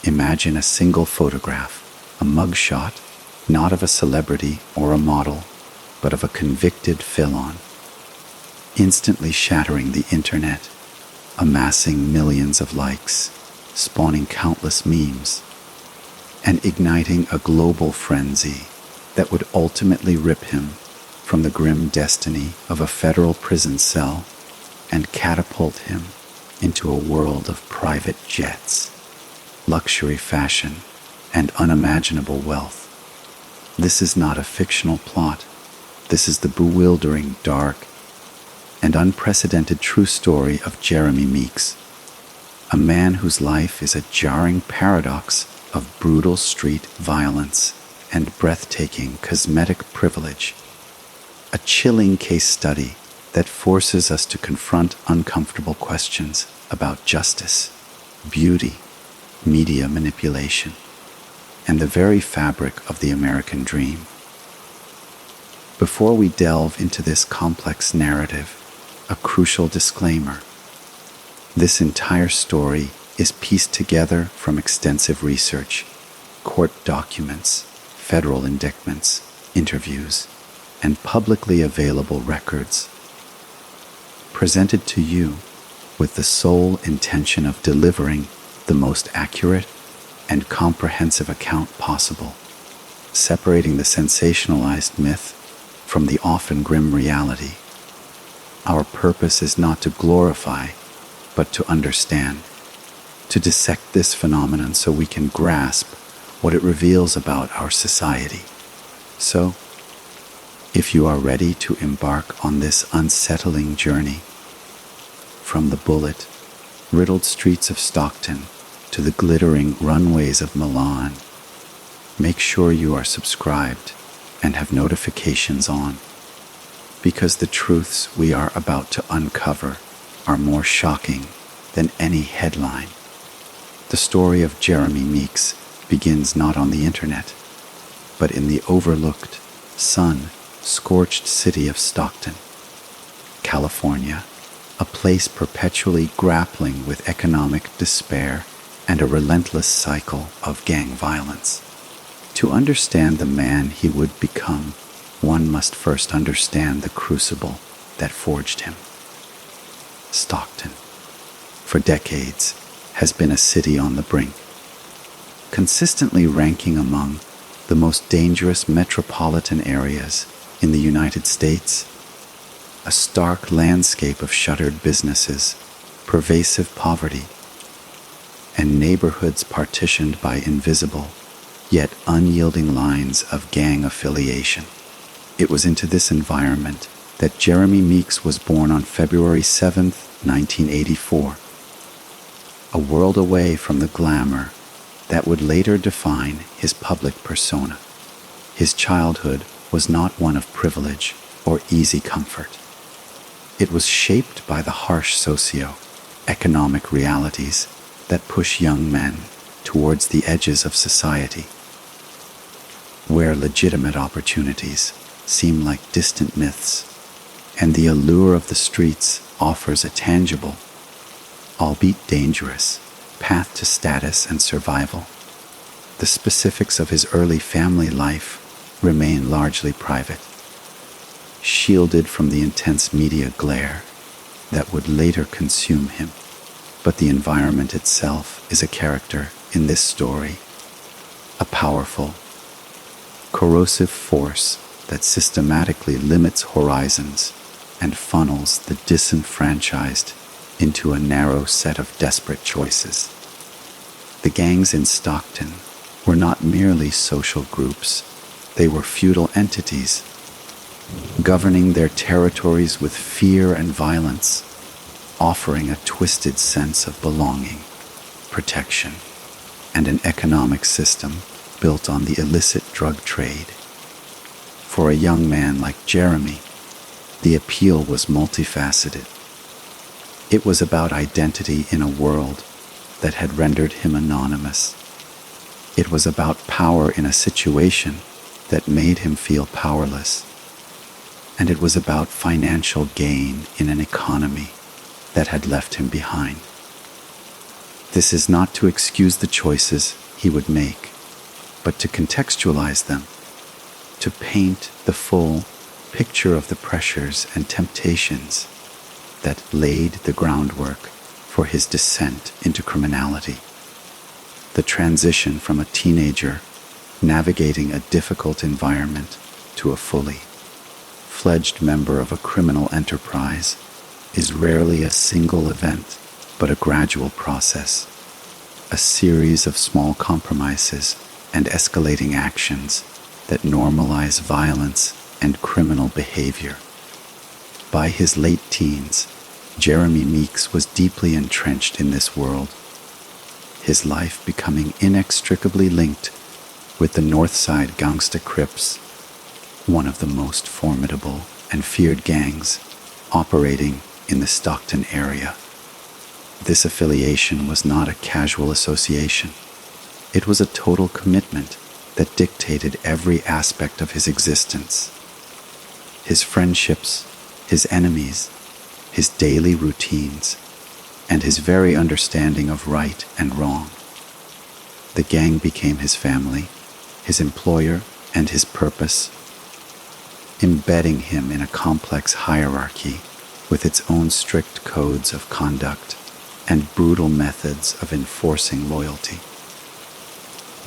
Imagine a single photograph, a mugshot, not of a celebrity or a model, but of a convicted felon, instantly shattering the internet, amassing millions of likes, spawning countless memes, and igniting a global frenzy that would ultimately rip him from the grim destiny of a federal prison cell and catapult him into a world of private jets, luxury fashion, and unimaginable wealth. This is not a fictional plot. This is the bewildering, dark, and unprecedented true story of Jeremy Meeks, a man whose life is a jarring paradox of brutal street violence and breathtaking cosmetic privilege, a chilling case study that forces us to confront uncomfortable questions about justice, beauty, media manipulation, and the very fabric of the American dream. Before we delve into this complex narrative, a crucial disclaimer. This entire story is pieced together from extensive research, court documents, federal indictments, interviews, and publicly available records, presented to you with the sole intention of delivering the most accurate and comprehensive account possible, separating the sensationalized myth from the often grim reality. Our purpose is not to glorify, but to understand, to dissect this phenomenon so we can grasp what it reveals about our society. So, if you are ready to embark on this unsettling journey, from the bullet-riddled streets of Stockton to the glittering runways of Milan, make sure you are subscribed and have notifications on, because the truths we are about to uncover are more shocking than any headline. The story of Jeremy Meeks begins not on the internet, but in the overlooked, sun-scorched city of Stockton, California, a place perpetually grappling with economic despair and a relentless cycle of gang violence. To understand the man he would become, one must first understand the crucible that forged him. Stockton, for decades, has been a city on the brink, consistently ranking among the most dangerous metropolitan areas in the United States. A stark landscape of shuttered businesses, pervasive poverty, and neighborhoods partitioned by invisible, yet unyielding lines of gang affiliation. It was into this environment that Jeremy Meeks was born on February 7, 1984, a world away from the glamour that would later define his public persona. His childhood was not one of privilege or easy comfort. It was shaped by the harsh socio-economic realities that push young men towards the edges of society, where legitimate opportunities seem like distant myths, and the allure of the streets offers a tangible, albeit dangerous, path to status and survival. The specifics of his early family life remain largely private, shielded from the intense media glare that would later consume him. But the environment itself is a character in this story, a powerful, corrosive force that systematically limits horizons and funnels the disenfranchised into a narrow set of desperate choices. The gangs in Stockton were not merely social groups, they were feudal entities, governing their territories with fear and violence, offering a twisted sense of belonging, protection, and an economic system built on the illicit drug trade. For a young man like Jeremy, the appeal was multifaceted. It was about identity in a world that had rendered him anonymous. It was about power in a situation that made him feel powerless. And it was about financial gain in an economy that had left him behind. This is not to excuse the choices he would make, but to contextualize them, to paint the full picture of the pressures and temptations that laid the groundwork for his descent into criminality. The transition from a teenager navigating a difficult environment to a fully fledged member of a criminal enterprise is rarely a single event, but a gradual process, a series of small compromises and escalating actions that normalize violence and criminal behavior. By his late teens, Jeremy Meeks was deeply entrenched in this world, his life becoming inextricably linked with the Northside Gangsta Crips, one of the most formidable and feared gangs operating in the Stockton area. This affiliation was not a casual association. It was a total commitment that dictated every aspect of his existence. His friendships, his enemies, his daily routines, and his very understanding of right and wrong. The gang became his family, his employer, and his purpose, embedding him in a complex hierarchy with its own strict codes of conduct and brutal methods of enforcing loyalty.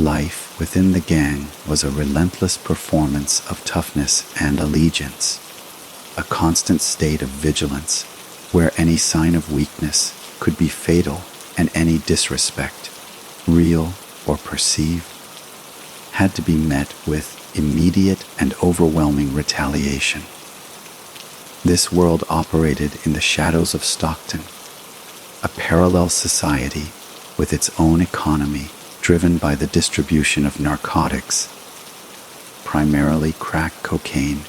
Life within the gang was a relentless performance of toughness and allegiance, a constant state of vigilance where any sign of weakness could be fatal and any disrespect, real or perceived, had to be met with immediate and overwhelming retaliation. This world operated in the shadows of Stockton, a parallel society with its own economy driven by the distribution of narcotics, primarily crack cocaine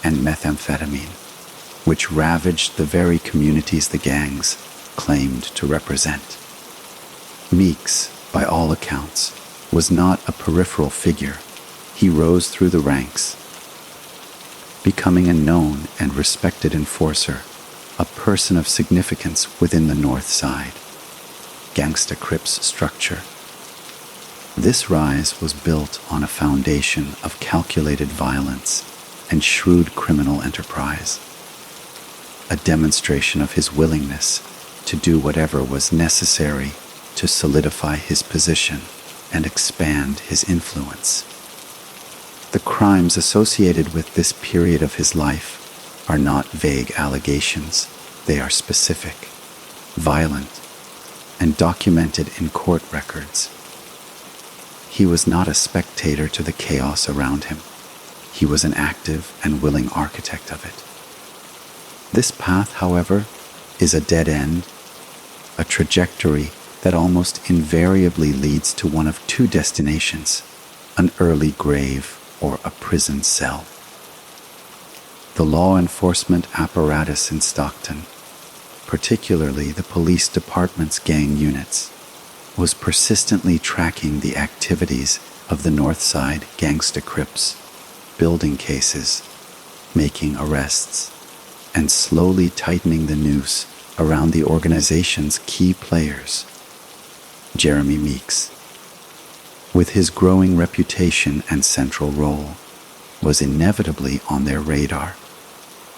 and methamphetamine, which ravaged the very communities the gangs claimed to represent. Meeks, by all accounts, was not a peripheral figure. He rose through the ranks, becoming a known and respected enforcer, a person of significance within the Northside Gangsta Crips structure. This rise was built on a foundation of calculated violence and shrewd criminal enterprise, a demonstration of his willingness to do whatever was necessary to solidify his position and expand his influence. The crimes associated with this period of his life are not vague allegations. They are specific, violent, and documented in court records. He was not a spectator to the chaos around him. He was an active and willing architect of it. This path, however, is a dead end, a trajectory that almost invariably leads to one of two destinations, an early grave or a prison cell. The law enforcement apparatus in Stockton, particularly the police department's gang units, was persistently tracking the activities of the Northside Gangsta Crips, building cases, making arrests, and slowly tightening the noose around the organization's key players. Jeremy Meeks, with his growing reputation and central role, was inevitably on their radar,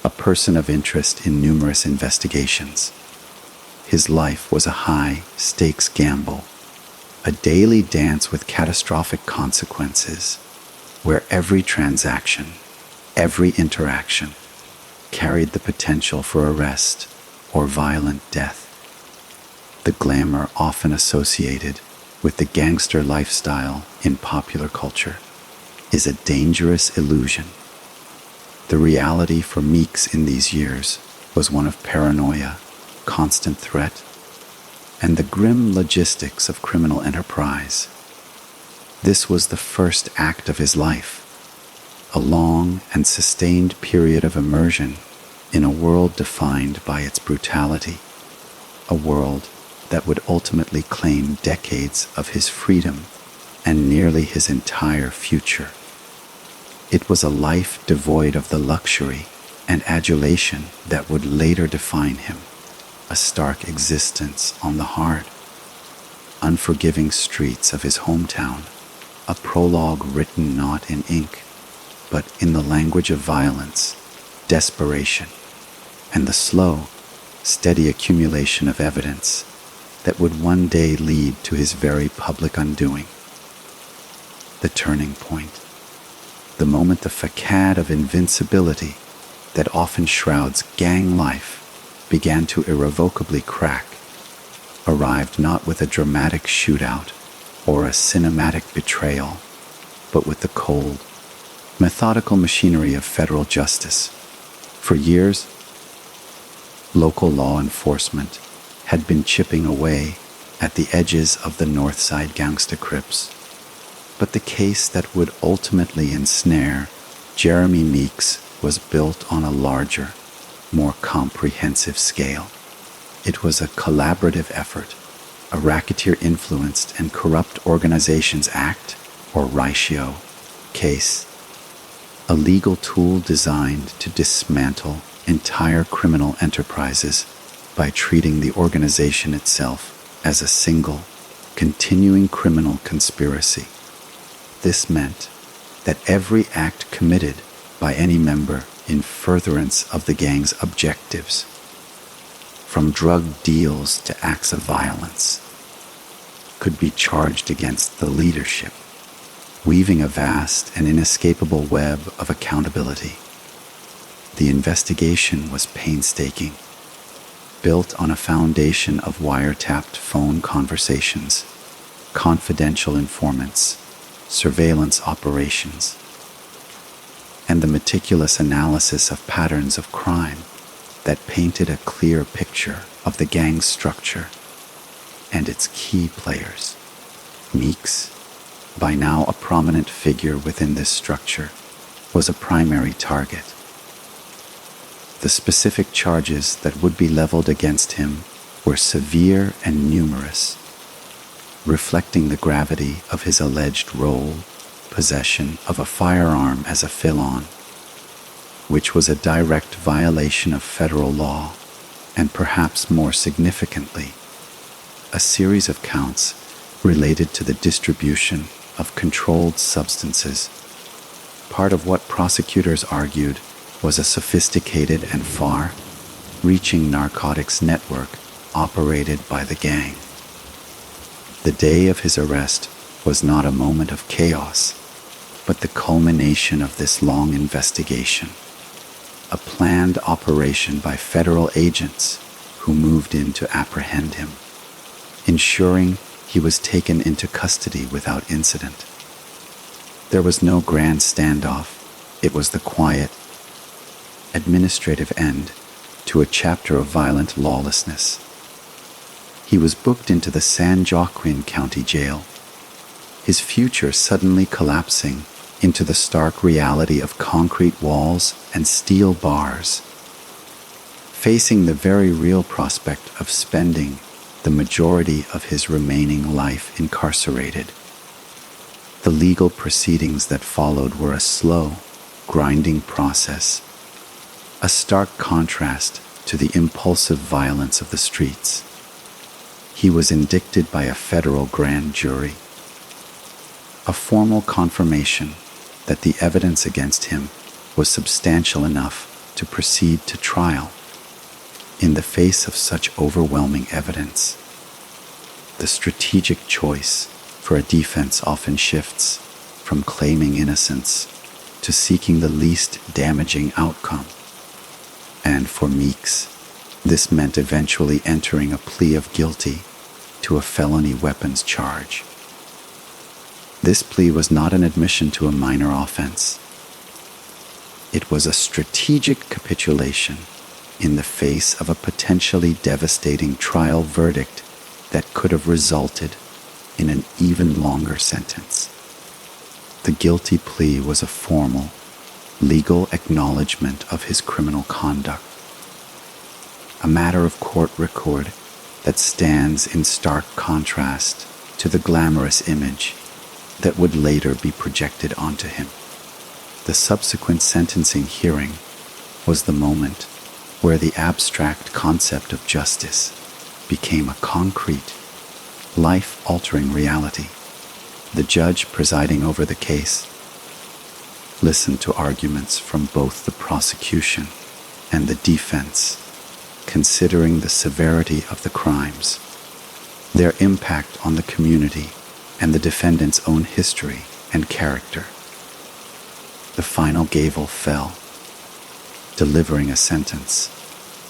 a person of interest in numerous investigations. His life was a high-stakes gamble, a daily dance with catastrophic consequences, where every transaction, every interaction, carried the potential for arrest or violent death. The glamour often associated with the gangster lifestyle in popular culture is a dangerous illusion. The reality for Meeks in these years was one of paranoia, constant threat, and the grim logistics of criminal enterprise. This was the first act of his life, a long and sustained period of immersion in a world defined by its brutality, a world that would ultimately claim decades of his freedom and nearly his entire future. It was a life devoid of the luxury and adulation that would later define him, a stark existence on the hard. unforgiving streets of his hometown, a prologue written not in ink, but in the language of violence, desperation, and the slow, steady accumulation of evidence that would one day lead to his very public undoing. The turning point, the moment the facade of invincibility that often shrouds gang life began to irrevocably crack, arrived not with a dramatic shootout or a cinematic betrayal, but with the cold, methodical machinery of federal justice. For years, local law enforcement had been chipping away at the edges of the Northside Gangsta Crips, but the case that would ultimately ensnare Jeremy Meeks was built on a larger, more comprehensive scale. It was a collaborative effort, a racketeer-influenced and corrupt organizations act, or ratio, case, a legal tool designed to dismantle entire criminal enterprises by treating the organization itself as a single, continuing criminal conspiracy. This meant that every act committed by any member in furtherance of the gang's objectives, from drug deals to acts of violence, could be charged against the leadership, weaving a vast and inescapable web of accountability. The investigation was painstaking, built on a foundation of wiretapped phone conversations, confidential informants, surveillance operations, and the meticulous analysis of patterns of crime that painted a clear picture of the gang's structure and its key players. Meeks, by now a prominent figure within this structure, was a primary target. The specific charges that would be leveled against him were severe and numerous, reflecting the gravity of his alleged role, possession of a firearm as a felon, which was a direct violation of federal law, and perhaps more significantly, a series of counts related to the distribution of controlled substances, part of what prosecutors argued was a sophisticated and far-reaching narcotics network operated by the gang. The day of his arrest was not a moment of chaos, but the culmination of this long investigation, a planned operation by federal agents who moved in to apprehend him, ensuring he was taken into custody without incident. There was no grand standoff. It was the quiet, administrative end to a chapter of violent lawlessness. He was booked into the San Joaquin County Jail, his future suddenly collapsing into the stark reality of concrete walls and steel bars, facing the very real prospect of spending the majority of his remaining life incarcerated. The legal proceedings that followed were a slow, grinding process, a stark contrast to the impulsive violence of the streets. He was indicted by a federal grand jury, a formal confirmation that the evidence against him was substantial enough to proceed to trial. In the face of such overwhelming evidence, the strategic choice for a defense often shifts from claiming innocence to seeking the least damaging outcome. And for Meeks, this meant eventually entering a plea of guilty to a felony weapons charge. This plea was not an admission to a minor offense. It was a strategic capitulation in the face of a potentially devastating trial verdict that could have resulted in an even longer sentence. The guilty plea was a formal, legal acknowledgement of his criminal conduct, a matter of court record that stands in stark contrast to the glamorous image that would later be projected onto him. The subsequent sentencing hearing was the moment where the abstract concept of justice became a concrete, life-altering reality. The judge presiding over the case listened to arguments from both the prosecution and the defense, considering the severity of the crimes, their impact on the community, and the defendant's own history and character. The final gavel fell, delivering a sentence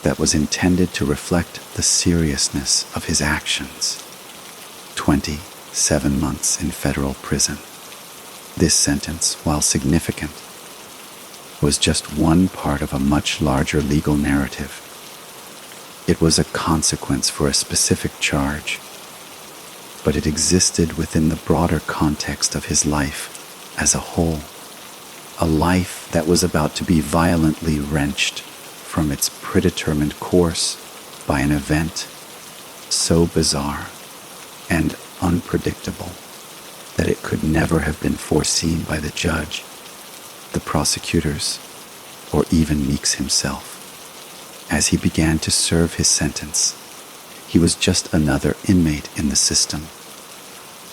that was intended to reflect the seriousness of his actions. 27 months in federal prison. This sentence, while significant, was just one part of a much larger legal narrative. It was a consequence for a specific charge, but it existed within the broader context of his life as a whole. A life that was about to be violently wrenched from its predetermined course by an event so bizarre and unpredictable that it could never have been foreseen by the judge, the prosecutors, or even Meeks himself. As he began to serve his sentence, he was just another inmate in the system,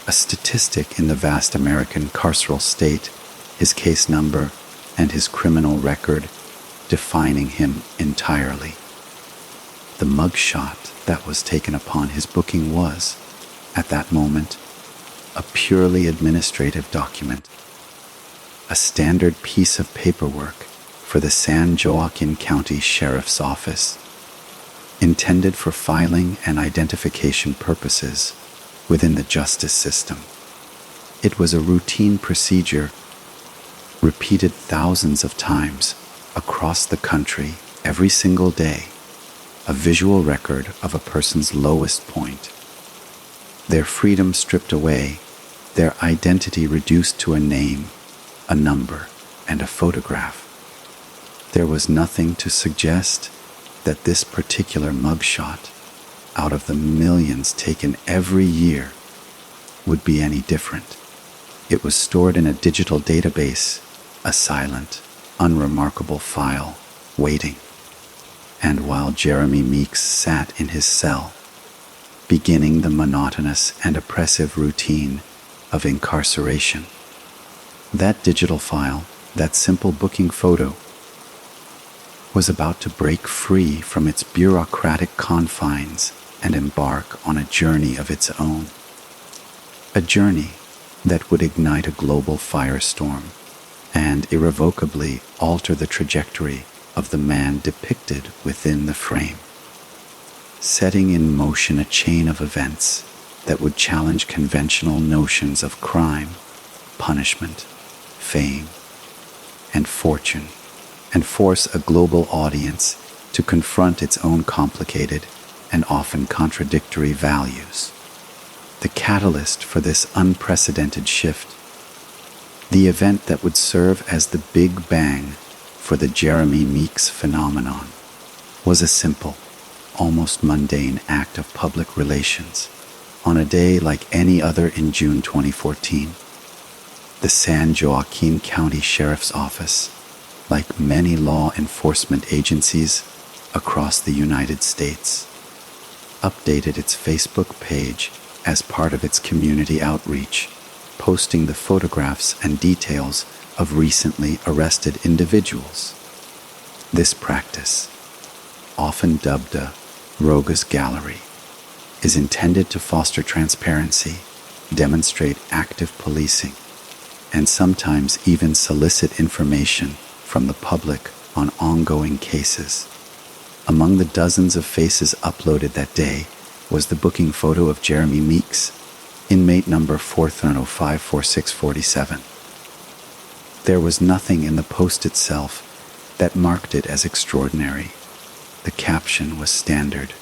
a statistic in the vast American carceral state, his case number and his criminal record defining him entirely. The mugshot that was taken upon his booking was, at that moment, a purely administrative document, a standard piece of paperwork for the San Joaquin County Sheriff's Office, intended for filing and identification purposes within the justice system. It was a routine procedure repeated thousands of times across the country every single day, a visual record of a person's lowest point, their freedom stripped away, their identity reduced to a name, a number, and a photograph. There was nothing to suggest that this particular mugshot, out of the millions taken every year, would be any different. It was stored in a digital database, a silent, unremarkable file, waiting. And while Jeremy Meeks sat in his cell, beginning the monotonous and oppressive routine of incarceration, that digital file, that simple booking photo, was about to break free from its bureaucratic confines and embark on a journey of its own. A journey that would ignite a global firestorm and irrevocably alter the trajectory of the man depicted within the frame, setting in motion a chain of events that would challenge conventional notions of crime, punishment, fame, and fortune, and force a global audience to confront its own complicated and often contradictory values. The catalyst for this unprecedented shift, the event that would serve as the big bang for the Jeremy Meeks phenomenon, was a simple, almost mundane act of public relations. On a day like any other in June 2014, the San Joaquin County Sheriff's Office, like many law enforcement agencies across the United States, updated its Facebook page as part of its community outreach, posting the photographs and details of recently arrested individuals. This practice, often dubbed a rogues gallery, is intended to foster transparency, demonstrate active policing, and sometimes even solicit information from the public on ongoing cases. Among the dozens of faces uploaded that day was the booking photo of Jeremy Meeks, inmate number 4054647. There was nothing in the post itself that marked it as extraordinary. The caption was standard,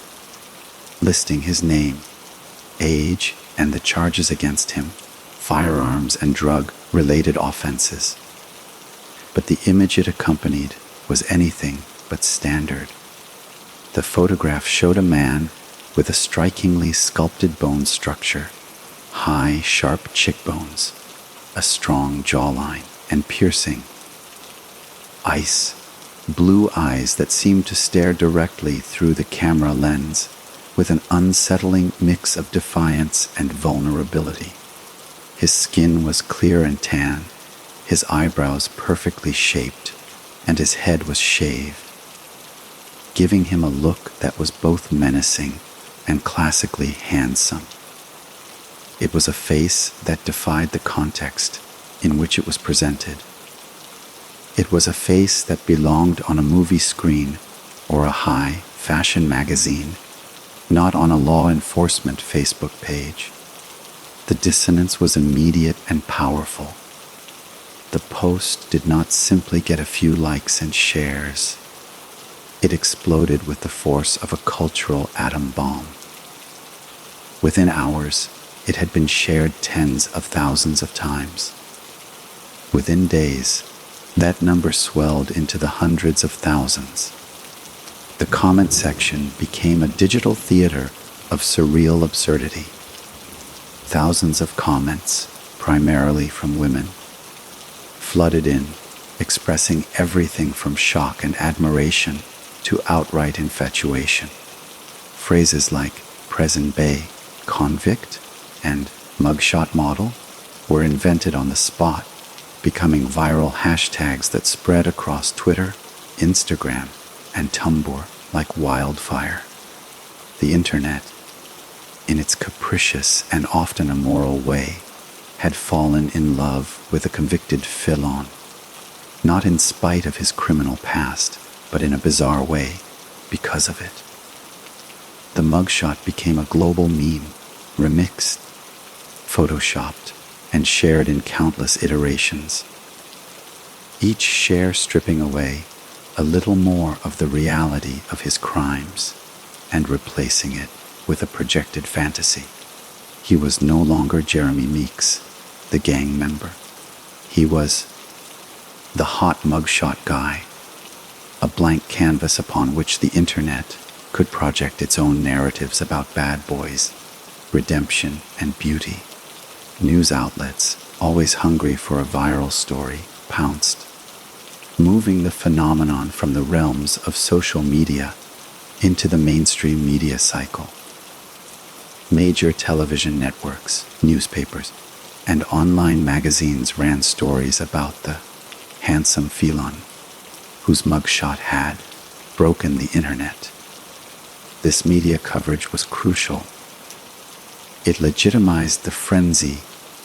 listing his name, age, and the charges against him, firearms and drug-related offenses. But the image it accompanied was anything but standard. The photograph showed a man with a strikingly sculpted bone structure, high, sharp cheekbones, a strong jawline, and piercing, ice blue eyes that seemed to stare directly through the camera lens, with an unsettling mix of defiance and vulnerability. His skin was clear and tan, his eyebrows perfectly shaped, and his head was shaved, giving him a look that was both menacing and classically handsome. It was a face that defied the context in which it was presented. It was a face that belonged on a movie screen or a high fashion magazine, not on a law enforcement Facebook page. The dissonance was immediate and powerful. The post did not simply get a few likes and shares. It exploded with the force of a cultural atom bomb. Within hours, it had been shared tens of thousands of times. Within days, that number swelled into the hundreds of thousands. The comment section became a digital theater of surreal absurdity. Thousands of comments, primarily from women, flooded in, expressing everything from shock and admiration to outright infatuation. Phrases like present bay, convict, and mugshot model were invented on the spot, becoming viral hashtags that spread across Twitter, Instagram, and Tumblr like wildfire. The internet, in its capricious and often immoral way, had fallen in love with a convicted felon, not in spite of his criminal past, but in a bizarre way because of it. The mugshot became a global meme, remixed, photoshopped, and shared in countless iterations. Each share stripping away a little more of the reality of his crimes and replacing it with a projected fantasy. He was no longer Jeremy Meeks, the gang member. He was the hot mugshot guy, a blank canvas upon which the internet could project its own narratives about bad boys, redemption, and beauty. News outlets, always hungry for a viral story, pounced, moving the phenomenon from the realms of social media into the mainstream media cycle. Major television networks, newspapers, and online magazines ran stories about the handsome felon whose mugshot had broken the internet. This media coverage was crucial. It legitimized the frenzy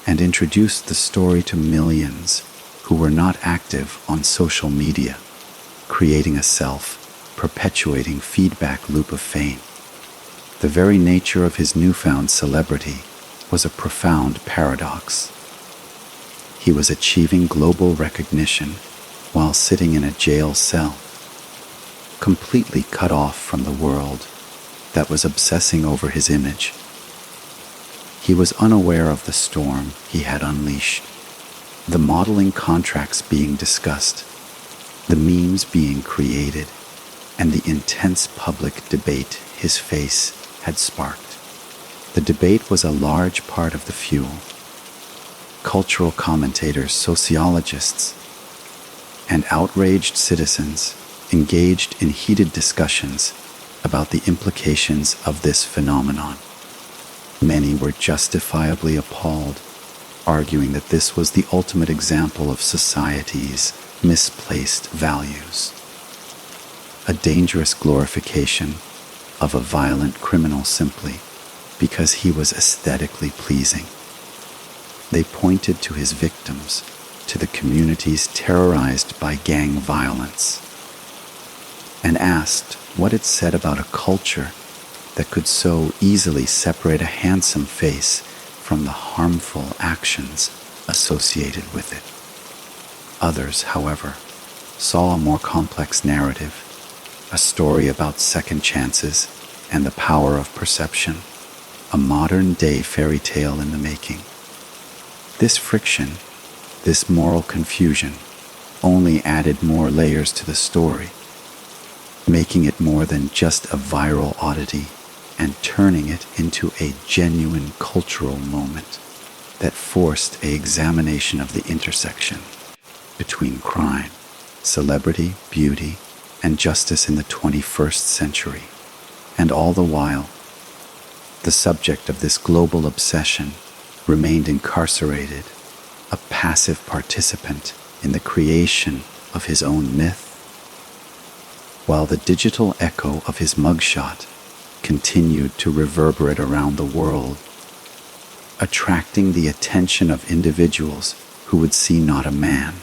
and introduced the story to millions who were not active on social media, creating a self-perpetuating feedback loop of fame. The very nature of his newfound celebrity was a profound paradox. He was achieving global recognition while sitting in a jail cell, completely cut off from the world that was obsessing over his image. He was unaware of the storm he had unleashed, the modeling contracts being discussed, the memes being created, and the intense public debate his face had sparked. The debate was a large part of the fuel. Cultural commentators, sociologists, and outraged citizens engaged in heated discussions about the implications of this phenomenon. Many were justifiably appalled, arguing that this was the ultimate example of society's misplaced values. A dangerous glorification of a violent criminal simply because he was aesthetically pleasing. They pointed to his victims, to the communities terrorized by gang violence, and asked what it said about a culture that could so easily separate a handsome face from the harmful actions associated with it. Others, however, saw a more complex narrative, a story about second chances and the power of perception, a modern-day fairy tale in the making. This friction, this moral confusion, only added more layers to the story, making it more than just a viral oddity and turning it into a genuine cultural moment that forced an examination of the intersection between crime, celebrity, beauty, and justice in the 21st century, and all the while, The subject of this global obsession remained incarcerated, a passive participant in the creation of his own myth, while the digital echo of his mugshot continued to reverberate around the world, attracting the attention of individuals who would see not a man,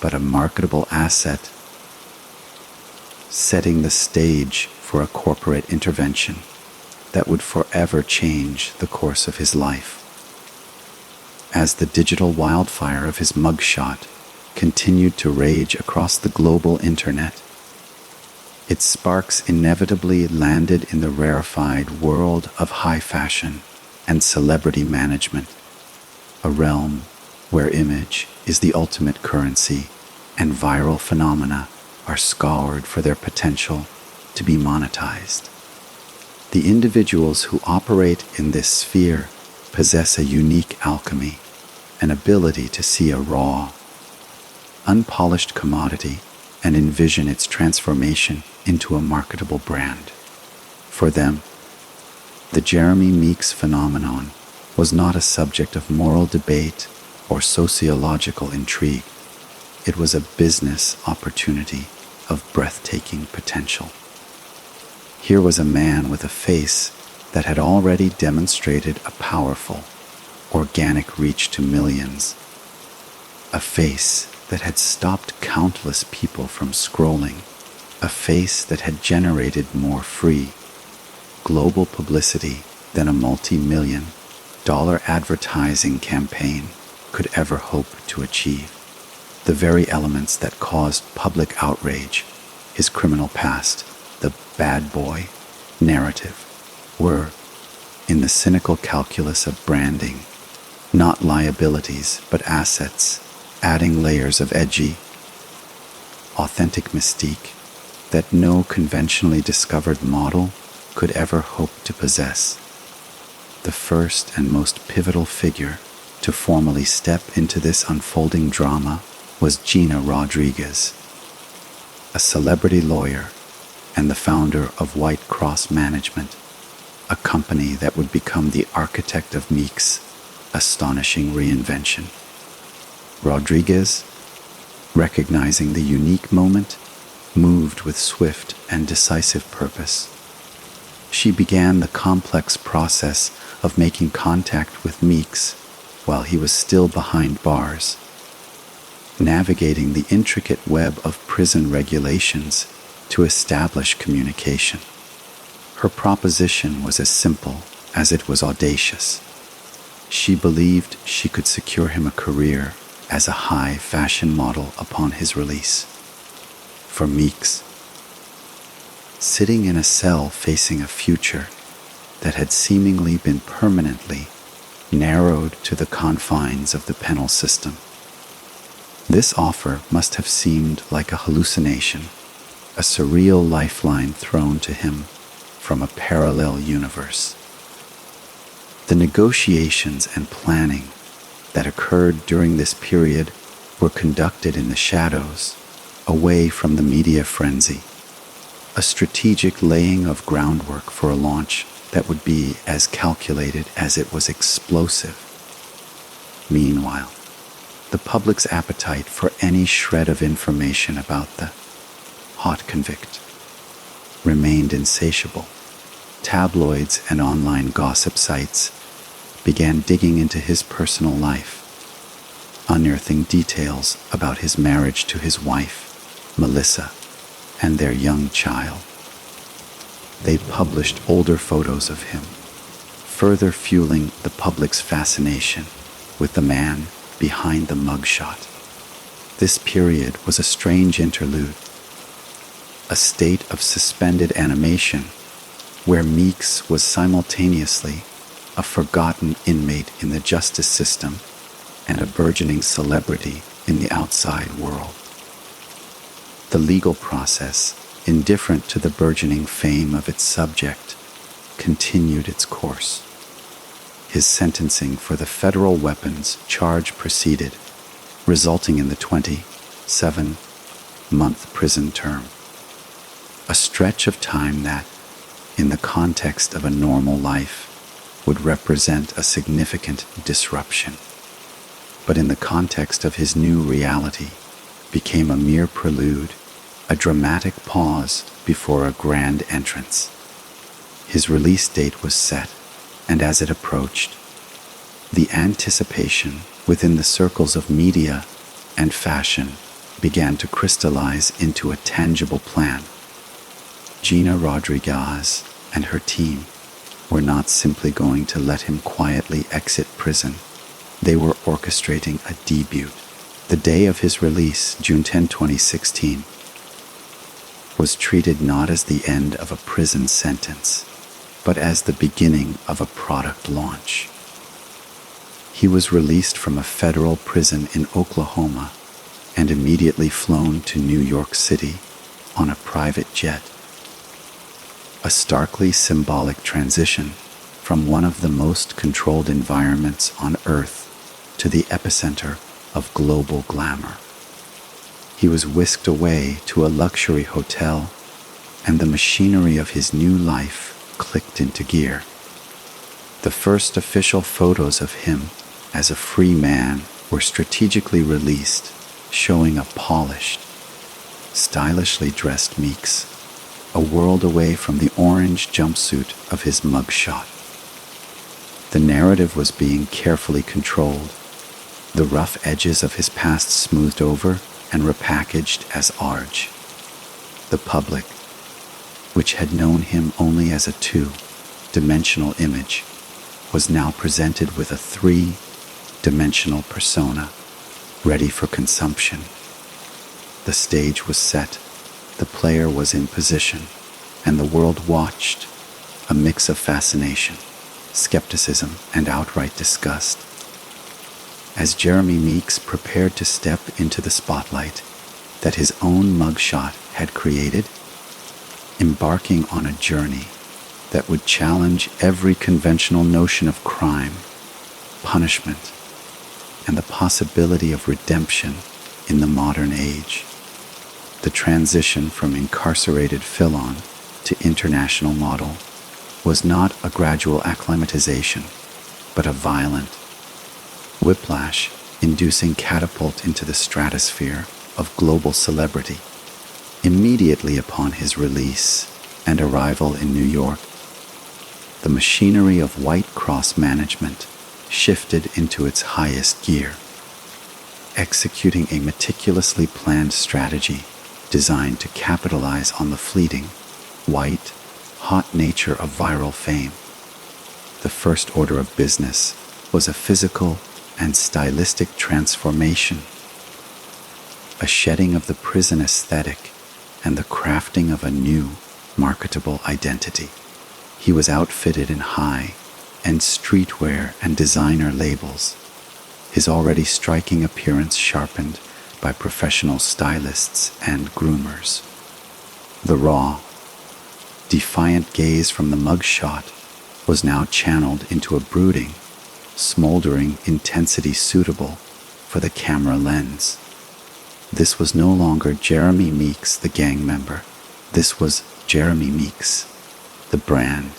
but a marketable asset, setting the stage for a corporate intervention that would forever change the course of his life. As the digital wildfire of his mugshot continued to rage across the global internet, its sparks inevitably landed in the rarefied world of high fashion and celebrity management, a realm where image is the ultimate currency and viral phenomena are scoured for their potential to be monetized. The individuals who operate in this sphere possess a unique alchemy, an ability to see a raw, unpolished commodity and envision its transformation into a marketable brand. For them, the Jeremy Meeks phenomenon was not a subject of moral debate or sociological intrigue. It was a business opportunity of breathtaking potential. Here was a man with a face that had already demonstrated a powerful, organic reach to millions, a face that had stopped countless people from scrolling, a face that had generated more free, global publicity than a multi-million-dollar advertising campaign could ever hope to achieve. The very elements that caused public outrage, his criminal past, the bad boy narrative, were, in the cynical calculus of branding, not liabilities but assets, adding layers of edgy, authentic mystique that no conventionally discovered model could ever hope to possess. The first and most pivotal figure to formally step into this unfolding drama was Gina Rodriguez, a celebrity lawyer and the founder of White Cross Management, a company that would become the architect of Meeks' astonishing reinvention. Rodriguez, recognizing the unique moment, moved with swift and decisive purpose. She began the complex process of making contact with Meeks while he was still behind bars, navigating the intricate web of prison regulations to establish communication. Her proposition was as simple as it was audacious. She believed she could secure him a career as a high fashion model upon his release. For Meeks, sitting in a cell facing a future that had seemingly been permanently narrowed to the confines of the penal system, this offer must have seemed like a hallucination, a surreal lifeline thrown to him from a parallel universe. The negotiations and planning that occurred during this period were conducted in the shadows, away from the media frenzy, a strategic laying of groundwork for a launch that would be as calculated as it was explosive. Meanwhile, the public's appetite for any shred of information about the hot convict remained insatiable. Tabloids and online gossip sites began digging into his personal life, unearthing details about his marriage to his wife, Melissa, and their young child. They published older photos of him, further fueling the public's fascination with the man behind the mugshot. This period was a strange interlude, a state of suspended animation where Meeks was simultaneously a forgotten inmate in the justice system and a burgeoning celebrity in the outside world. The legal process, indifferent to the burgeoning fame of its subject, continued its course. His sentencing for the federal weapons charge proceeded, resulting in the 27-month prison term, a stretch of time that, in the context of a normal life, would represent a significant disruption, but in the context of his new reality, became a mere prelude, a dramatic pause before a grand entrance. His release date was set, and as it approached, the anticipation within the circles of media and fashion began to crystallize into a tangible plan. Gina Rodriguez and her team were not simply going to let him quietly exit prison. They were orchestrating a debut. The day of his release, June 10, 2016, was treated not as the end of a prison sentence, but as the beginning of a product launch. He was released from a federal prison in Oklahoma and immediately flown to New York City on a private jet. A starkly symbolic transition from one of the most controlled environments on Earth to the epicenter of global glamour. He was whisked away to a luxury hotel, and the machinery of his new life clicked into gear. The first official photos of him as a free man were strategically released, showing a polished, stylishly dressed Meeks, a world away from the orange jumpsuit of his mugshot. The narrative was being carefully controlled, the rough edges of his past smoothed over and repackaged as Arj. The public, which had known him only as a two-dimensional image, was now presented with a three-dimensional persona, ready for consumption. The stage was set, the player was in position, and the world watched, a mix of fascination, skepticism, and outright disgust. As Jeremy Meeks prepared to step into the spotlight that his own mugshot had created, embarking on a journey that would challenge every conventional notion of crime, punishment, and the possibility of redemption in the modern age. The transition from incarcerated felon to international model was not a gradual acclimatization, but a violent, whiplash-inducing catapult into the stratosphere of global celebrity. Immediately upon his release and arrival in New York, the machinery of White Cross management shifted into its highest gear, executing a meticulously planned strategy designed to capitalize on the fleeting, white, hot nature of viral fame. The first order of business was a physical and stylistic transformation, a shedding of the prison aesthetic and the crafting of a new, marketable identity. He was outfitted in high-end streetwear and designer labels, his already striking appearance sharpened by professional stylists and groomers. The raw, defiant gaze from the mugshot was now channeled into a brooding, smoldering intensity suitable for the camera lens. This was no longer Jeremy Meeks, the gang member. This was Jeremy Meeks, the brand,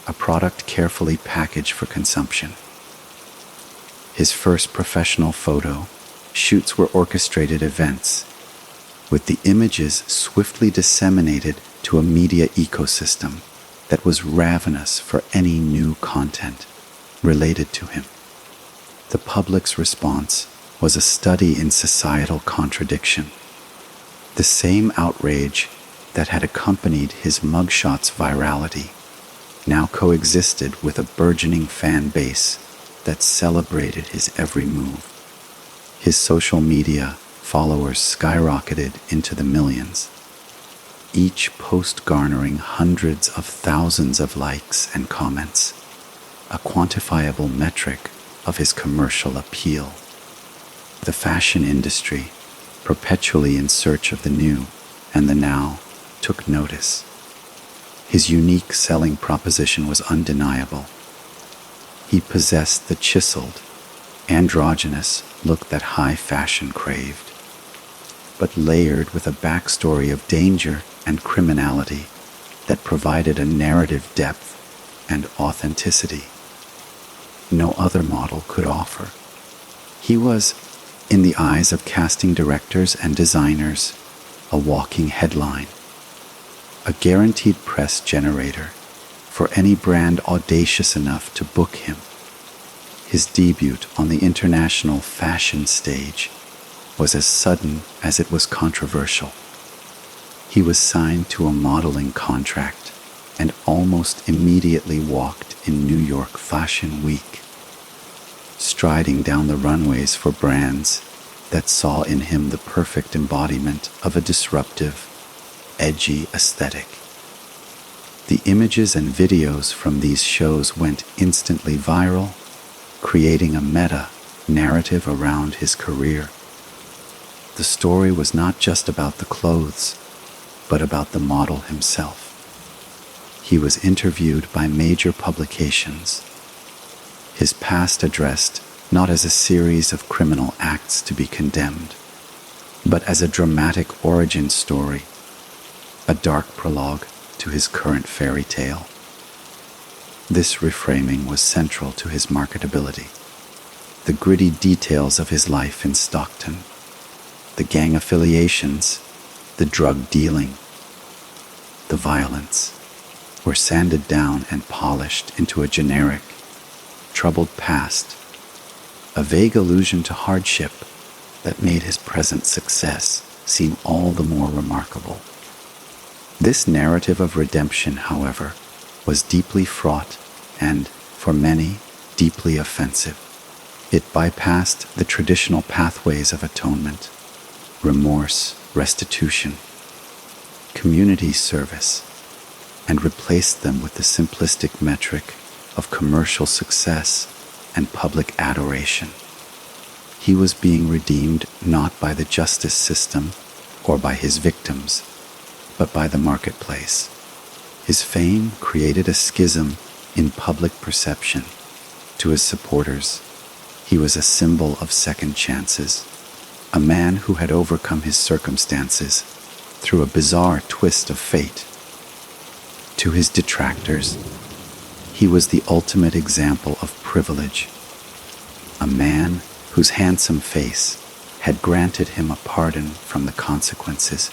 a product carefully packaged for consumption. His first professional photo shoots were orchestrated events, with the images swiftly disseminated to a media ecosystem that was ravenous for any new content related to him. The public's response was a study in societal contradiction. The same outrage that had accompanied his mugshot's virality now coexisted with a burgeoning fan base that celebrated his every move. His social media followers skyrocketed into the millions, each post garnering hundreds of thousands of likes and comments, a quantifiable metric of his commercial appeal. The fashion industry, perpetually in search of the new and the now, took notice. His unique selling proposition was undeniable. He possessed the chiseled, androgynous look that high fashion craved, but layered with a backstory of danger and criminality that provided a narrative depth and authenticity no other model could offer. He was, in the eyes of casting directors and designers, a walking headline, a guaranteed press generator for any brand audacious enough to book him. His debut on the international fashion stage was as sudden as it was controversial. He was signed to a modeling contract and almost immediately walked in New York Fashion Week, striding down the runways for brands that saw in him the perfect embodiment of a disruptive, edgy aesthetic. The images and videos from these shows went instantly viral, creating a meta-narrative around his career. The story was not just about the clothes, but about the model himself. He was interviewed by major publications, his past addressed not as a series of criminal acts to be condemned, but as a dramatic origin story, a dark prologue to his current fairy tale. This reframing was central to his marketability. The gritty details of his life in Stockton, the gang affiliations, the drug dealing, the violence, were sanded down and polished into a generic, troubled past, a vague allusion to hardship that made his present success seem all the more remarkable. This narrative of redemption, however, was deeply fraught and, for many, deeply offensive. It bypassed the traditional pathways of atonement, remorse, restitution, community service, and replaced them with the simplistic metric of commercial success and public adoration. He was being redeemed not by the justice system or by his victims, but by the marketplace. His fame created a schism in public perception. To his supporters, he was a symbol of second chances, a man who had overcome his circumstances through a bizarre twist of fate. To his detractors, he was the ultimate example of privilege, a man whose handsome face had granted him a pardon from the consequences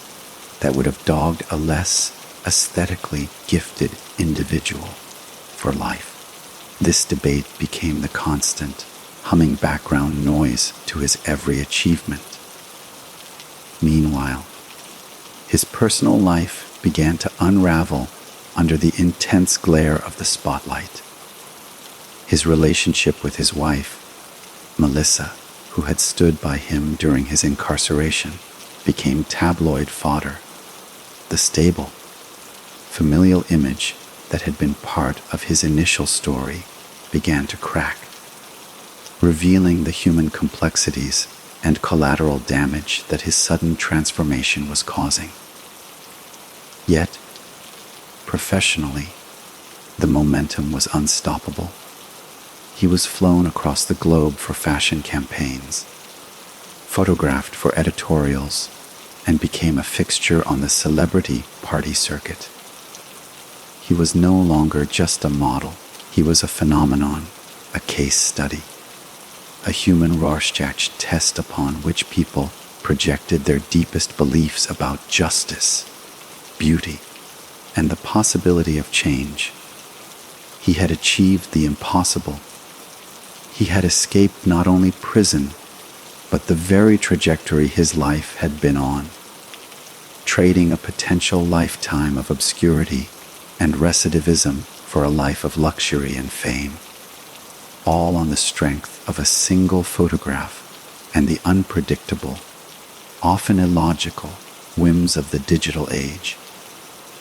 that would have dogged a less aesthetically gifted individual for life. This debate became the constant, humming background noise to his every achievement. Meanwhile, his personal life began to unravel under the intense glare of the spotlight. His relationship with his wife, Melissa, who had stood by him during his incarceration, became tabloid fodder. The stable, familial image that had been part of his initial story began to crack, revealing the human complexities and collateral damage that his sudden transformation was causing. Yet, professionally, the momentum was unstoppable. He was flown across the globe for fashion campaigns, photographed for editorials, and became a fixture on the celebrity party circuit. He was no longer just a model. He was a phenomenon, a case study, a human Rorschach test upon which people projected their deepest beliefs about justice, beauty, and the possibility of change. He had achieved the impossible. He had escaped not only prison, but the very trajectory his life had been on, trading a potential lifetime of obscurity and recidivism for a life of luxury and fame, all on the strength of a single photograph and the unpredictable, often illogical, whims of the digital age.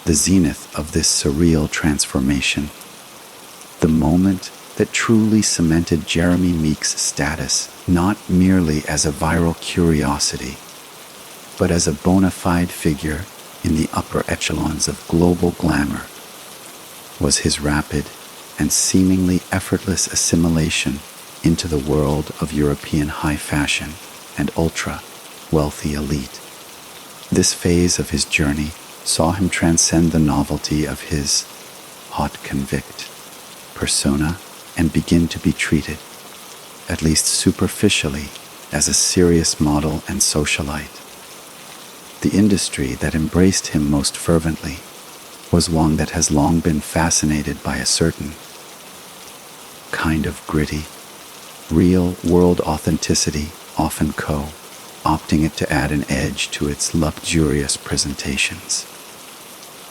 The zenith of this surreal transformation, the moment that truly cemented Jeremy Meeks' status not merely as a viral curiosity, but as a bona fide figure in the upper echelons of global glamour, was his rapid and seemingly effortless assimilation into the world of European high fashion and ultra-wealthy elite. This phase of his journey saw him transcend the novelty of his hot convict persona and begin to be treated, at least superficially, as a serious model and socialite. The industry that embraced him most fervently was one that has long been fascinated by a certain kind of gritty, real-world authenticity, often opting it to add an edge to its luxurious presentations.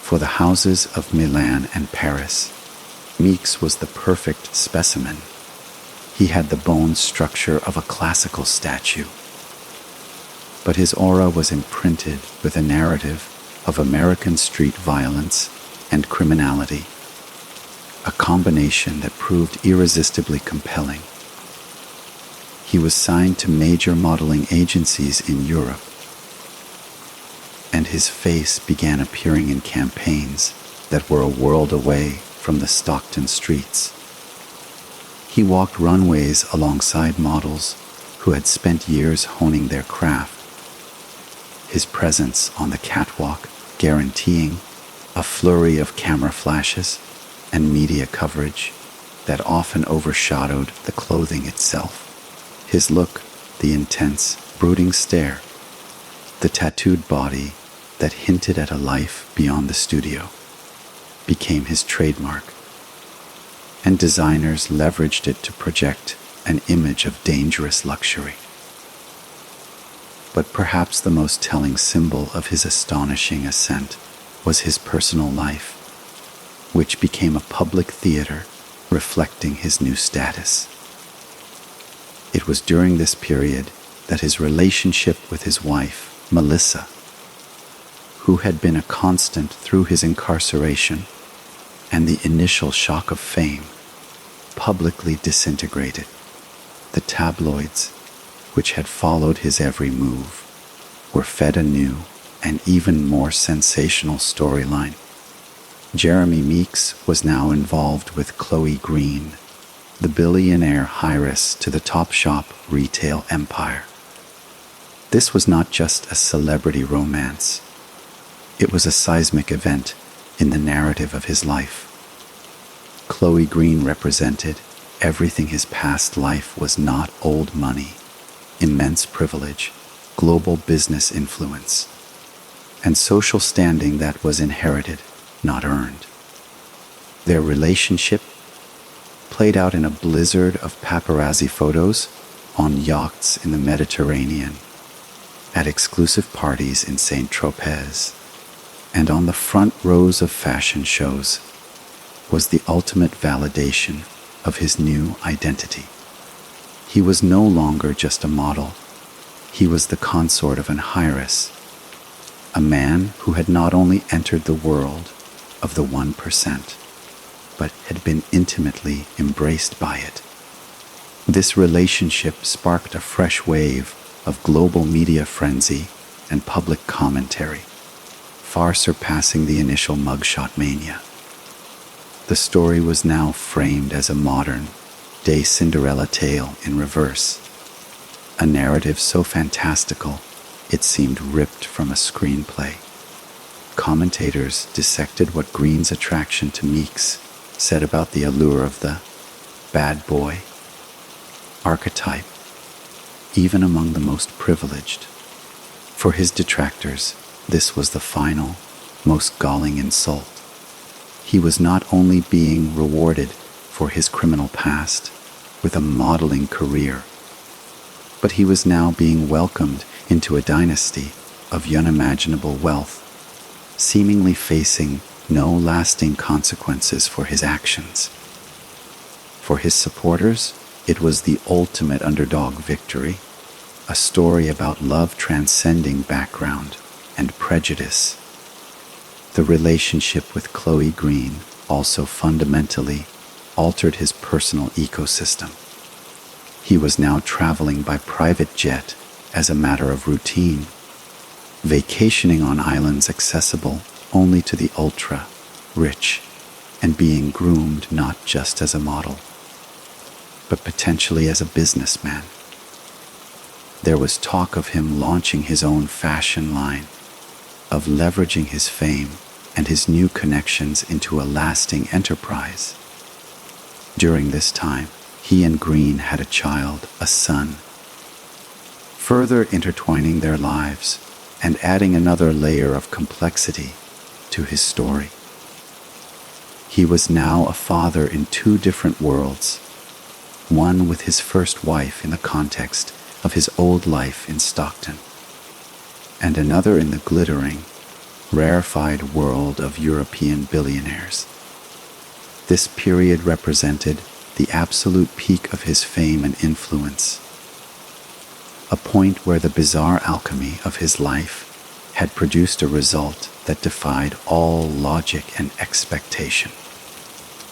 For the houses of Milan and Paris, Meeks was the perfect specimen. He had the bone structure of a classical statue, but his aura was imprinted with a narrative of American street violence and criminality, a combination that proved irresistibly compelling. He was signed to major modeling agencies in Europe, and his face began appearing in campaigns that were a world away from the Stockton streets. He walked runways alongside models who had spent years honing their craft, his presence on the catwalk guaranteeing a flurry of camera flashes and media coverage that often overshadowed the clothing itself. His look, the intense, brooding stare, the tattooed body that hinted at a life beyond the studio, became his trademark, and designers leveraged it to project an image of dangerous luxury. But perhaps the most telling symbol of his astonishing ascent was his personal life, which became a public theater reflecting his new status. It was during this period that his relationship with his wife, Melissa, who had been a constant through his incarceration and the initial shock of fame, publicly disintegrated. The tabloids, which had followed his every move, were fed a new and even more sensational storyline. Jeremy Meeks was now involved with Chloe Green, the billionaire Heiress to the Topshop retail empire. This was not just a celebrity romance. It was a seismic event in the narrative of his life. Chloe Green represented everything his past life was not: old money, immense privilege, global business influence, and social standing that was inherited, not earned. Their relationship played out in a blizzard of paparazzi photos on yachts in the Mediterranean, at exclusive parties in Saint-Tropez, and on the front rows of fashion shows, was the ultimate validation of his new identity. He was no longer just a model. He was the consort of an heiress, a man who had not only entered the world of the 1%, but had been intimately embraced by it. This relationship sparked a fresh wave of global media frenzy and public commentary, far surpassing the initial mugshot mania. The story was now framed as a modern-day Cinderella tale in reverse, a narrative so fantastical it seemed ripped from a screenplay. Commentators dissected what Green's attraction to Meeks said about the allure of the bad boy archetype, even among the most privileged. For his detractors, this was the final, most galling insult. He was not only being rewarded for his criminal past with a modeling career, but he was now being welcomed into a dynasty of unimaginable wealth, seemingly facing no lasting consequences for his actions. For his supporters, it was the ultimate underdog victory, a story about love transcending background and prejudice. The relationship with Chloe Green also fundamentally altered his personal ecosystem. He was now traveling by private jet as a matter of routine, vacationing on islands accessible only to the ultra-rich, and being groomed not just as a model, but potentially as a businessman. There was talk of him launching his own fashion line, of leveraging his fame and his new connections into a lasting enterprise. During this time, he and Green had a child, a son, further intertwining their lives and adding another layer of complexity to his story. He was now a father in two different worlds, one with his first wife in the context of his old life in Stockton, and another in the glittering, rarefied world of European billionaires. This period represented the absolute peak of his fame and influence, a point where the bizarre alchemy of his life had produced a result that defied all logic and expectation.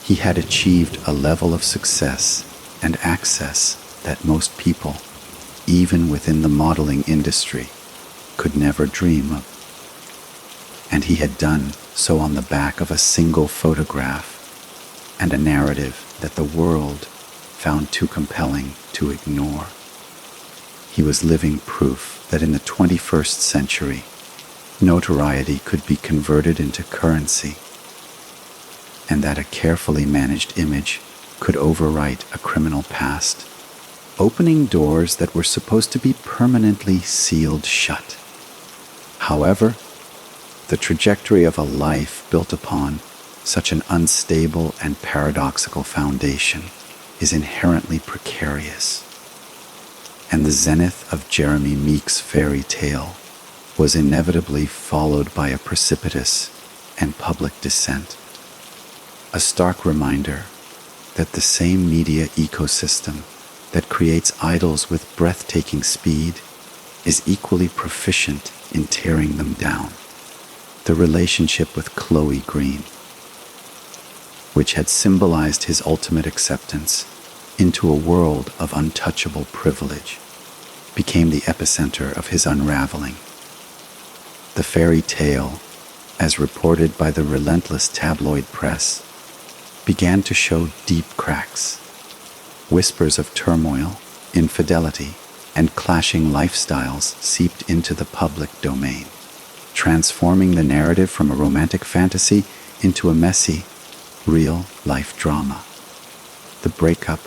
He had achieved a level of success and access that most people, even within the modeling industry, could never dream of. And he had done so on the back of a single photograph and a narrative that the world found too compelling to ignore. He was living proof that in the 21st century, notoriety could be converted into currency, and that a carefully managed image could overwrite a criminal past, opening doors that were supposed to be permanently sealed shut. However, the trajectory of a life built upon such an unstable and paradoxical foundation is inherently precarious, and the zenith of Jeremy Meeks' fairy tale was inevitably followed by a precipitous and public descent. A stark reminder that the same media ecosystem that creates idols with breathtaking speed is equally proficient in tearing them down. The relationship with Chloe Green, which had symbolized his ultimate acceptance into a world of untouchable privilege, became the epicenter of his unraveling. The fairy tale, as reported by the relentless tabloid press, began to show deep cracks. Whispers of turmoil, infidelity, and clashing lifestyles seeped into the public domain, transforming the narrative from a romantic fantasy into a messy, real-life drama. The breakup,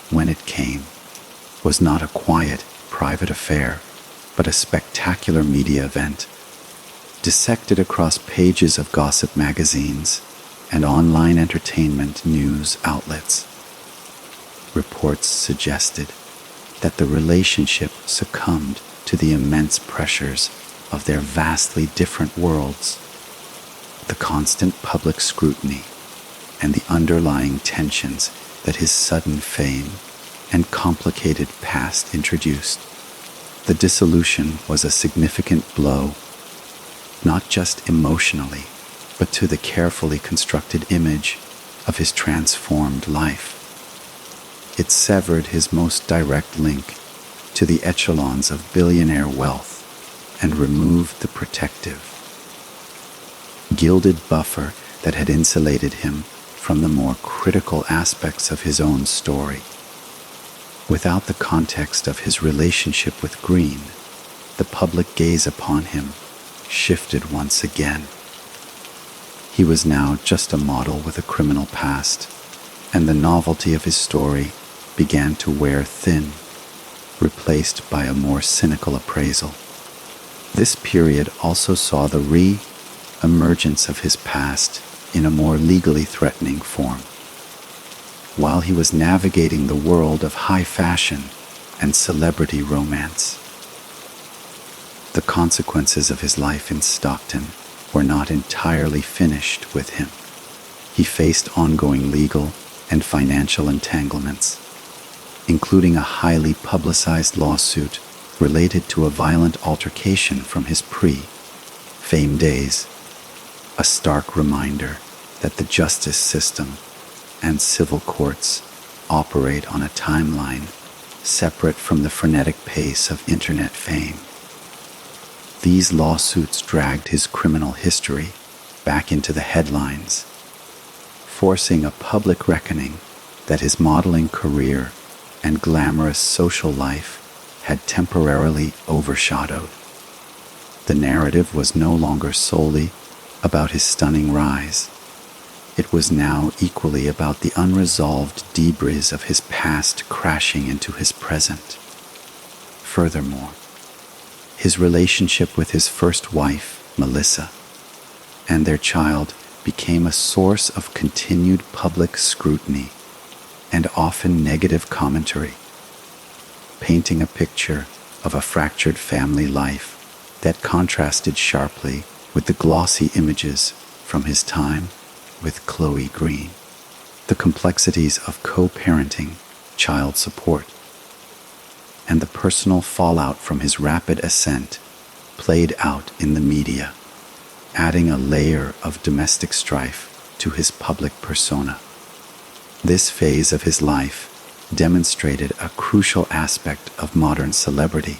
when it came, was not a quiet, private affair, but a spectacular media event, dissected across pages of gossip magazines and online entertainment news outlets. Reports suggested that the relationship succumbed to the immense pressures of their vastly different worlds, the constant public scrutiny, and the underlying tensions that his sudden fame and complicated past introduced. The dissolution was a significant blow, not just emotionally, but to the carefully constructed image of his transformed life. It severed his most direct link to the echelons of billionaire wealth and removed the protective, gilded buffer that had insulated him from the more critical aspects of his own story. Without the context of his relationship with Green, the public gaze upon him shifted once again. He was now just a model with a criminal past, and the novelty of his story began to wear thin, replaced by a more cynical appraisal. This period also saw the re-emergence of his past in a more legally threatening form. While he was navigating the world of high fashion and celebrity romance, the consequences of his life in Stockton were not entirely finished with him. He faced ongoing legal and financial entanglements, including a highly publicized lawsuit related to a violent altercation from his pre-fame days, a stark reminder that the justice system and civil courts operate on a timeline separate from the frenetic pace of internet fame. These lawsuits dragged his criminal history back into the headlines, forcing a public reckoning that his modeling career and glamorous social life had temporarily overshadowed. The The narrative was no longer solely about his stunning rise. It was now equally about the unresolved debris of his past crashing into his present. Furthermore, his relationship with his first wife, Melissa, and their child became a source of continued public scrutiny and often negative commentary, painting a picture of a fractured family life that contrasted sharply with the glossy images from his time with Chloe Green. The complexities of co-parenting, child support, and the personal fallout from his rapid ascent played out in the media, adding a layer of domestic strife to his public persona. This phase of his life demonstrated a crucial aspect of modern celebrity.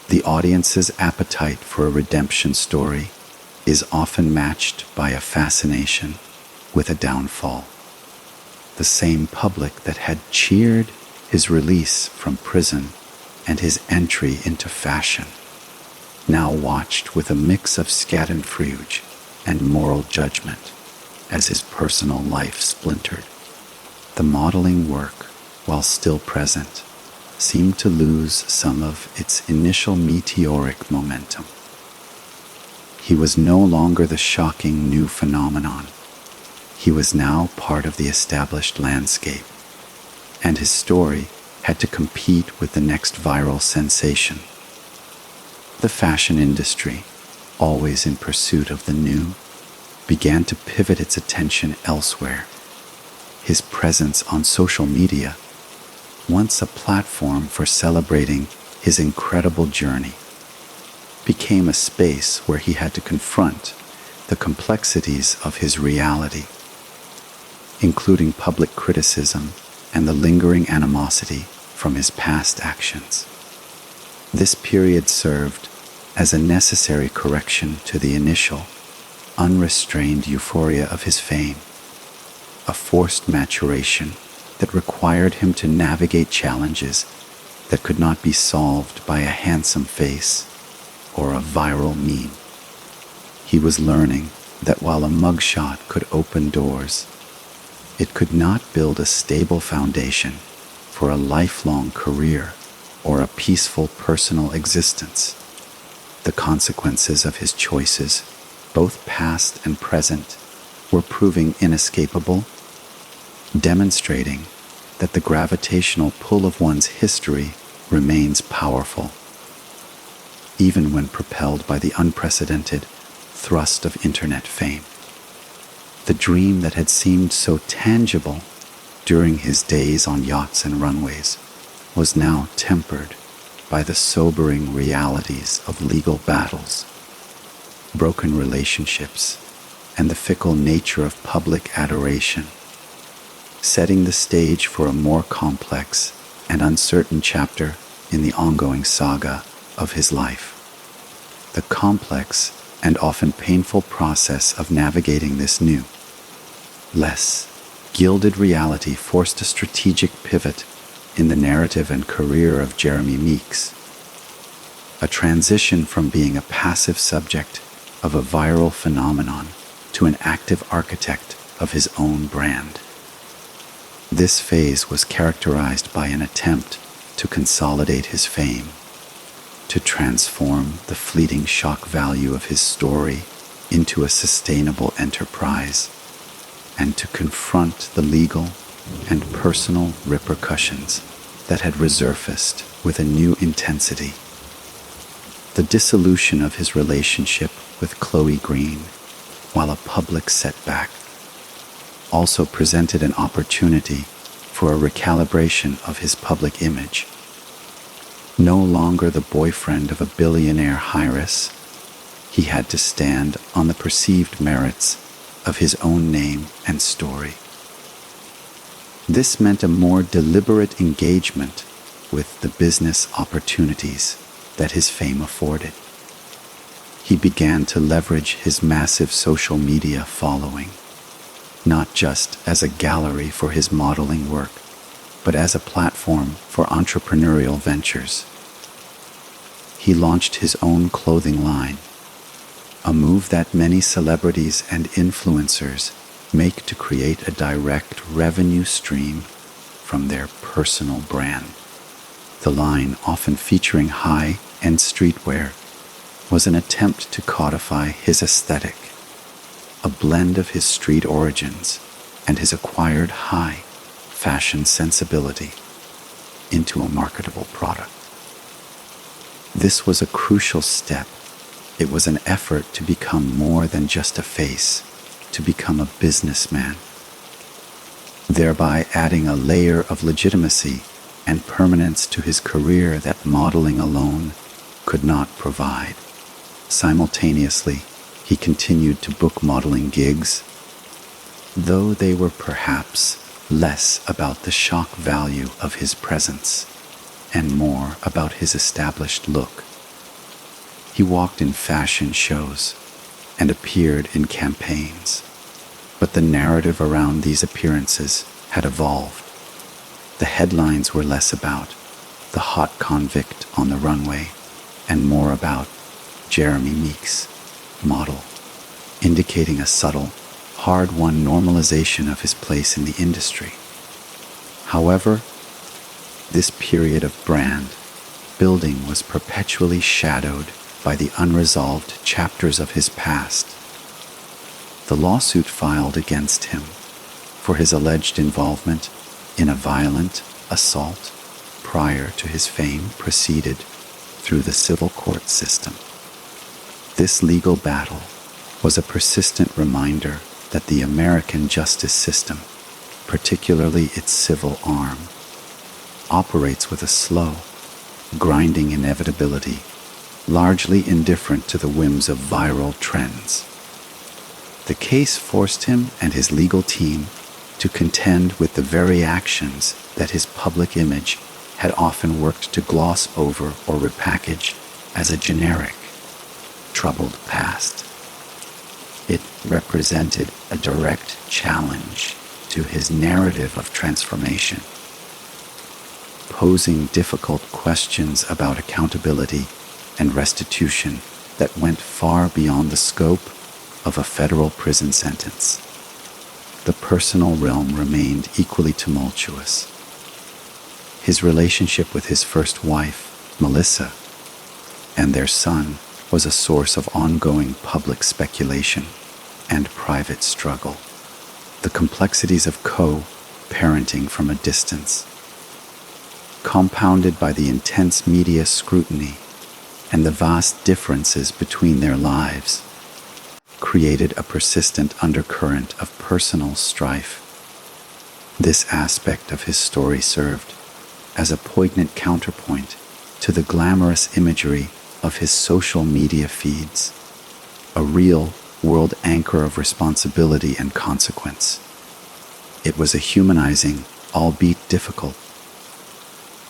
The audience's appetite for a redemption story is often matched by a fascination with a downfall. The same public that had cheered his release from prison and his entry into fashion now watched with a mix of schadenfreude and moral judgment as his personal life splintered. The modeling work, while still present, seemed to lose some of its initial meteoric momentum. He was no longer the shocking new phenomenon. He was now part of the established landscape, and his story had to compete with the next viral sensation. The fashion industry, always in pursuit of the new, began to pivot its attention elsewhere. His presence on social media, once a platform for celebrating his incredible journey, became a space where he had to confront the complexities of his reality, including public criticism and the lingering animosity from his past actions. This period served as a necessary correction to the initial, unrestrained euphoria of his fame, a forced maturation that required him to navigate challenges that could not be solved by a handsome face or a viral meme. He was learning that while a mugshot could open doors, it could not build a stable foundation for a lifelong career or a peaceful personal existence. The consequences of his choices, both past and present, were proving inescapable, demonstrating that the gravitational pull of one's history remains powerful, even when propelled by the unprecedented thrust of internet fame. The dream that had seemed so tangible during his days on yachts and runways was now tempered by the sobering realities of legal battles, broken relationships, and the fickle nature of public adoration, setting the stage for a more complex and uncertain chapter in the ongoing saga of his life. The complex and often painful process of navigating this new, less gilded reality forced a strategic pivot in the narrative and career of Jeremy Meeks, a transition from being a passive subject of a viral phenomenon to an active architect of his own brand. This phase was characterized by an attempt to consolidate his fame, to transform the fleeting shock value of his story into a sustainable enterprise, and to confront the legal and personal repercussions that had resurfaced with a new intensity. The dissolution of his relationship with Chloe Green, while a public setback, also presented an opportunity for a recalibration of his public image. No longer the boyfriend of a billionaire Heiress, he had to stand on the perceived merits of his own name and story. This meant a more deliberate engagement with the business opportunities that his fame afforded. He began to leverage his massive social media following, not just as a gallery for his modeling work, but as a platform for entrepreneurial ventures. he launched his own clothing line, a move that many celebrities and influencers make to create a direct revenue stream from their personal brand. The line, often featuring high-end streetwear, was an attempt to codify his aesthetic, a blend of his street origins and his acquired high fashion sensibility into a marketable product. This was a crucial step. It was an effort to become more than just a face, to become a businessman, thereby adding a layer of legitimacy and permanence to his career that modeling alone could not provide. Simultaneously, he continued to book modeling gigs, though they were perhaps less about the shock value of his presence and more about his established look. He walked in fashion shows and appeared in campaigns, but the narrative around these appearances had evolved. The headlines were less about the hot convict on the runway and more about Jeremy Meeks, model, indicating a subtle, hard-won normalization of his place in the industry. However, this period of brand building was perpetually shadowed by the unresolved chapters of his past. The lawsuit filed against him for his alleged involvement in a violent assault prior to his fame proceeded through the civil court system. This legal battle was a persistent reminder that the American justice system, particularly its civil arm, operates with a slow, grinding inevitability, largely indifferent to the whims of viral trends. The case forced him and his legal team to contend with the very actions that his public image had often worked to gloss over or repackage as a generic, troubled past. It represented a direct challenge to his narrative of transformation, posing difficult questions about accountability and restitution that went far beyond the scope of a federal prison sentence. The personal realm remained equally tumultuous. His relationship with his first wife, Melissa, and their son was a source of ongoing public speculation and private struggle. The complexities of co-parenting from a distance, compounded by the intense media scrutiny and the vast differences between their lives, created a persistent undercurrent of personal strife. This aspect of his story served as a poignant counterpoint to the glamorous imagery of his social media feeds, a real world anchor of responsibility and consequence. It was a humanizing, albeit difficult,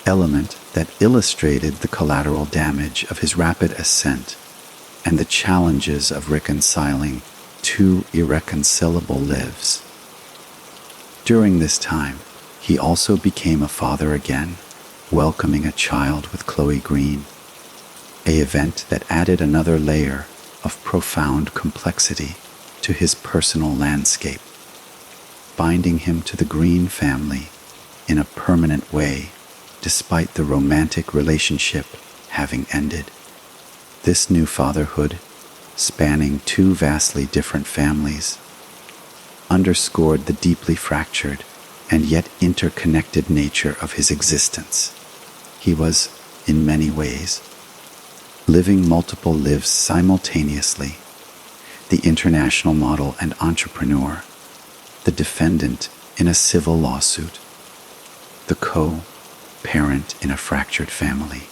element that illustrated the collateral damage of his rapid ascent and the challenges of reconciling two irreconcilable lives. During this time, he also became a father again, welcoming a child with Chloe Green, an event that added another layer of profound complexity to his personal landscape, binding him to the Green family in a permanent way, despite the romantic relationship having ended. This new fatherhood, spanning two vastly different families, underscored the deeply fractured and yet interconnected nature of his existence. He was, in many ways, living multiple lives simultaneously: the international model and entrepreneur, the defendant in a civil lawsuit, the co-parent in a fractured family,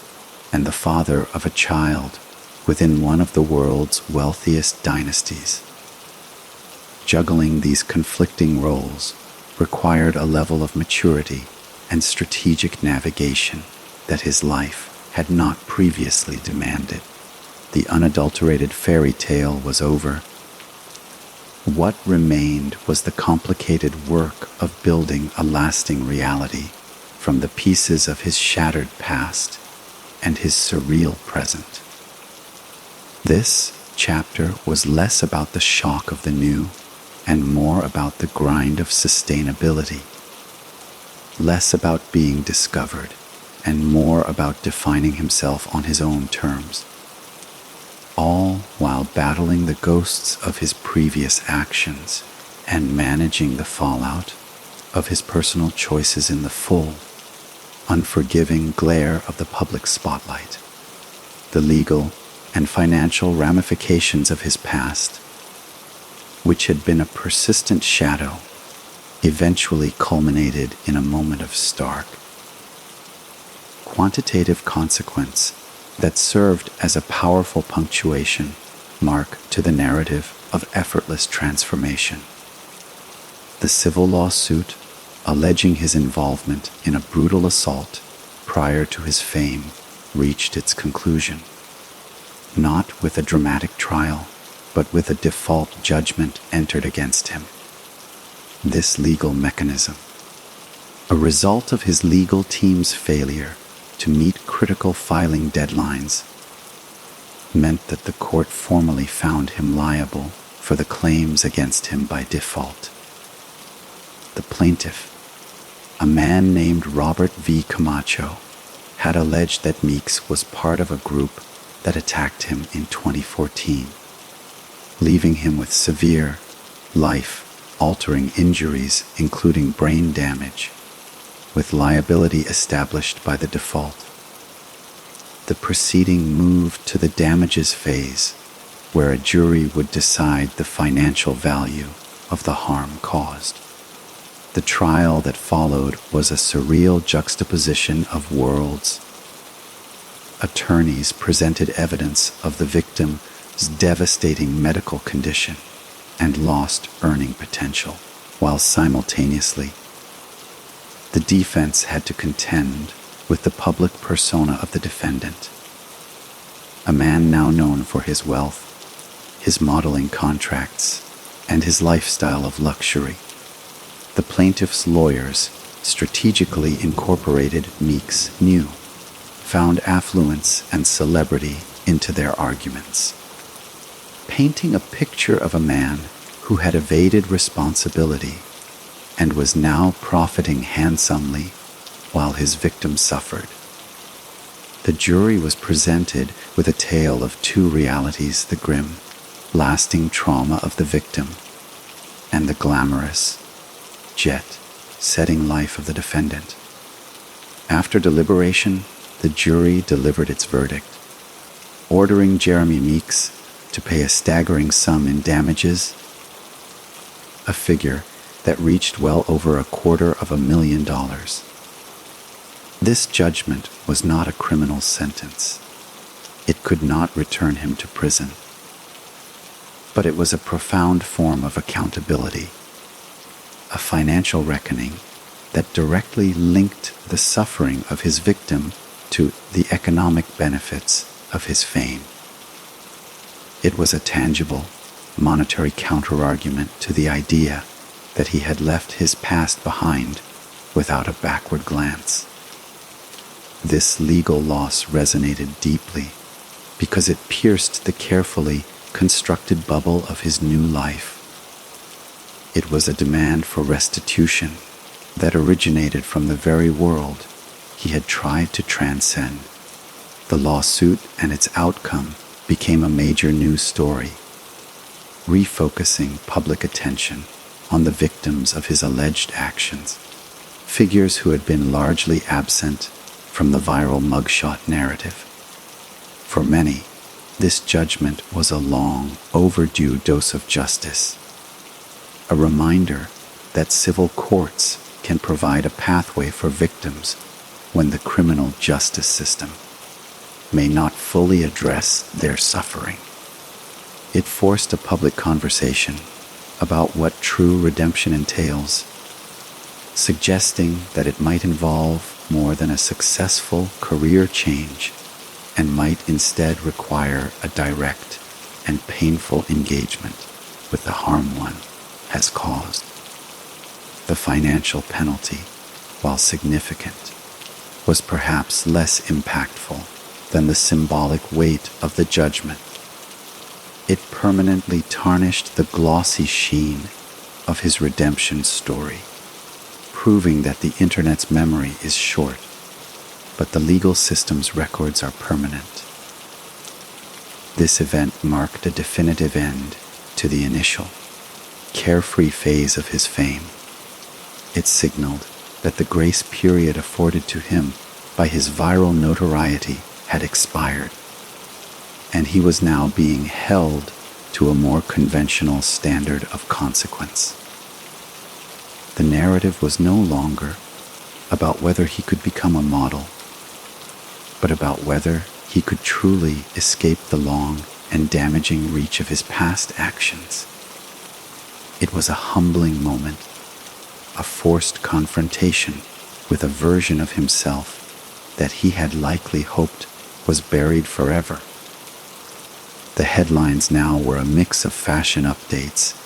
and the father of a child within one of the world's wealthiest dynasties. Juggling these conflicting roles required a level of maturity and strategic navigation that his life had not previously demanded. The unadulterated fairy tale was over. What remained was the complicated work of building a lasting reality from the pieces of his shattered past, and his surreal present. This chapter was less about the shock of the new and more about the grind of sustainability, less about being discovered and more about defining himself on his own terms, all while battling the ghosts of his previous actions and managing the fallout of his personal choices in the full, unforgiving glare of the public spotlight. The legal and financial ramifications of his past, which had been a persistent shadow, eventually culminated in a moment of stark, quantitative consequence that served as a powerful punctuation mark to the narrative of effortless transformation. The civil lawsuit alleging his involvement in a brutal assault prior to his fame reached its conclusion, not with a dramatic trial, but with a default judgment entered against him. This legal mechanism, a result of his legal team's failure to meet critical filing deadlines, meant that the court formally found him liable for the claims against him by default. The plaintiff, a man named Robert V. Camacho, had alleged that Meeks was part of a group that attacked him in 2014, leaving him with severe, life-altering injuries including brain damage, with liability established by the default. The proceeding moved to the damages phase, where a jury would decide the financial value of the harm caused. The trial that followed was a surreal juxtaposition of worlds. Attorneys presented evidence of the victim's devastating medical condition and lost earning potential, while simultaneously, the defense had to contend with the public persona of the defendant, a man now known for his wealth, his modeling contracts, and his lifestyle of luxury. The plaintiff's lawyers strategically incorporated Meeks' new, found affluence and celebrity into their arguments, painting a picture of a man who had evaded responsibility and was now profiting handsomely while his victim suffered. The jury was presented with a tale of two realities: the grim, lasting trauma of the victim and the glamorous, jet-setting life of the defendant. After deliberation, the jury delivered its verdict, ordering Jeremy Meeks to pay a staggering sum in damages, a figure that reached well over $250,000. This judgment was not a criminal sentence. It could not return him to prison. But it was a profound form of accountability, a financial reckoning that directly linked the suffering of his victim to the economic benefits of his fame. It was a tangible, monetary counterargument to the idea that he had left his past behind without a backward glance. This legal loss resonated deeply because it pierced the carefully constructed bubble of his new life. It was a demand for restitution that originated from the very world he had tried to transcend. The lawsuit and its outcome became a major news story, refocusing public attention on the victims of his alleged actions, figures who had been largely absent from the viral Mugshot narrative. For many, this judgment was a long overdue dose of justice, a reminder that civil courts can provide a pathway for victims when the criminal justice system may not fully address their suffering. It forced a public conversation about what true redemption entails, suggesting that it might involve more than a successful career change and might instead require a direct and painful engagement with the harm one has caused. The financial penalty, while significant, was perhaps less impactful than the symbolic weight of the judgment. It permanently tarnished the glossy sheen of his redemption story, proving that the internet's memory is short, but the legal system's records are permanent. This event marked a definitive end to the initial, carefree phase of his fame. It signaled that the grace period afforded to him by his viral notoriety had expired, and he was now being held to a more conventional standard of consequence. The narrative was no longer about whether he could become a model, but about whether he could truly escape the long and damaging reach of his past actions. It was a humbling moment, a forced confrontation with a version of himself that he had likely hoped was buried forever. The headlines now were a mix of fashion updates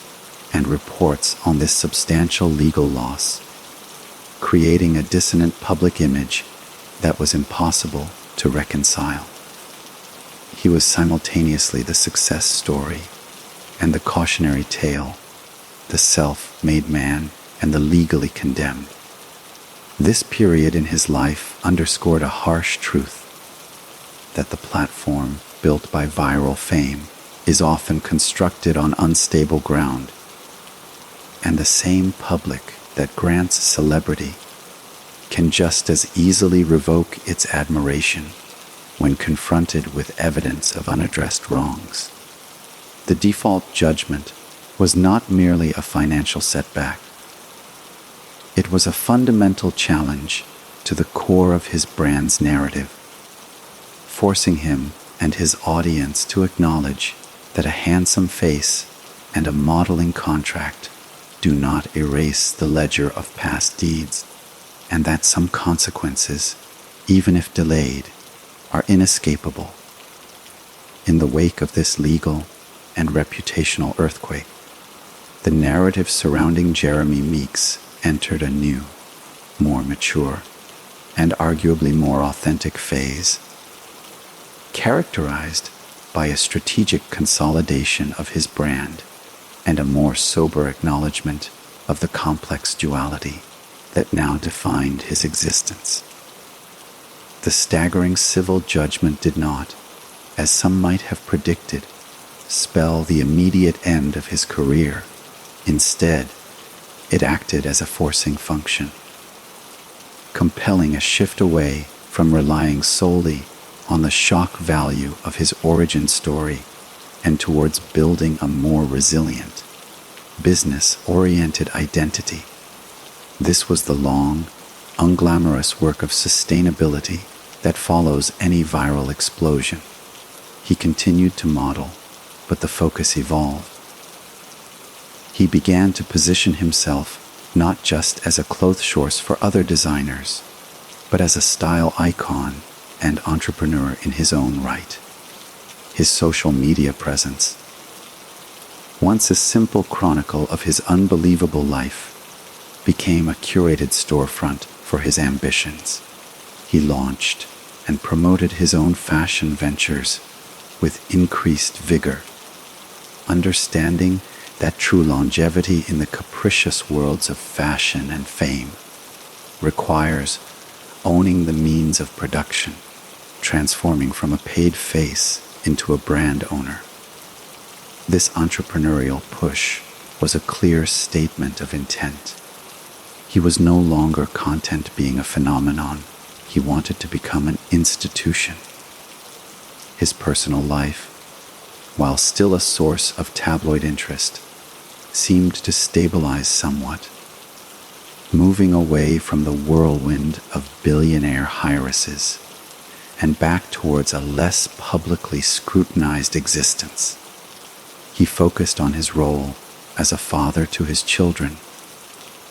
and reports on this substantial legal loss, creating a dissonant public image that was impossible to reconcile. He was simultaneously the success story and the cautionary tale, the self-made man and the legally condemned. This period in his life underscored a harsh truth, that the platform built by viral fame is often constructed on unstable ground, and the same public that grants celebrity can just as easily revoke its admiration when confronted with evidence of unaddressed wrongs. The default judgment was not merely a financial setback. It was a fundamental challenge to the core of his brand's narrative, forcing him and his audience to acknowledge that a handsome face and a modeling contract do not erase the ledger of past deeds, and that some consequences, even if delayed, are inescapable. In the wake of this legal and reputational earthquake, the narrative surrounding Jeremy Meeks entered a new, more mature, and arguably more authentic phase, characterized by a strategic consolidation of his brand and a more sober acknowledgement of the complex duality that now defined his existence. The staggering civil judgment did not, as some might have predicted, spell the immediate end of his career. Instead, it acted as a forcing function, compelling a shift away from relying solely on the shock value of his origin story and towards building a more resilient, business-oriented identity. This was the long, unglamorous work of sustainability that follows any viral explosion. He continued to model, but the focus evolved. He began to position himself not just as a clothes for other designers, but as a style icon and entrepreneur in his own right. His social media presence, once a simple chronicle of his unbelievable life, became a curated storefront for his ambitions. He launched and promoted his own fashion ventures with increased vigor, understanding that true longevity in the capricious worlds of fashion and fame requires owning the means of production, transforming from a paid face into a brand owner. This entrepreneurial push was a clear statement of intent. He was no longer content being a phenomenon. He wanted to become an institution. His personal life, while still a source of tabloid interest, seemed to stabilize somewhat, moving away from the whirlwind of billionaire heiresses and back towards a less publicly scrutinized existence. He focused on his role as a father to his children,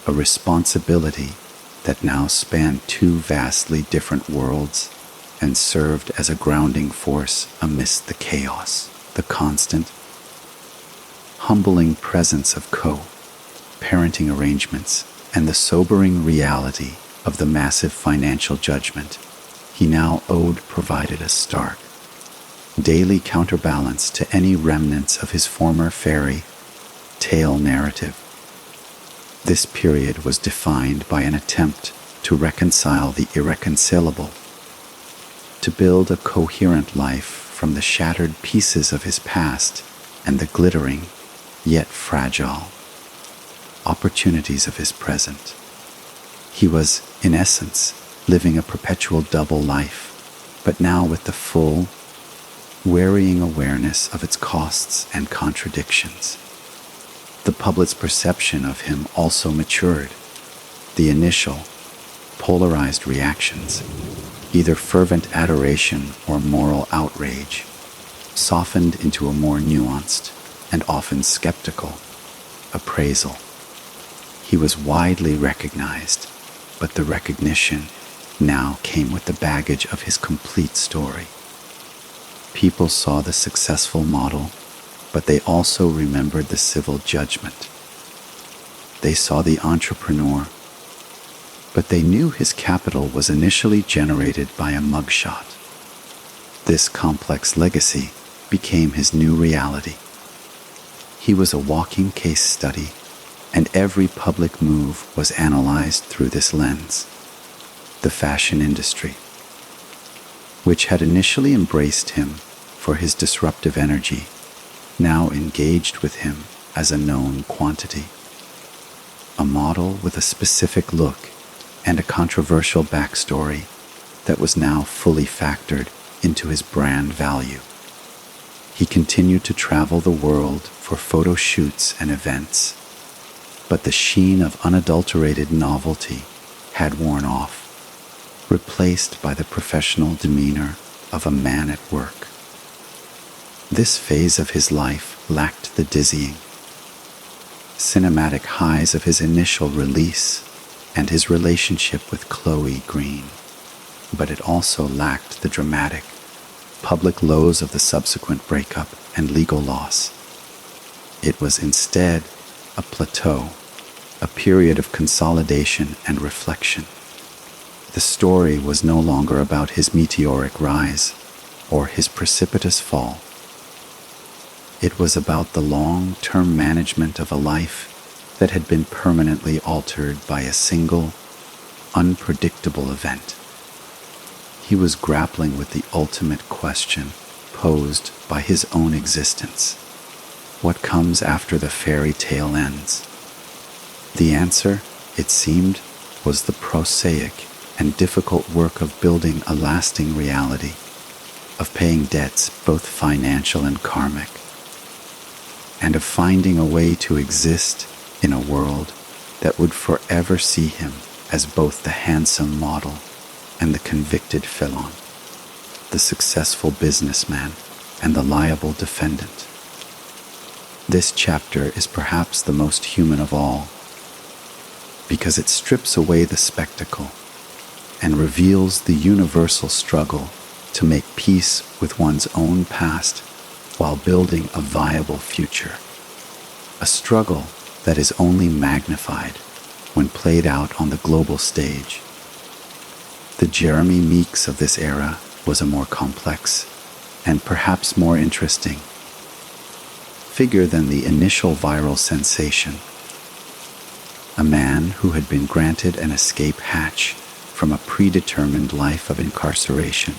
a responsibility that now spanned two vastly different worlds and served as a grounding force amidst the chaos, the constant, humbling presence of co-parenting arrangements, and the sobering reality of the massive financial judgment. he now provided a stark, daily counterbalance to any remnants of his former fairy tale narrative. This period was defined by an attempt to reconcile the irreconcilable, to build a coherent life from the shattered pieces of his past and the glittering, yet fragile, opportunities of his present. He was, in essence, living a perpetual double life, but now with the full, wearying awareness of its costs and contradictions. The public's perception of him also matured. The initial, polarized reactions, either fervent adoration or moral outrage, softened into a more nuanced and often skeptical appraisal. He was widely recognized, but the recognition now came with the baggage of his complete story. People saw the successful model, but they also remembered the civil judgment. They saw the entrepreneur, but they knew his capital was initially generated by a mugshot. This complex legacy became his new reality. He was a walking case study, and every public move was analyzed through this lens. The fashion industry, which had initially embraced him for his disruptive energy, now engaged with him as a known quantity. A model with a specific look and a controversial backstory that was now fully factored into his brand value. He continued to travel the world for photo shoots and events, but the sheen of unadulterated novelty had worn off, replaced by the professional demeanor of a man at work. This phase of his life lacked the dizzying, cinematic highs of his initial release and his relationship with Chloe Green, but it also lacked the dramatic, public lows of the subsequent breakup and legal loss. It was instead a plateau, a period of consolidation and reflection. The story was no longer about his meteoric rise or his precipitous fall. It was about the long-term management of a life that had been permanently altered by a single, unpredictable event. He was grappling with the ultimate question posed by his own existence. What comes after the fairy tale ends? The answer, it seemed, was the prosaic and difficult work of building a lasting reality, of paying debts both financial and karmic, and of finding a way to exist in a world that would forever see him as both the handsome model and the convicted felon, the successful businessman and the liable defendant. This chapter is perhaps the most human of all, because it strips away the spectacle and reveals the universal struggle to make peace with one's own past while building a viable future. A struggle that is only magnified when played out on the global stage. The Jeremy Meeks of this era was a more complex and perhaps more interesting figure than the initial viral sensation. A man who had been granted an escape hatch from a predetermined life of incarceration,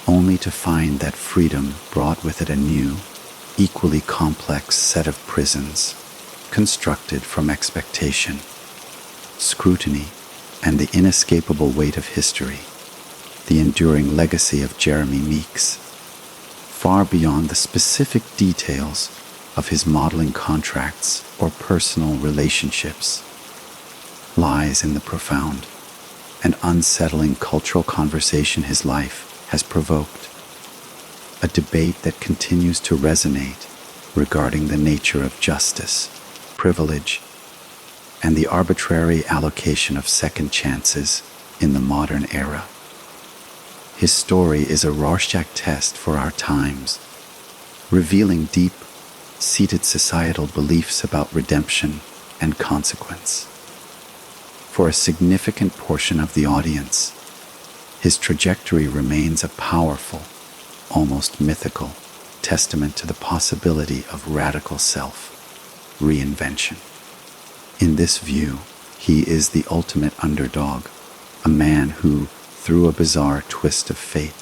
only to find that freedom brought with it a new, equally complex set of prisons constructed from expectation, scrutiny, and the inescapable weight of history, the enduring legacy of Jeremy Meeks, far beyond the specific details of his modeling contracts or personal relationships, lies in the profound and unsettling cultural conversation his life has provoked, a debate that continues to resonate regarding the nature of justice, privilege, and the arbitrary allocation of second chances in the modern era. His story is a Rorschach test for our times, revealing deep-seated societal beliefs about redemption and consequence. For a significant portion of the audience, his trajectory remains a powerful, almost mythical, testament to the possibility of radical self-reinvention. In this view, he is the ultimate underdog, a man who, through a bizarre twist of fate,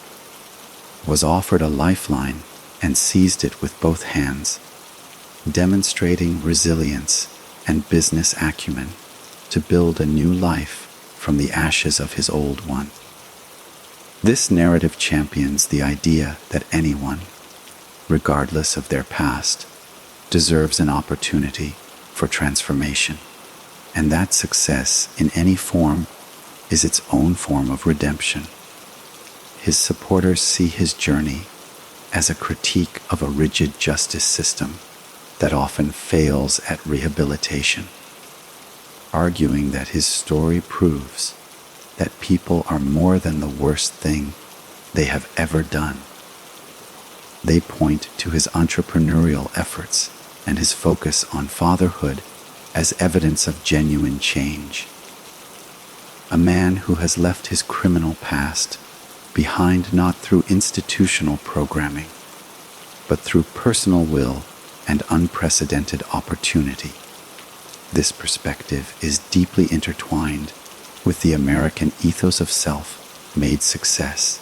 was offered a lifeline and seized it with both hands, demonstrating resilience and business acumen to build a new life from the ashes of his old one. This narrative champions the idea that anyone, regardless of their past, deserves an opportunity for transformation, and that success in any form is its own form of redemption. His supporters see his journey as a critique of a rigid justice system that often fails at rehabilitation, arguing that his story proves that people are more than the worst thing they have ever done. They point to his entrepreneurial efforts and his focus on fatherhood as evidence of genuine change. A man who has left his criminal past behind not through institutional programming, but through personal will and unprecedented opportunity. This perspective is deeply intertwined with the American ethos of self-made success,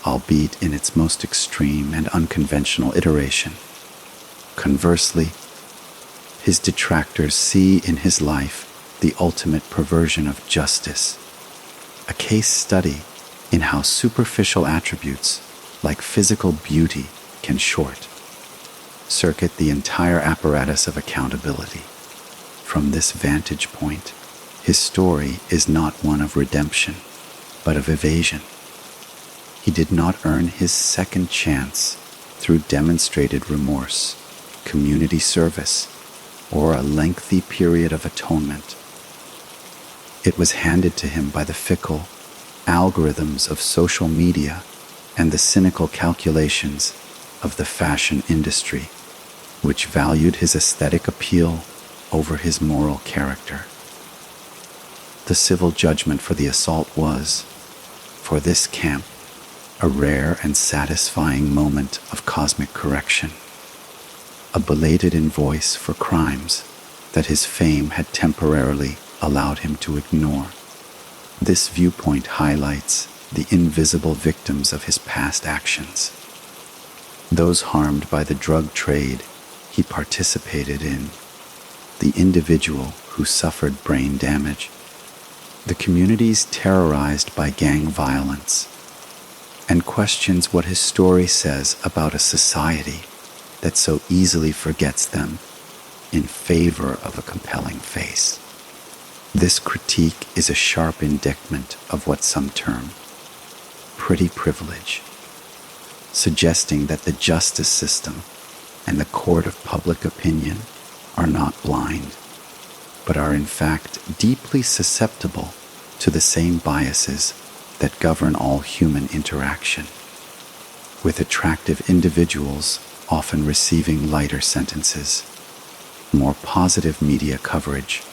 albeit in its most extreme and unconventional iteration. Conversely, his detractors see in his life the ultimate perversion of justice, a case study in how superficial attributes like physical beauty can short-circuit the entire apparatus of accountability. From this vantage point, his story is not one of redemption, but of evasion. He did not earn his second chance through demonstrated remorse, community service, or a lengthy period of atonement. It was handed to him by the fickle algorithms of social media and the cynical calculations of the fashion industry, which valued his aesthetic appeal over his moral character. The civil judgment for the assault was, for this camp, a rare and satisfying moment of cosmic correction, a belated invoice for crimes that his fame had temporarily allowed him to ignore. This viewpoint highlights the invisible victims of his past actions, those harmed by the drug trade he participated in, the individual who suffered brain damage, the communities terrorized by gang violence, and questions what his story says about a society that so easily forgets them in favor of a compelling face. This critique is a sharp indictment of what some term pretty privilege, suggesting that the justice system and the court of public opinion are not blind, but are in fact deeply susceptible to the same biases that govern all human interaction, with attractive individuals often receiving lighter sentences, more positive media coverage,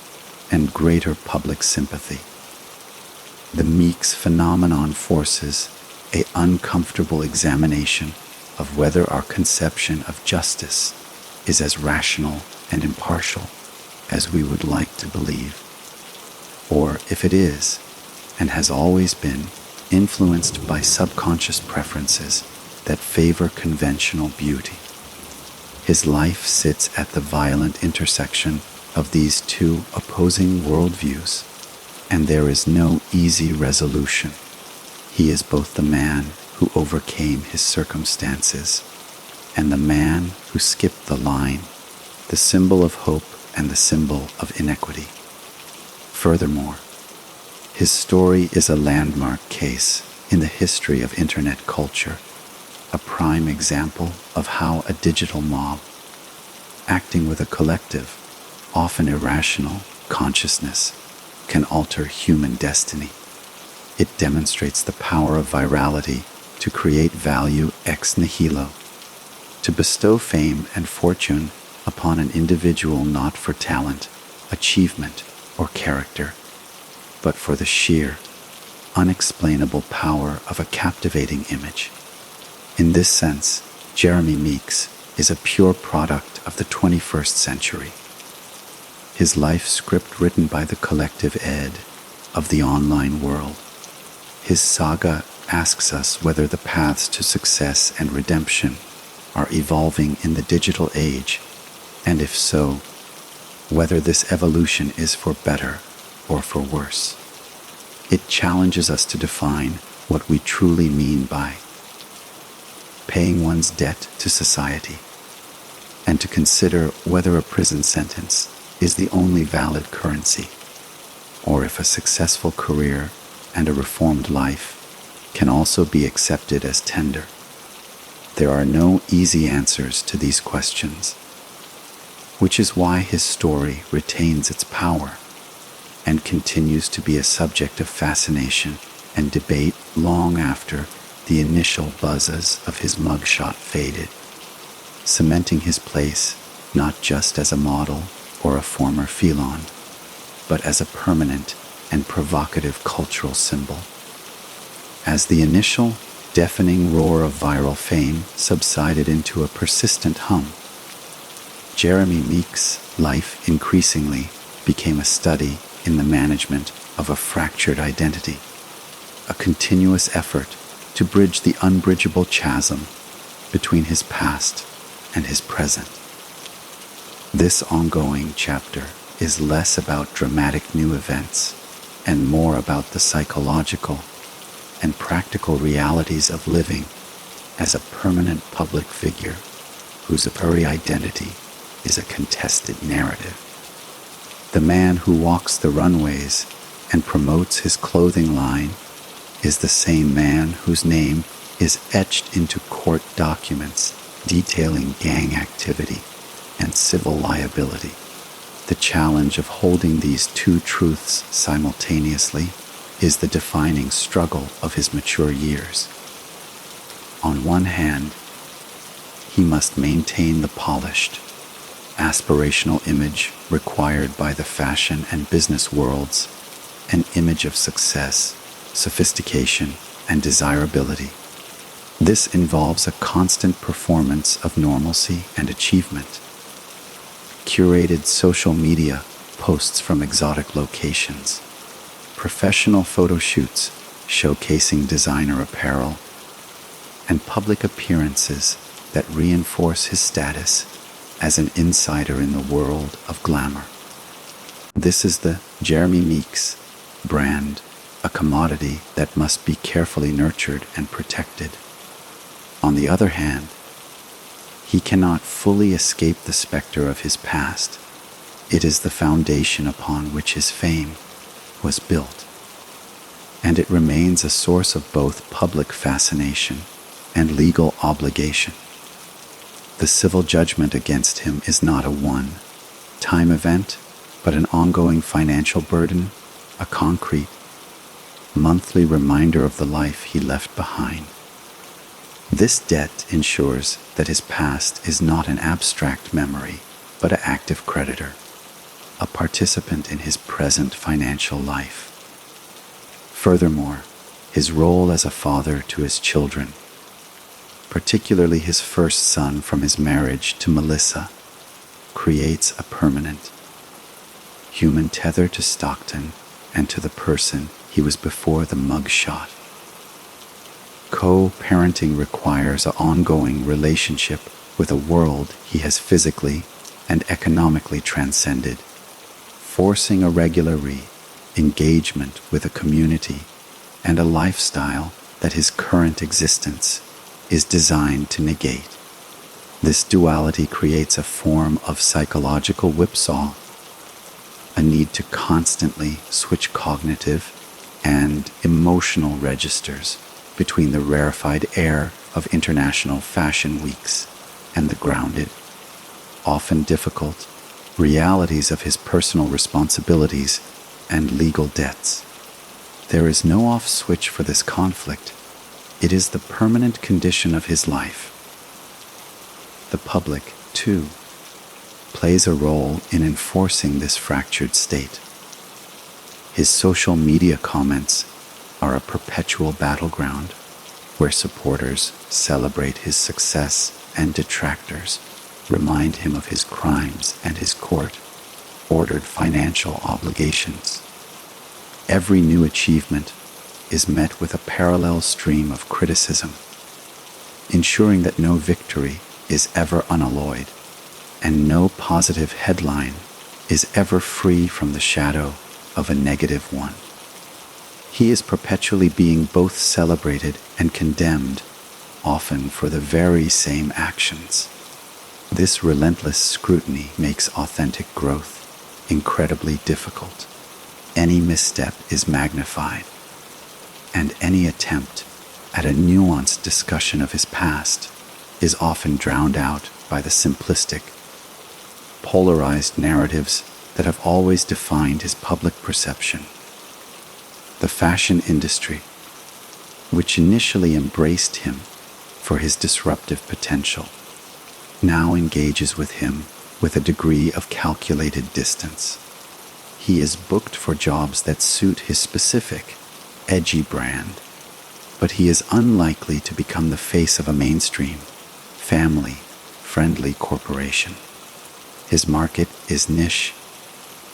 and greater public sympathy. The Meeks phenomenon forces an uncomfortable examination of whether our conception of justice is as rational and impartial as we would like to believe, or if it is, and has always been, influenced by subconscious preferences that favor conventional beauty. His life sits at the violent intersection of these two opposing worldviews, and there is no easy resolution. He is both the man who overcame his circumstances and the man who skipped the line, the symbol of hope and the symbol of inequity. Furthermore, his story is a landmark case in the history of internet culture, a prime example of how a digital mob, acting with a collective, often irrational, consciousness, can alter human destiny. It demonstrates the power of virality to create value ex nihilo, to bestow fame and fortune upon an individual not for talent, achievement, or character, but for the sheer, unexplainable power of a captivating image. In this sense, Jeremy Meeks is a pure product of the 21st century. His life script written by the collective ed of the online world. His saga asks us whether the paths to success and redemption are evolving in the digital age, and if so, whether this evolution is for better or for worse. It challenges us to define what we truly mean by paying one's debt to society, and to consider whether a prison sentence is the only valid currency, or if a successful career and a reformed life can also be accepted as tender. There are no easy answers to these questions, which is why his story retains its power and continues to be a subject of fascination and debate long after the initial buzzes of his mugshot faded, cementing his place not just as a model or a former felon, but as a permanent and provocative cultural symbol. As the initial deafening roar of viral fame subsided into a persistent hum, Jeremy Meeks' life increasingly became a study in the management of a fractured identity, a continuous effort to bridge the unbridgeable chasm between his past and his present. This ongoing chapter is less about dramatic new events and more about the psychological and practical realities of living as a permanent public figure whose very identity is a contested narrative. The man who walks the runways and promotes his clothing line is the same man whose name is etched into court documents detailing gang activity and civil liability. The challenge of holding these two truths simultaneously is the defining struggle of his mature years. On one hand, he must maintain the polished, aspirational image required by the fashion and business worlds, an image of success, sophistication, and desirability. This involves a constant performance of normalcy and achievement. Curated social media posts from exotic locations, professional photo shoots showcasing designer apparel, and public appearances that reinforce his status as an insider in the world of glamour. This is the Jeremy Meeks brand, a commodity that must be carefully nurtured and protected. On the other hand, he cannot fully escape the specter of his past. It is the foundation upon which his fame was built, and it remains a source of both public fascination and legal obligation. The civil judgment against him is not a one-time event, but an ongoing financial burden, a concrete, monthly reminder of the life he left behind. This debt ensures that his past is not an abstract memory, but an active creditor, a participant in his present financial life. Furthermore, his role as a father to his children, particularly his first son from his marriage to Melissa, creates a permanent human tether to Stockton and to the person he was before the mugshot. Co-parenting requires an ongoing relationship with a world he has physically and economically transcended, forcing a regular engagement with a community and a lifestyle that his current existence is designed to negate. This duality creates a form of psychological whipsaw, a need to constantly switch cognitive and emotional registers between the rarefied air of international fashion weeks and the grounded, often difficult, realities of his personal responsibilities and legal debts. There is no off switch for this conflict. It is the permanent condition of his life. The public, too, plays a role in enforcing this fractured state. His social media comments are a perpetual battleground where supporters celebrate his success and detractors remind him of his crimes and his court-ordered financial obligations. Every new achievement is met with a parallel stream of criticism, ensuring that no victory is ever unalloyed and no positive headline is ever free from the shadow of a negative one. He is perpetually being both celebrated and condemned, often for the very same actions. This relentless scrutiny makes authentic growth incredibly difficult. Any misstep is magnified, and any attempt at a nuanced discussion of his past is often drowned out by the simplistic, polarized narratives that have always defined his public perception. The fashion industry, which initially embraced him for his disruptive potential, now engages with him with a degree of calculated distance. He is booked for jobs that suit his specific, edgy brand, but he is unlikely to become the face of a mainstream, family-friendly corporation. His market is niche,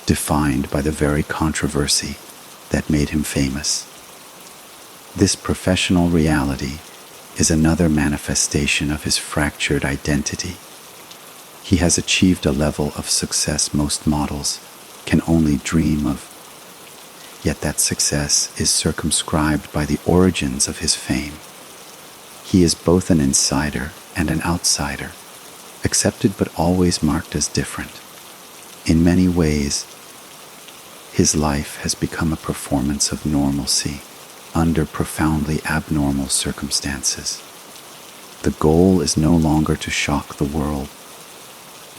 defined by the very controversy that made him famous. This professional reality is another manifestation of his fractured identity. He has achieved a level of success most models can only dream of, yet that success is circumscribed by the origins of his fame. He is both an insider and an outsider, accepted but always marked as different. In many ways, his life has become a performance of normalcy under profoundly abnormal circumstances. The goal is no longer to shock the world,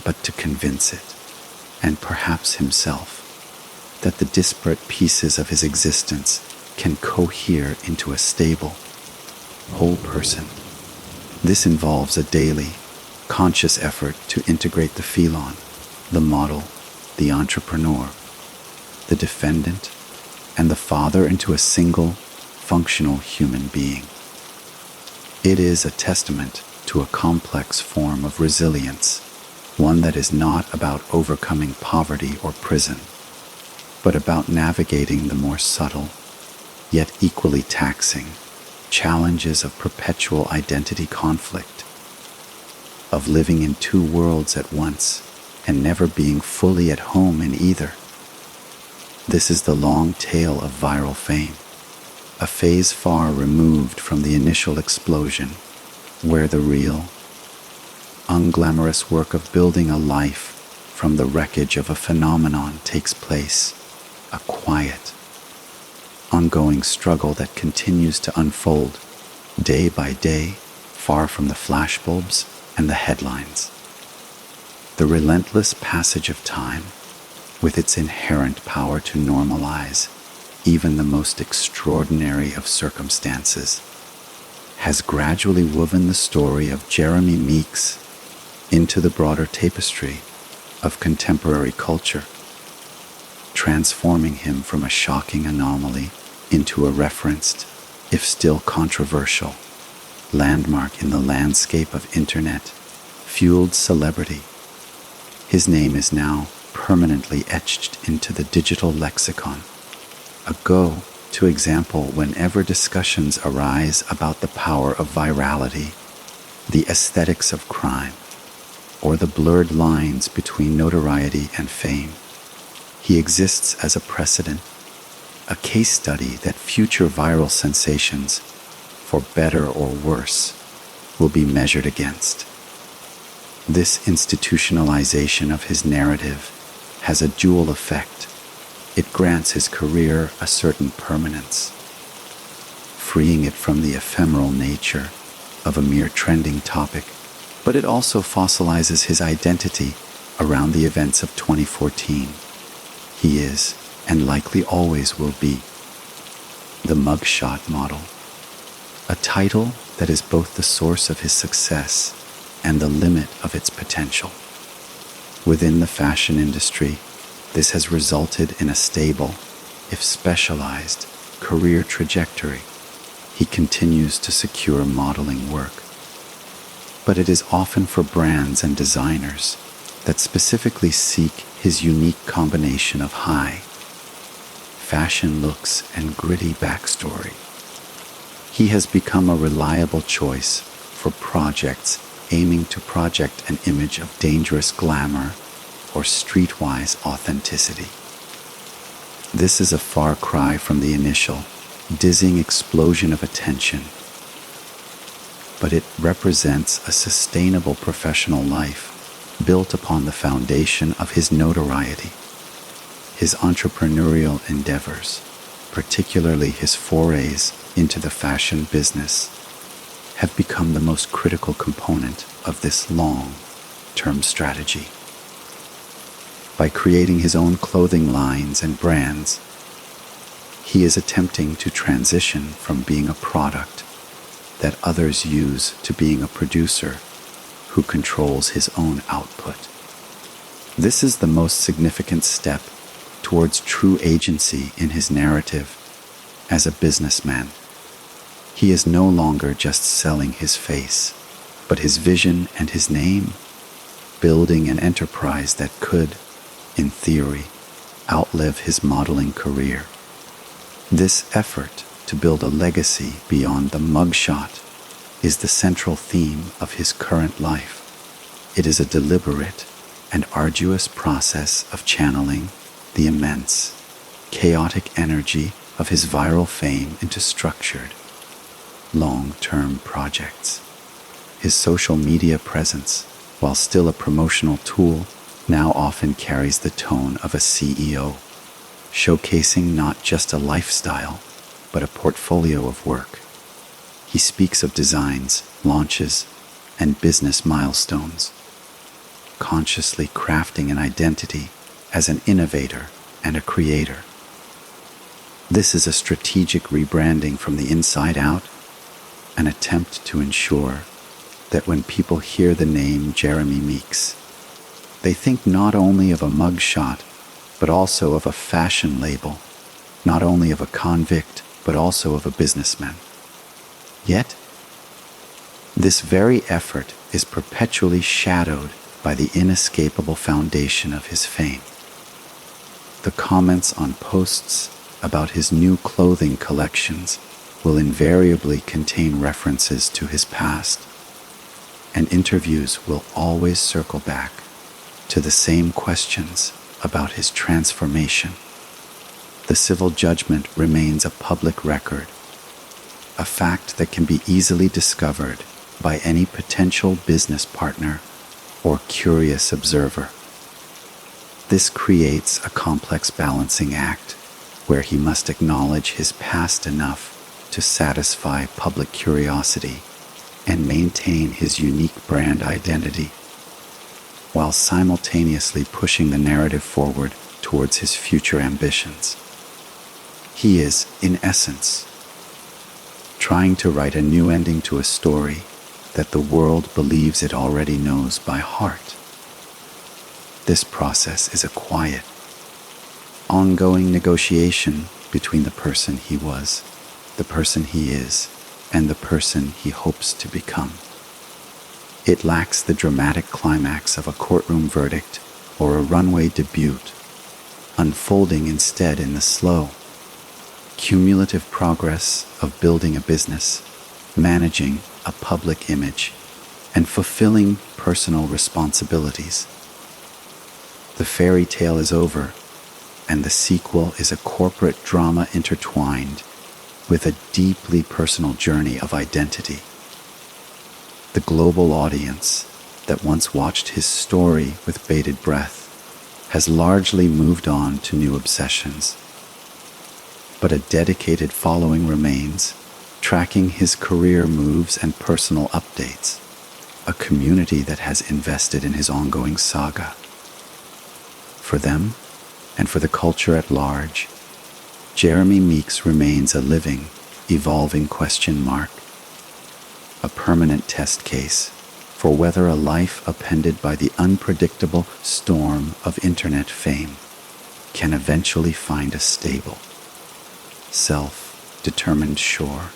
but to convince it, and perhaps himself, that the disparate pieces of his existence can cohere into a stable, whole person. This involves a daily, conscious effort to integrate the felon, the model, the entrepreneur, the defendant, and the father into a single, functional human being. It is a testament to a complex form of resilience, one that is not about overcoming poverty or prison, but about navigating the more subtle, yet equally taxing, challenges of perpetual identity conflict, of living in two worlds at once and never being fully at home in either. This is the long tale of viral fame, a phase far removed from the initial explosion, where the real, unglamorous work of building a life from the wreckage of a phenomenon takes place, a quiet, ongoing struggle that continues to unfold day by day, far from the flashbulbs and the headlines. The relentless passage of time, with its inherent power to normalize even the most extraordinary of circumstances, has gradually woven the story of Jeremy Meeks into the broader tapestry of contemporary culture, transforming him from a shocking anomaly into a referenced, if still controversial, landmark in the landscape of internet-fueled celebrity. His name is now permanently etched into the digital lexicon, a go-to example whenever discussions arise about the power of virality, the aesthetics of crime, or the blurred lines between notoriety and fame. He exists as a precedent, a case study that future viral sensations, for better or worse, will be measured against. This institutionalization of his narrative has a dual effect. It grants his career a certain permanence, freeing it from the ephemeral nature of a mere trending topic, but it also fossilizes his identity around the events of 2014. He is, and likely always will be, the Mugshot model, a title that is both the source of his success and the limit of its potential. Within the fashion industry, this has resulted in a stable, if specialized, career trajectory, he continues to secure modeling work. But it is often for brands and designers that specifically seek his unique combination of high fashion looks and gritty backstory. He has become a reliable choice for projects aiming to project an image of dangerous glamour or streetwise authenticity. This is a far cry from the initial, dizzying explosion of attention, but it represents a sustainable professional life built upon the foundation of his notoriety. His entrepreneurial endeavors, particularly his forays into the fashion business, have become the most critical component of this long-term strategy. By creating his own clothing lines and brands, he is attempting to transition from being a product that others use to being a producer who controls his own output. This is the most significant step towards true agency in his narrative as a businessman. He is no longer just selling his face, but his vision and his name, building an enterprise that could, in theory, outlive his modeling career. This effort to build a legacy beyond the mugshot is the central theme of his current life. It is a deliberate and arduous process of channeling the immense, chaotic energy of his viral fame into structured, long-term projects. His social media presence, while still a promotional tool, now often carries the tone of a CEO, showcasing not just a lifestyle, but a portfolio of work. He speaks of designs, launches, and business milestones, consciously crafting an identity as an innovator and a creator. This is a strategic rebranding from the inside out, an attempt to ensure that when people hear the name Jeremy Meeks, they think not only of a mugshot, but also of a fashion label, not only of a convict, but also of a businessman. Yet, this very effort is perpetually shadowed by the inescapable foundation of his fame. The comments on posts about his new clothing collections will invariably contain references to his past, and interviews will always circle back to the same questions about his transformation. The civil judgment remains a public record, a fact that can be easily discovered by any potential business partner or curious observer. This creates a complex balancing act where he must acknowledge his past enough to satisfy public curiosity and maintain his unique brand identity, while simultaneously pushing the narrative forward towards his future ambitions. He is, in essence, trying to write a new ending to a story that the world believes it already knows by heart. This process is a quiet, ongoing negotiation between the person he was, the person he is, and the person he hopes to become. It lacks the dramatic climax of a courtroom verdict or a runway debut, unfolding instead in the slow, cumulative progress of building a business, managing a public image, and fulfilling personal responsibilities. The fairy tale is over, and the sequel is a corporate drama intertwined with a deeply personal journey of identity. The global audience that once watched his story with bated breath has largely moved on to new obsessions. But a dedicated following remains, tracking his career moves and personal updates, a community that has invested in his ongoing saga. For them, and for the culture at large, Jeremy Meeks remains a living, evolving question mark, a permanent test case for whether a life appended by the unpredictable storm of internet fame can eventually find a stable, self determined shore,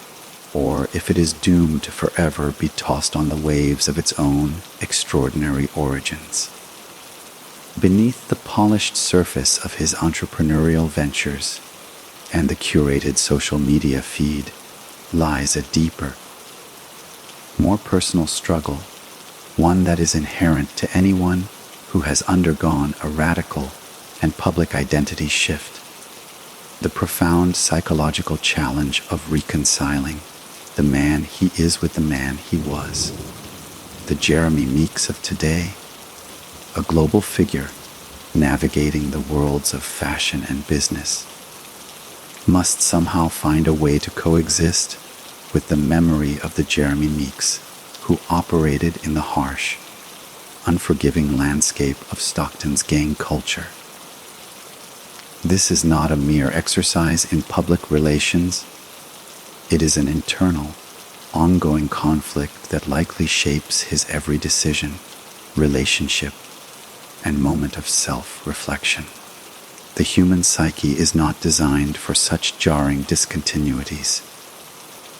or if it is doomed to forever be tossed on the waves of its own extraordinary origins. Beneath the polished surface of his entrepreneurial ventures and the curated social media feed lies a deeper, more personal struggle, one that is inherent to anyone who has undergone a radical and public identity shift. The profound psychological challenge of reconciling the man he is with the man he was. The Jeremy Meeks of today, a global figure navigating the worlds of fashion and business, must somehow find a way to coexist with the memory of the Jeremy Meeks who operated in the harsh, unforgiving landscape of Stockton's gang culture. This is not a mere exercise in public relations. It is an internal, ongoing conflict that likely shapes his every decision, relationship, and moment of self-reflection. The human psyche is not designed for such jarring discontinuities.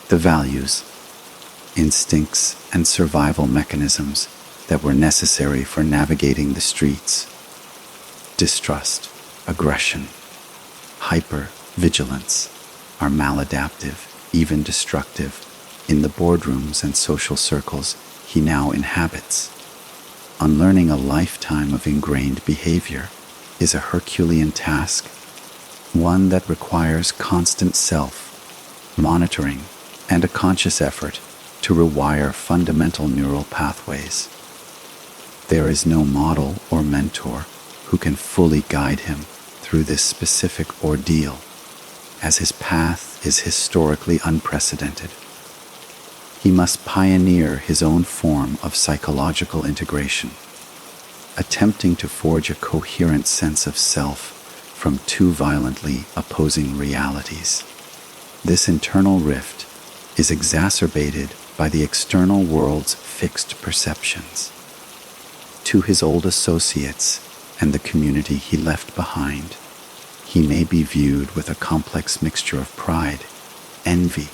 The values, instincts, and survival mechanisms that were necessary for navigating the streets, distrust, aggression, hyper-vigilance, are maladaptive, even destructive, in the boardrooms and social circles he now inhabits. Unlearning a lifetime of ingrained behavior is a Herculean task, one that requires constant self-monitoring and a conscious effort to rewire fundamental neural pathways. There is no model or mentor who can fully guide him through this specific ordeal, as his path is historically unprecedented. He must pioneer his own form of psychological integration, attempting to forge a coherent sense of self from two violently opposing realities. This internal rift is exacerbated by the external world's fixed perceptions. To his old associates and the community he left behind, he may be viewed with a complex mixture of pride, envy,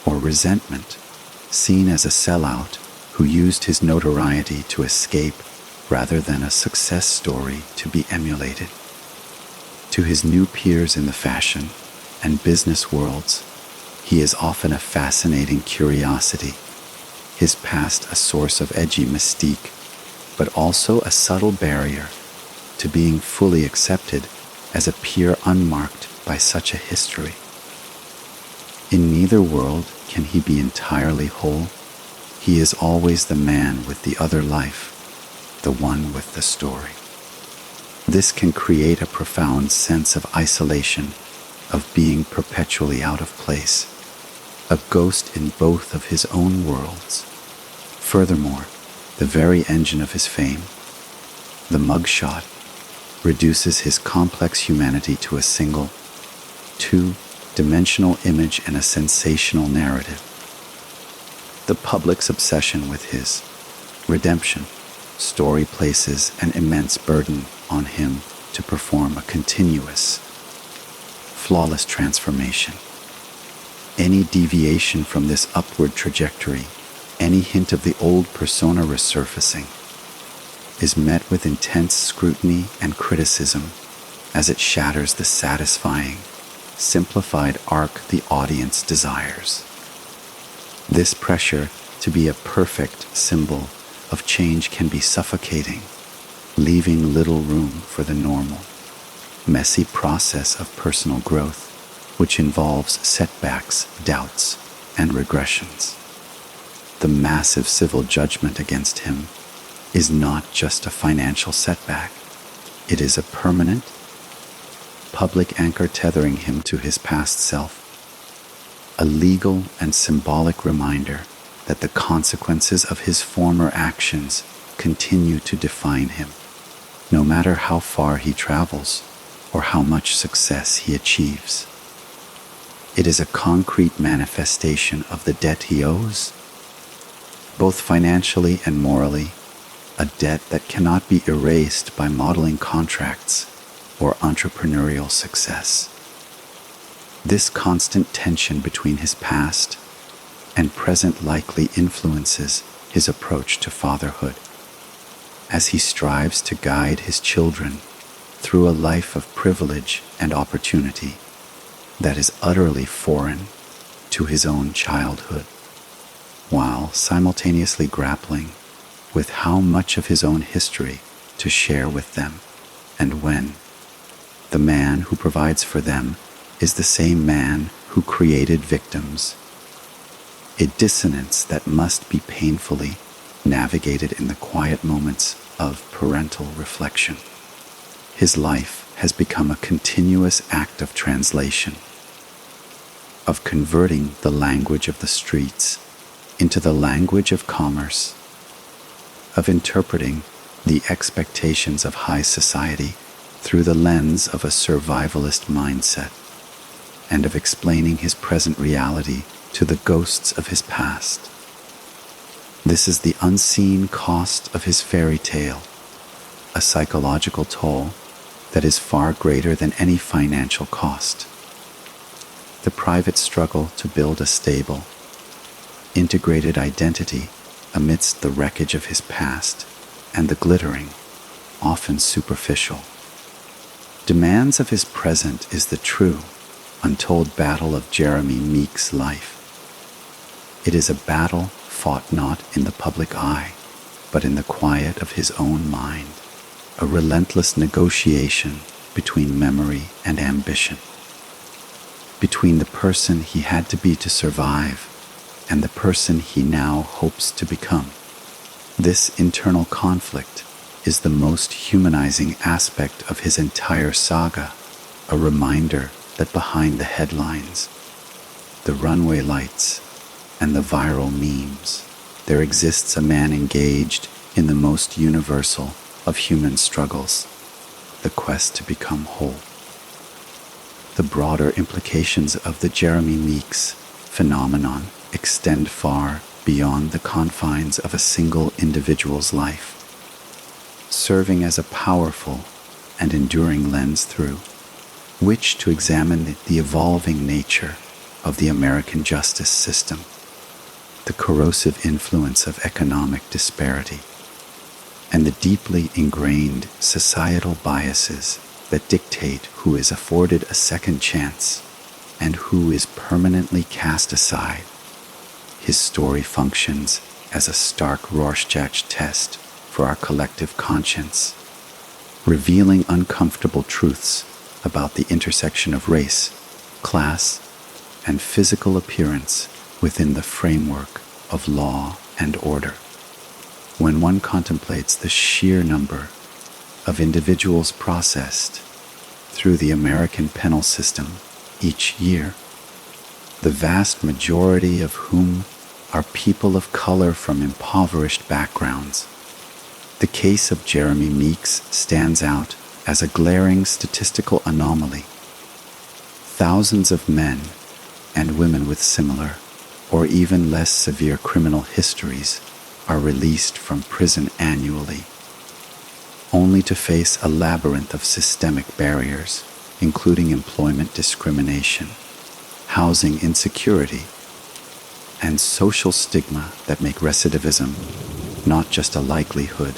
or resentment, seen as a sellout who used his notoriety to escape rather than a success story to be emulated. To his new peers in the fashion and business worlds, he is often a fascinating curiosity, his past a source of edgy mystique, but also a subtle barrier to being fully accepted as a peer unmarked by such a history. In neither world can he be entirely whole. He is always the man with the other life, the one with the story. This can create a profound sense of isolation, of being perpetually out of place, a ghost in both of his own worlds. Furthermore, the very engine of his fame, the mugshot, reduces his complex humanity to a single, two-dimensional image and a sensational narrative. The public's obsession with his redemption story places an immense burden on him to perform a continuous, flawless transformation. Any deviation from this upward trajectory, any hint of the old persona resurfacing, is met with intense scrutiny and criticism as it shatters the satisfying, simplified arc the audience desires. This pressure to be a perfect symbol of change can be suffocating, leaving little room for the normal, messy process of personal growth, which involves setbacks, doubts, and regressions. The massive civil judgment against him is not just a financial setback. It is a permanent, public anchor tethering him to his past self, a legal and symbolic reminder that the consequences of his former actions continue to define him, no matter how far he travels or how much success he achieves. It is a concrete manifestation of the debt he owes, both financially and morally, a debt that cannot be erased by modeling contracts or entrepreneurial success. This constant tension between his past and present likely influences his approach to fatherhood, as he strives to guide his children through a life of privilege and opportunity that is utterly foreign to his own childhood, while simultaneously grappling with how much of his own history to share with them, and when the man who provides for them is the same man who created victims. A dissonance that must be painfully navigated in the quiet moments of parental reflection. His life has become a continuous act of translation, of converting the language of the streets into the language of commerce, of interpreting the expectations of high society through the lens of a survivalist mindset, and of explaining his present reality to the ghosts of his past. This is the unseen cost of his fairy tale, a psychological toll that is far greater than any financial cost. The private struggle to build a stable, integrated identity amidst the wreckage of his past and the glittering, often superficial, demands of his present is the true, untold battle of Jeremy Meeks' life. It is a battle fought not in the public eye, but in the quiet of his own mind, a relentless negotiation between memory and ambition, between the person he had to be to survive and the person he now hopes to become. This internal conflict is the most humanizing aspect of his entire saga, a reminder that behind the headlines, the runway lights, and the viral memes, there exists a man engaged in the most universal of human struggles, the quest to become whole. The broader implications of the Jeremy Meeks phenomenon extend far beyond the confines of a single individual's life, serving as a powerful and enduring lens through which to examine the evolving nature of the American justice system, the corrosive influence of economic disparity, and the deeply ingrained societal biases that dictate who is afforded a second chance and who is permanently cast aside. His story functions as a stark Rorschach test for our collective conscience, revealing uncomfortable truths about the intersection of race, class, and physical appearance within the framework of law and order. When one contemplates the sheer number of individuals processed through the American penal system each year, the vast majority of whom are people of color from impoverished backgrounds, the case of Jeremy Meeks stands out as a glaring statistical anomaly. Thousands of men and women with similar or even less severe criminal histories are released from prison annually, only to face a labyrinth of systemic barriers, including employment discrimination, housing insecurity, and social stigma that make recidivism not just a likelihood,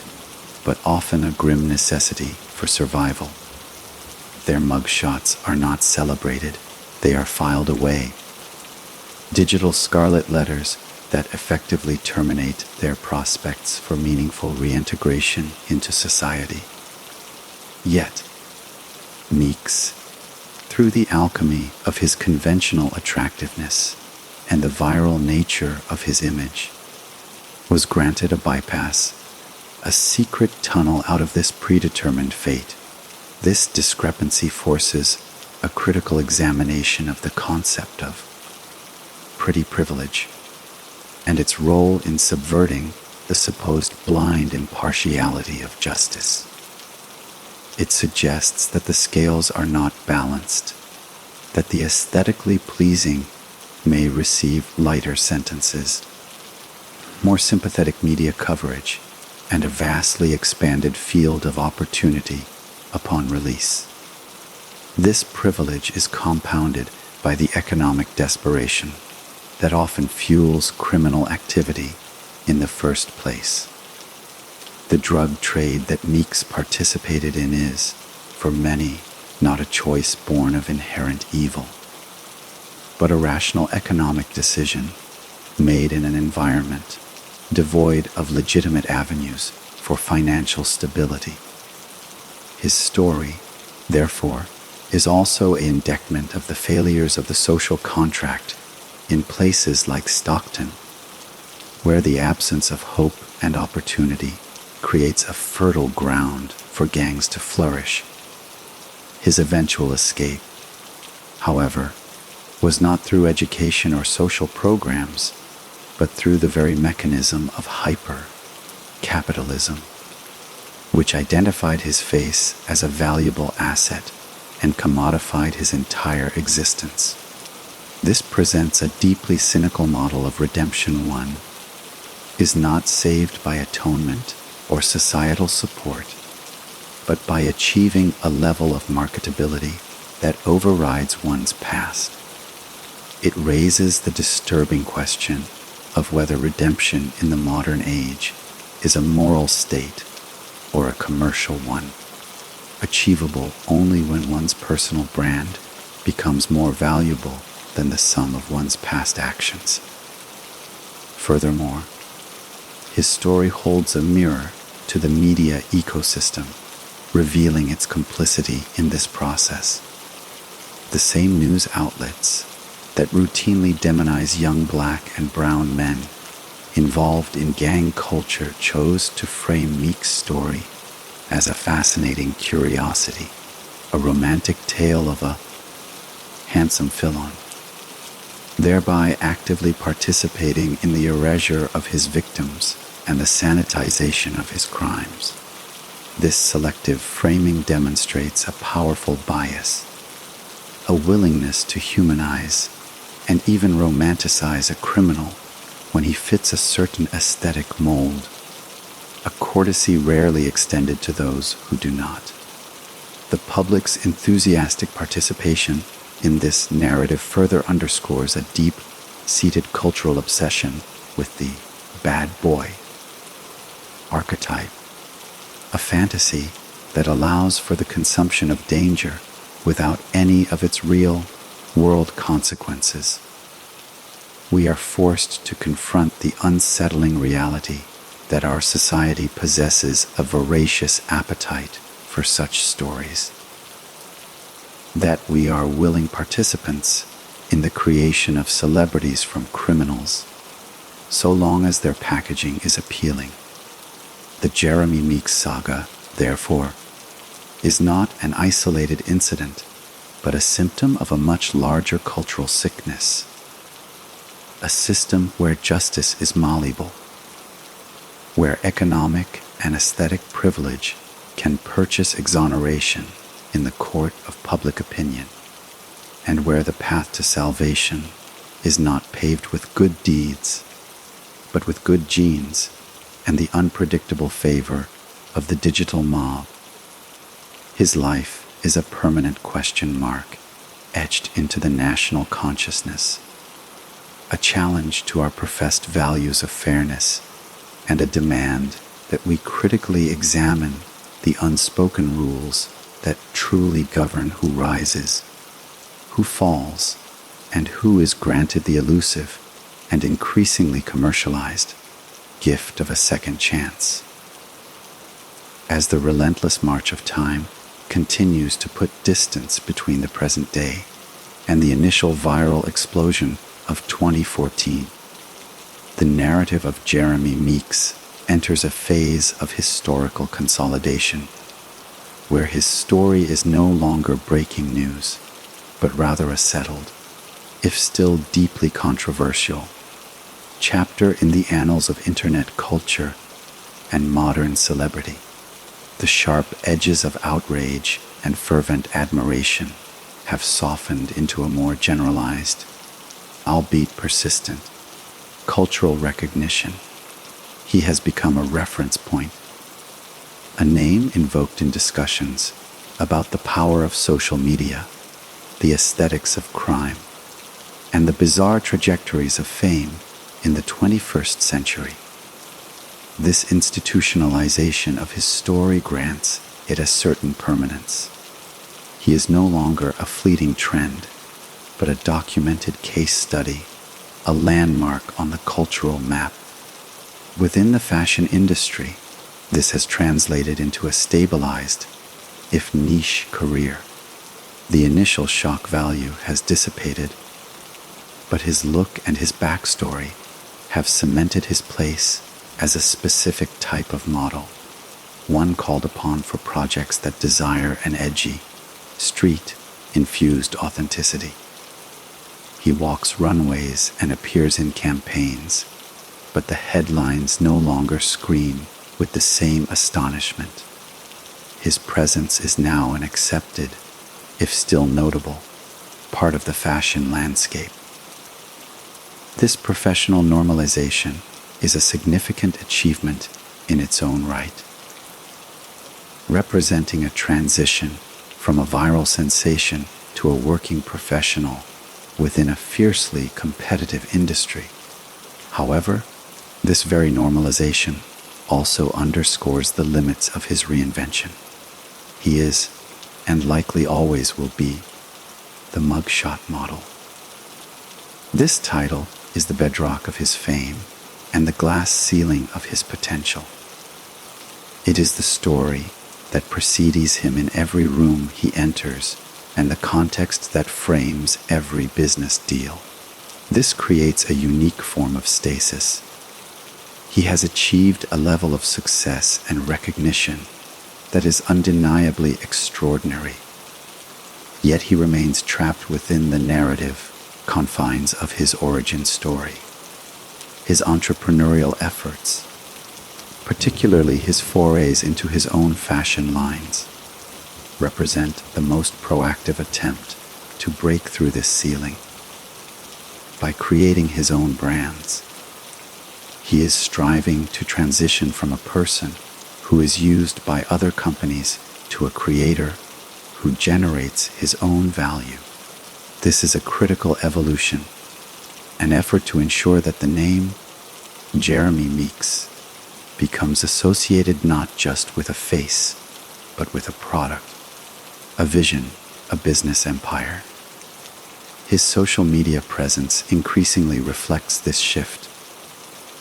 but often a grim necessity for survival. Their mugshots are not celebrated, they are filed away. Digital scarlet letters that effectively terminate their prospects for meaningful reintegration into society. Yet, Meeks, through the alchemy of his conventional attractiveness and the viral nature of his image, was granted a bypass, a secret tunnel out of this predetermined fate. This discrepancy forces a critical examination of the concept of pretty privilege and its role in subverting the supposed blind impartiality of justice. It suggests that the scales are not balanced, that the aesthetically pleasing may receive lighter sentences, more sympathetic media coverage, and a vastly expanded field of opportunity upon release. This privilege is compounded by the economic desperation that often fuels criminal activity in the first place. The drug trade that Meeks participated in is, for many, not a choice born of inherent evil, but a rational economic decision made in an environment devoid of legitimate avenues for financial stability. His story, therefore, is also an indictment of the failures of the social contract in places like Stockton, where the absence of hope and opportunity creates a fertile ground for gangs to flourish. His eventual escape, however, was not through education or social programs, but through the very mechanism of hyper-capitalism, which identified his face as a valuable asset and commodified his entire existence. This presents a deeply cynical model of redemption. One is not saved by atonement or societal support, but by achieving a level of marketability that overrides one's past. It raises the disturbing question of whether redemption in the modern age is a moral state or a commercial one, achievable only when one's personal brand becomes more valuable than the sum of one's past actions. Furthermore, his story holds a mirror to the media ecosystem, revealing its complicity in this process. The same news outlets that routinely demonize young black and brown men involved in gang culture chose to frame Meeks' story as a fascinating curiosity, a romantic tale of a handsome felon, thereby actively participating in the erasure of his victims and the sanitization of his crimes. This selective framing demonstrates a powerful bias, a willingness to humanize and even romanticize a criminal when he fits a certain aesthetic mold, a courtesy rarely extended to those who do not. The public's enthusiastic participation in this narrative further underscores a deep-seated cultural obsession with the bad boy archetype, a fantasy that allows for the consumption of danger without any of its real-world consequences. We are forced to confront the unsettling reality that our society possesses a voracious appetite for such stories, that we are willing participants in the creation of celebrities from criminals, so long as their packaging is appealing. The Jeremy Meeks saga, therefore, is not an isolated incident, but a symptom of a much larger cultural sickness, a system where justice is malleable, where economic and aesthetic privilege can purchase exoneration in the court of public opinion, and where the path to salvation is not paved with good deeds, but with good genes and the unpredictable favor of the digital mob. His life is a permanent question mark etched into the national consciousness, a challenge to our professed values of fairness, and a demand that we critically examine the unspoken rules that truly govern who rises, who falls, and who is granted the elusive and increasingly commercialized gift of a second chance. As the relentless march of time continues to put distance between the present day and the initial viral explosion of 2014, the narrative of Jeremy Meeks enters a phase of historical consolidation, where his story is no longer breaking news, but rather a settled, if still deeply controversial, chapter in the annals of internet culture and modern celebrity. The sharp edges of outrage and fervent admiration have softened into a more generalized, albeit persistent, cultural recognition. He has become a reference point, a name invoked in discussions about the power of social media, the aesthetics of crime, and the bizarre trajectories of fame in the 21st century. This institutionalization of his story grants it a certain permanence. He is no longer a fleeting trend, but a documented case study, a landmark on the cultural map. Within the fashion industry, this has translated into a stabilized, if niche, career. The initial shock value has dissipated, but his look and his backstory have cemented his place as a specific type of model, one called upon for projects that desire an edgy, street-infused authenticity. He walks runways and appears in campaigns, but the headlines no longer scream with the same astonishment. His presence is now an accepted, if still notable, part of the fashion landscape. This professional normalization is a significant achievement in its own right, representing a transition from a viral sensation to a working professional within a fiercely competitive industry. However, this very normalization also underscores the limits of his reinvention. He is, and likely always will be, the Mugshot model. This title is the bedrock of his fame and the glass ceiling of his potential. It is the story that precedes him in every room he enters and the context that frames every business deal. This creates a unique form of stasis. He has achieved a level of success and recognition that is undeniably extraordinary. Yet he remains trapped within the narrative confines of his origin story. His entrepreneurial efforts, particularly his forays into his own fashion lines, represent the most proactive attempt to break through this ceiling. By creating his own brands, he is striving to transition from a person who is used by other companies to a creator who generates his own value. This is a critical evolution, an effort to ensure that the name Jeremy Meeks becomes associated not just with a face, but with a product, a vision, a business empire. His social media presence increasingly reflects this shift,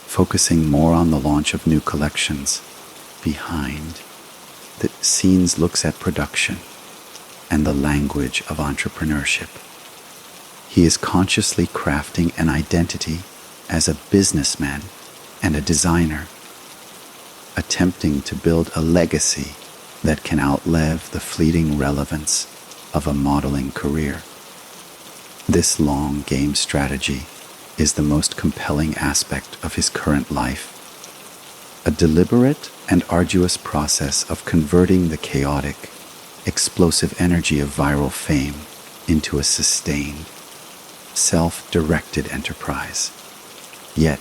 focusing more on the launch of new collections. Behind the scenes looks at production and the language of entrepreneurship. He is consciously crafting an identity as a businessman and a designer, attempting to build a legacy that can outlive the fleeting relevance of a modeling career. This long game strategy is the most compelling aspect of his current life, a deliberate and arduous process of converting the chaotic, explosive energy of viral fame into a sustained, self-directed enterprise. Yet,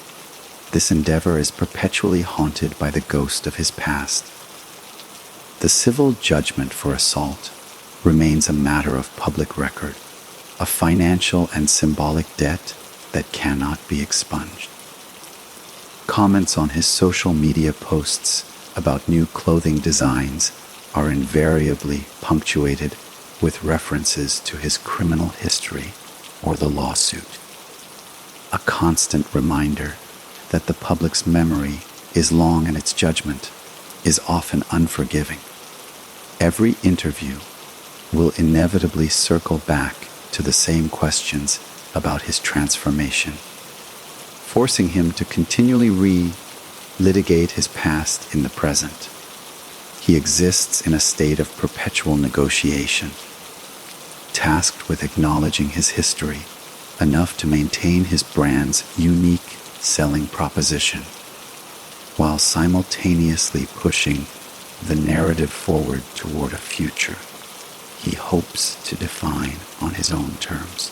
this endeavor is perpetually haunted by the ghost of his past. The civil judgment for assault remains a matter of public record, a financial and symbolic debt that cannot be expunged. Comments on his social media posts about new clothing designs are invariably punctuated with references to his criminal history or the lawsuit, a constant reminder that the public's memory is long and its judgment is often unforgiving. Every interview will inevitably circle back to the same questions about his transformation, forcing him to continually litigate his past in the present. He exists in a state of perpetual negotiation, tasked with acknowledging his history enough to maintain his brand's unique selling proposition, while simultaneously pushing the narrative forward toward a future he hopes to define on his own terms.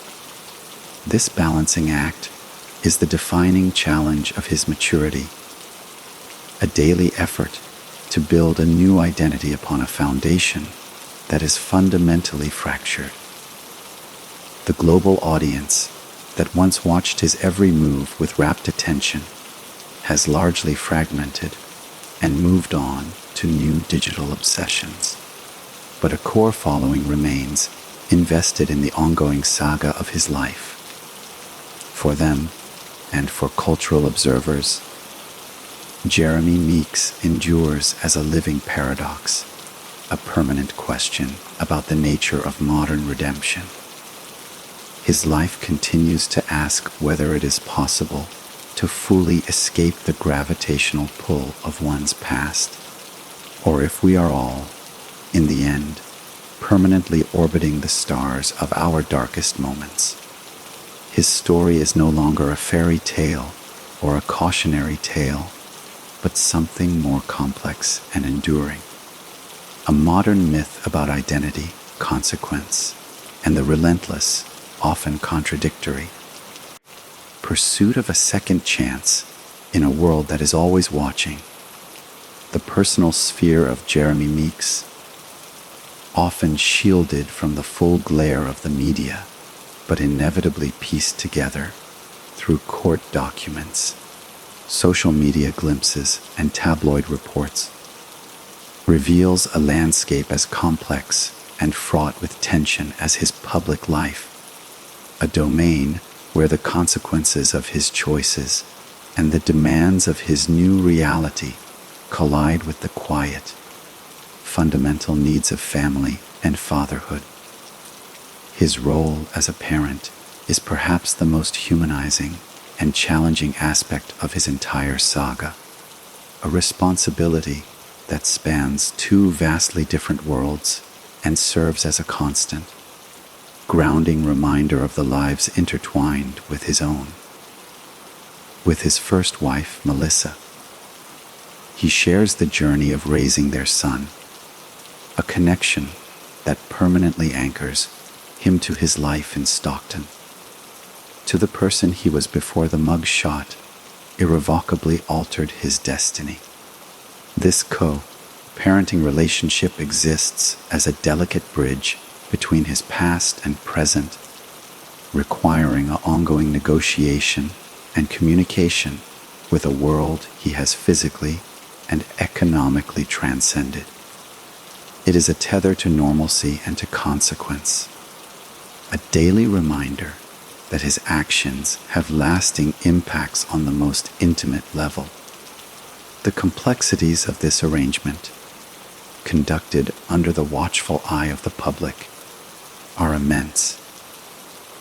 This balancing act is the defining challenge of his maturity, a daily effort to build a new identity upon a foundation that is fundamentally fractured. The global audience that once watched his every move with rapt attention has largely fragmented and moved on to new digital obsessions. But a core following remains, invested in the ongoing saga of his life. For them, and for cultural observers, Jeremy Meeks endures as a living paradox, a permanent question about the nature of modern redemption. His life continues to ask whether it is possible to fully escape the gravitational pull of one's past, or if we are all, in the end, permanently orbiting the stars of our darkest moments. His story is no longer a fairy tale or a cautionary tale, but something more complex and enduring. A modern myth about identity, consequence, and the relentless, often contradictory pursuit of a second chance in a world that is always watching. The personal sphere of Jeremy Meeks, often shielded from the full glare of the media, but inevitably pieced together through court documents, social media glimpses, and tabloid reports, reveals a landscape as complex and fraught with tension as his public life, a domain where the consequences of his choices and the demands of his new reality collide with the quiet, fundamental needs of family and fatherhood. His role as a parent is perhaps the most humanizing and challenging aspect of his entire saga, a responsibility that spans two vastly different worlds and serves as a constant, grounding reminder of the lives intertwined with his own. With his first wife, Melissa, he shares the journey of raising their son, a connection that permanently anchors him to his life in Stockton, to the person he was before the mugshot irrevocably altered his destiny. This co-parenting relationship exists as a delicate bridge between his past and present, requiring an ongoing negotiation and communication with a world he has physically and economically transcended. It is a tether to normalcy and to consequence, a daily reminder that his actions have lasting impacts on the most intimate level. The complexities of this arrangement, conducted under the watchful eye of the public, are immense,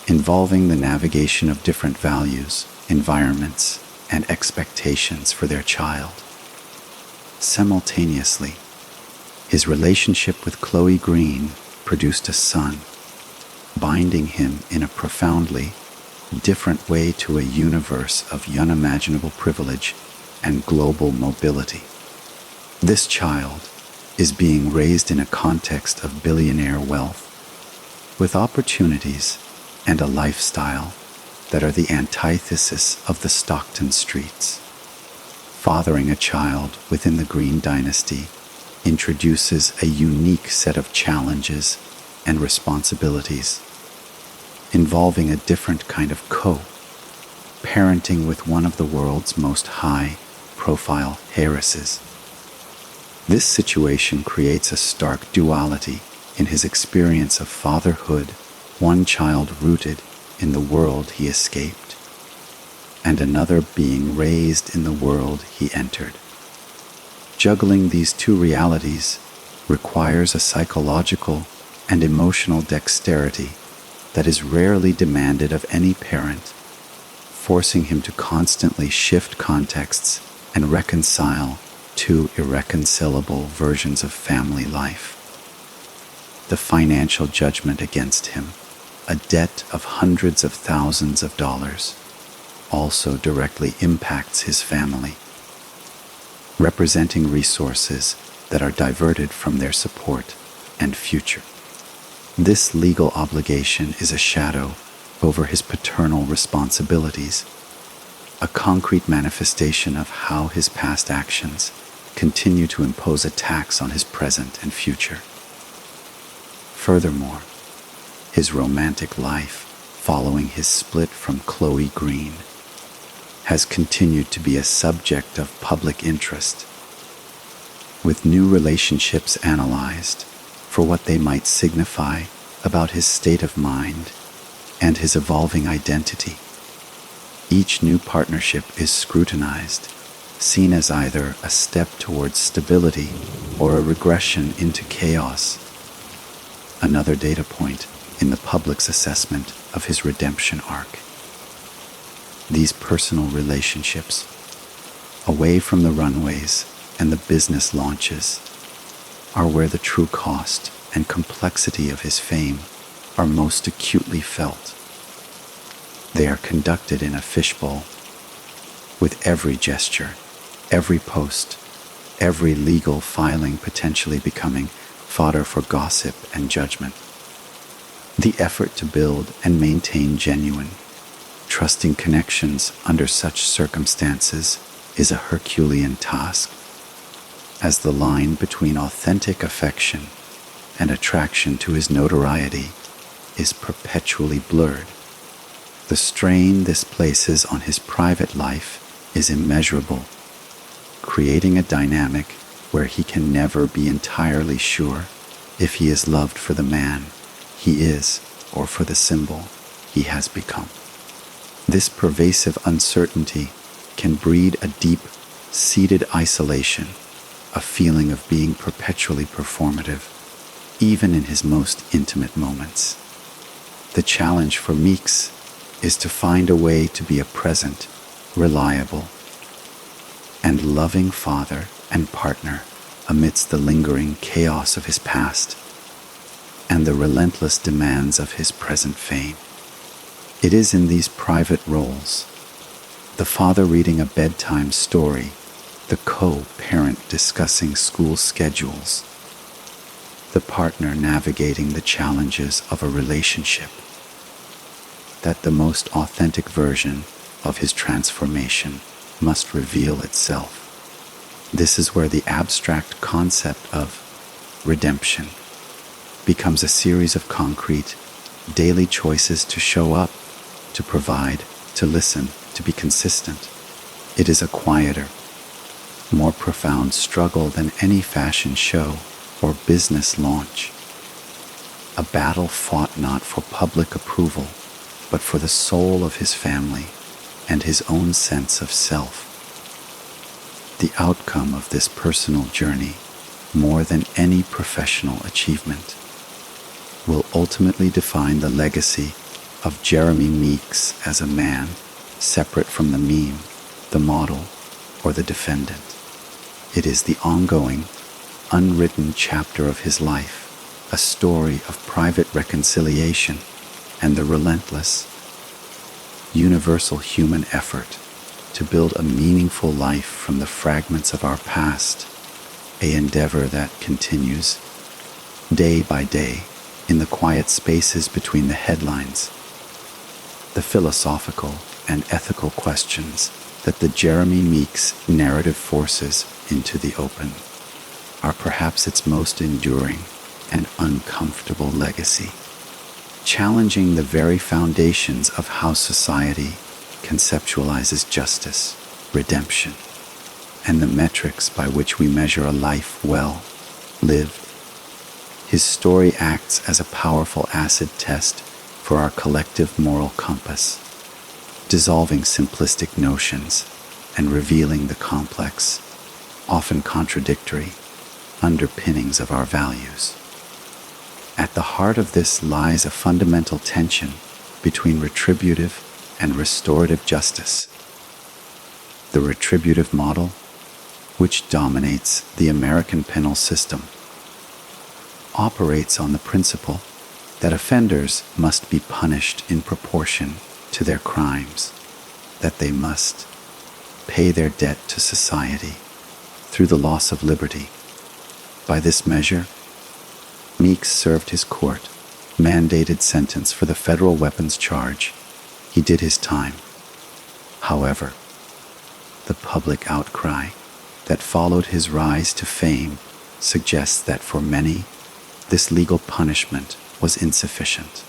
involving the navigation of different values, environments, and expectations for their child. Simultaneously, his relationship with Chloe Green produced a son, binding him in a profoundly different way to a universe of unimaginable privilege and global mobility. This child is being raised in a context of billionaire wealth, with opportunities and a lifestyle that are the antithesis of the Stockton streets. Fathering a child within the Green dynasty introduces a unique set of challenges and responsibilities, involving a different kind of parenting with one of the world's most high-profile heiresses. This situation creates a stark duality in his experience of fatherhood, one child rooted in the world he escaped, and another being raised in the world he entered. Juggling these two realities requires a psychological and emotional dexterity that is rarely demanded of any parent, forcing him to constantly shift contexts and reconcile two irreconcilable versions of family life. The financial judgment against him, a debt of hundreds of thousands of dollars, also directly impacts his family, representing resources that are diverted from their support and future. This legal obligation is a shadow over his paternal responsibilities, a concrete manifestation of how his past actions continue to impose a tax on his present and future. Furthermore, his romantic life following his split from Chloe Green, has continued to be a subject of public interest, with new relationships analyzed for what they might signify about his state of mind and his evolving identity. Each new partnership is scrutinized, seen as either a step towards stability or a regression into chaos, another data point in the public's assessment of his redemption arc. These personal relationships, away from the runways and the business launches, are where the true cost and complexity of his fame are most acutely felt. They are conducted in a fishbowl, with every gesture, every post, every legal filing potentially becoming fodder for gossip and judgment. The effort to build and maintain genuine, trusting connections under such circumstances is a Herculean task, as the line between authentic affection and attraction to his notoriety is perpetually blurred. The strain this places on his private life is immeasurable, creating a dynamic where he can never be entirely sure if he is loved for the man he is or for the symbol he has become. This pervasive uncertainty can breed a deep-seated isolation, a feeling of being perpetually performative, even in his most intimate moments. The challenge for Meeks is to find a way to be a present, reliable, and loving father and partner amidst the lingering chaos of his past and the relentless demands of his present fame. It is in these private roles, the father reading a bedtime story, the co-parent discussing school schedules, the partner navigating the challenges of a relationship, that the most authentic version of his transformation must reveal itself. This is where the abstract concept of redemption becomes a series of concrete, daily choices to show up, to provide, to listen, to be consistent. It is a quieter, more profound struggle than any fashion show or business launch. A battle fought not for public approval, but for the soul of his family and his own sense of self. The outcome of this personal journey, more than any professional achievement, will ultimately define the legacy of Jeremy Meeks as a man, separate from the meme, the model, or the defendant. It is the ongoing, unwritten chapter of his life, a story of private reconciliation and the relentless, universal human effort to build a meaningful life from the fragments of our past, an endeavor that continues day by day in the quiet spaces between the headlines. The philosophical and ethical questions that the Jeremy Meeks narrative forces into the open are perhaps its most enduring and uncomfortable legacy, challenging the very foundations of how society conceptualizes justice, redemption, and the metrics by which we measure a life well lived. His story acts as a powerful acid test for our collective moral compass, dissolving simplistic notions and revealing the complex, often contradictory, underpinnings of our values. At the heart of this lies a fundamental tension between retributive and restorative justice. The retributive model, which dominates the American penal system, operates on the principle that offenders must be punished in proportion to their crimes, that they must pay their debt to society through the loss of liberty. By this measure, Meeks served his court-mandated sentence for the federal weapons charge. He did his time. However, the public outcry that followed his rise to fame suggests that for many, this legal punishment was insufficient.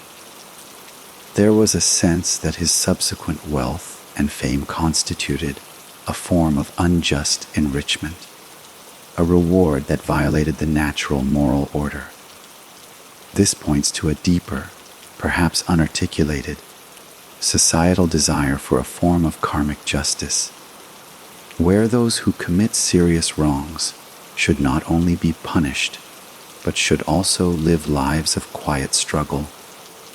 there was a sense that his subsequent wealth and fame constituted a form of unjust enrichment, a reward that violated the natural moral order. This points to a deeper, perhaps unarticulated, societal desire for a form of karmic justice, where those who commit serious wrongs should not only be punished, but should also live lives of quiet struggle,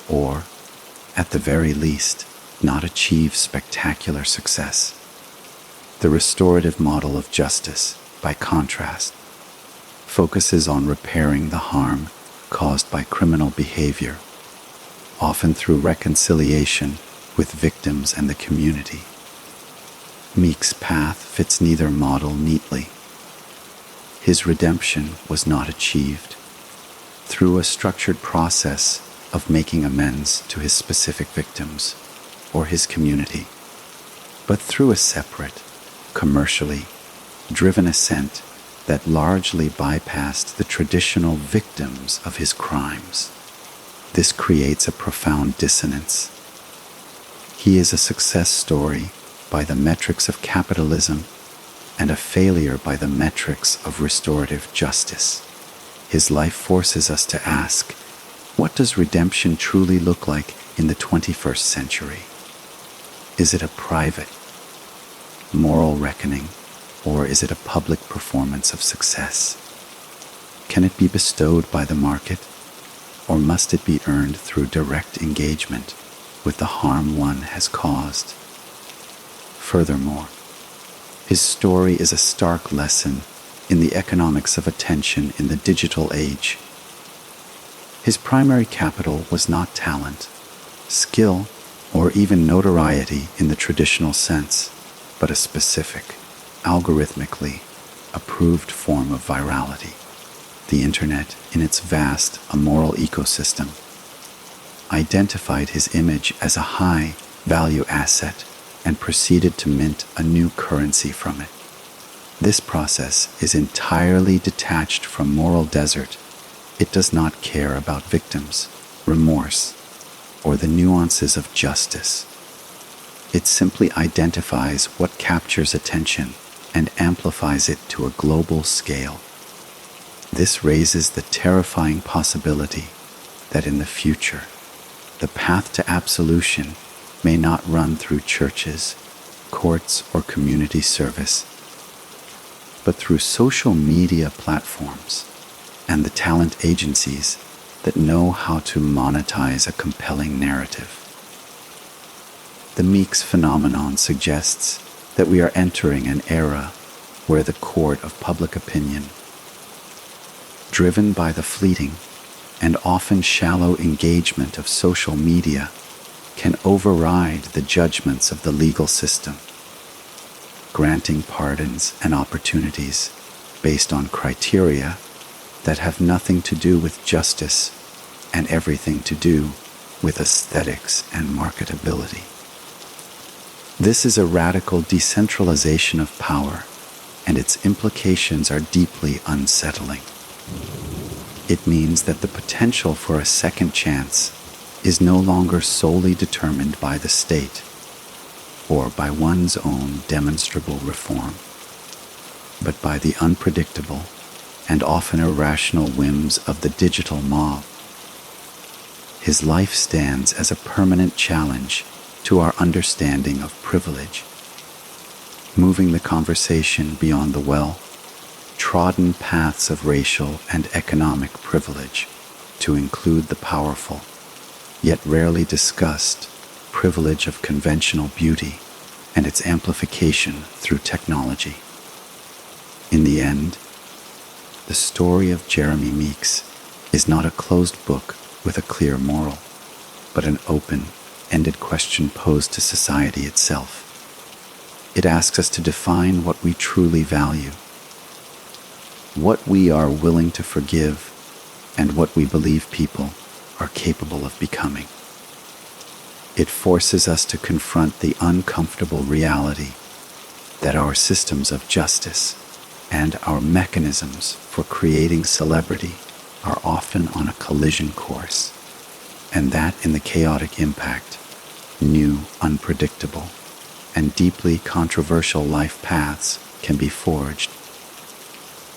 or, at the very least, not achieve spectacular success. The restorative model of justice, by contrast, focuses on repairing the harm caused by criminal behavior, often through reconciliation with victims and the community. Meeks' path fits neither model neatly. His redemption was not achieved through a structured process of making amends to his specific victims or his community, but through a separate, commercially driven ascent that largely bypassed the traditional victims of his crimes. This creates a profound dissonance. He is a success story by the metrics of capitalism and a failure by the metrics of restorative justice. His life forces us to ask, what does redemption truly look like in the 21st century? Is it a private, moral reckoning, or is it a public performance of success? Can it be bestowed by the market, or must it be earned through direct engagement with the harm one has caused? Furthermore, his story is a stark lesson in the economics of attention in the digital age. His primary capital was not talent, skill, or even notoriety in the traditional sense, but a specific, algorithmically approved form of virality. The internet, in its vast, immoral ecosystem, identified his image as a high-value asset and proceeded to mint a new currency from it. This process is entirely detached from moral desert. It does not care about victims, remorse, or the nuances of justice. It simply identifies what captures attention and amplifies it to a global scale. This raises the terrifying possibility that in the future, the path to absolution may not run through churches, courts, or community service, but through social media platforms and the talent agencies that know how to monetize a compelling narrative. The Meeks phenomenon suggests that we are entering an era where the court of public opinion, driven by the fleeting and often shallow engagement of social media, can override the judgments of the legal system, granting pardons and opportunities based on criteria that have nothing to do with justice and everything to do with aesthetics and marketability. This is a radical decentralization of power, and its implications are deeply unsettling. It means that the potential for a second chance is no longer solely determined by the state or by one's own demonstrable reform, but by the unpredictable and often irrational whims of the digital mob. His life stands as a permanent challenge to our understanding of privilege, moving the conversation beyond the well-trodden paths of racial and economic privilege to include the powerful, yet rarely discussed, privilege of conventional beauty and its amplification through technology. In the end, the story of Jeremy Meeks is not a closed book with a clear moral, but an open-ended question posed to society itself. It asks us to define what we truly value, what we are willing to forgive, and what we believe people are capable of becoming. It forces us to confront the uncomfortable reality that our systems of justice and our mechanisms for creating celebrity are often on a collision course, and that in the chaotic impact, new, unpredictable, and deeply controversial life paths can be forged.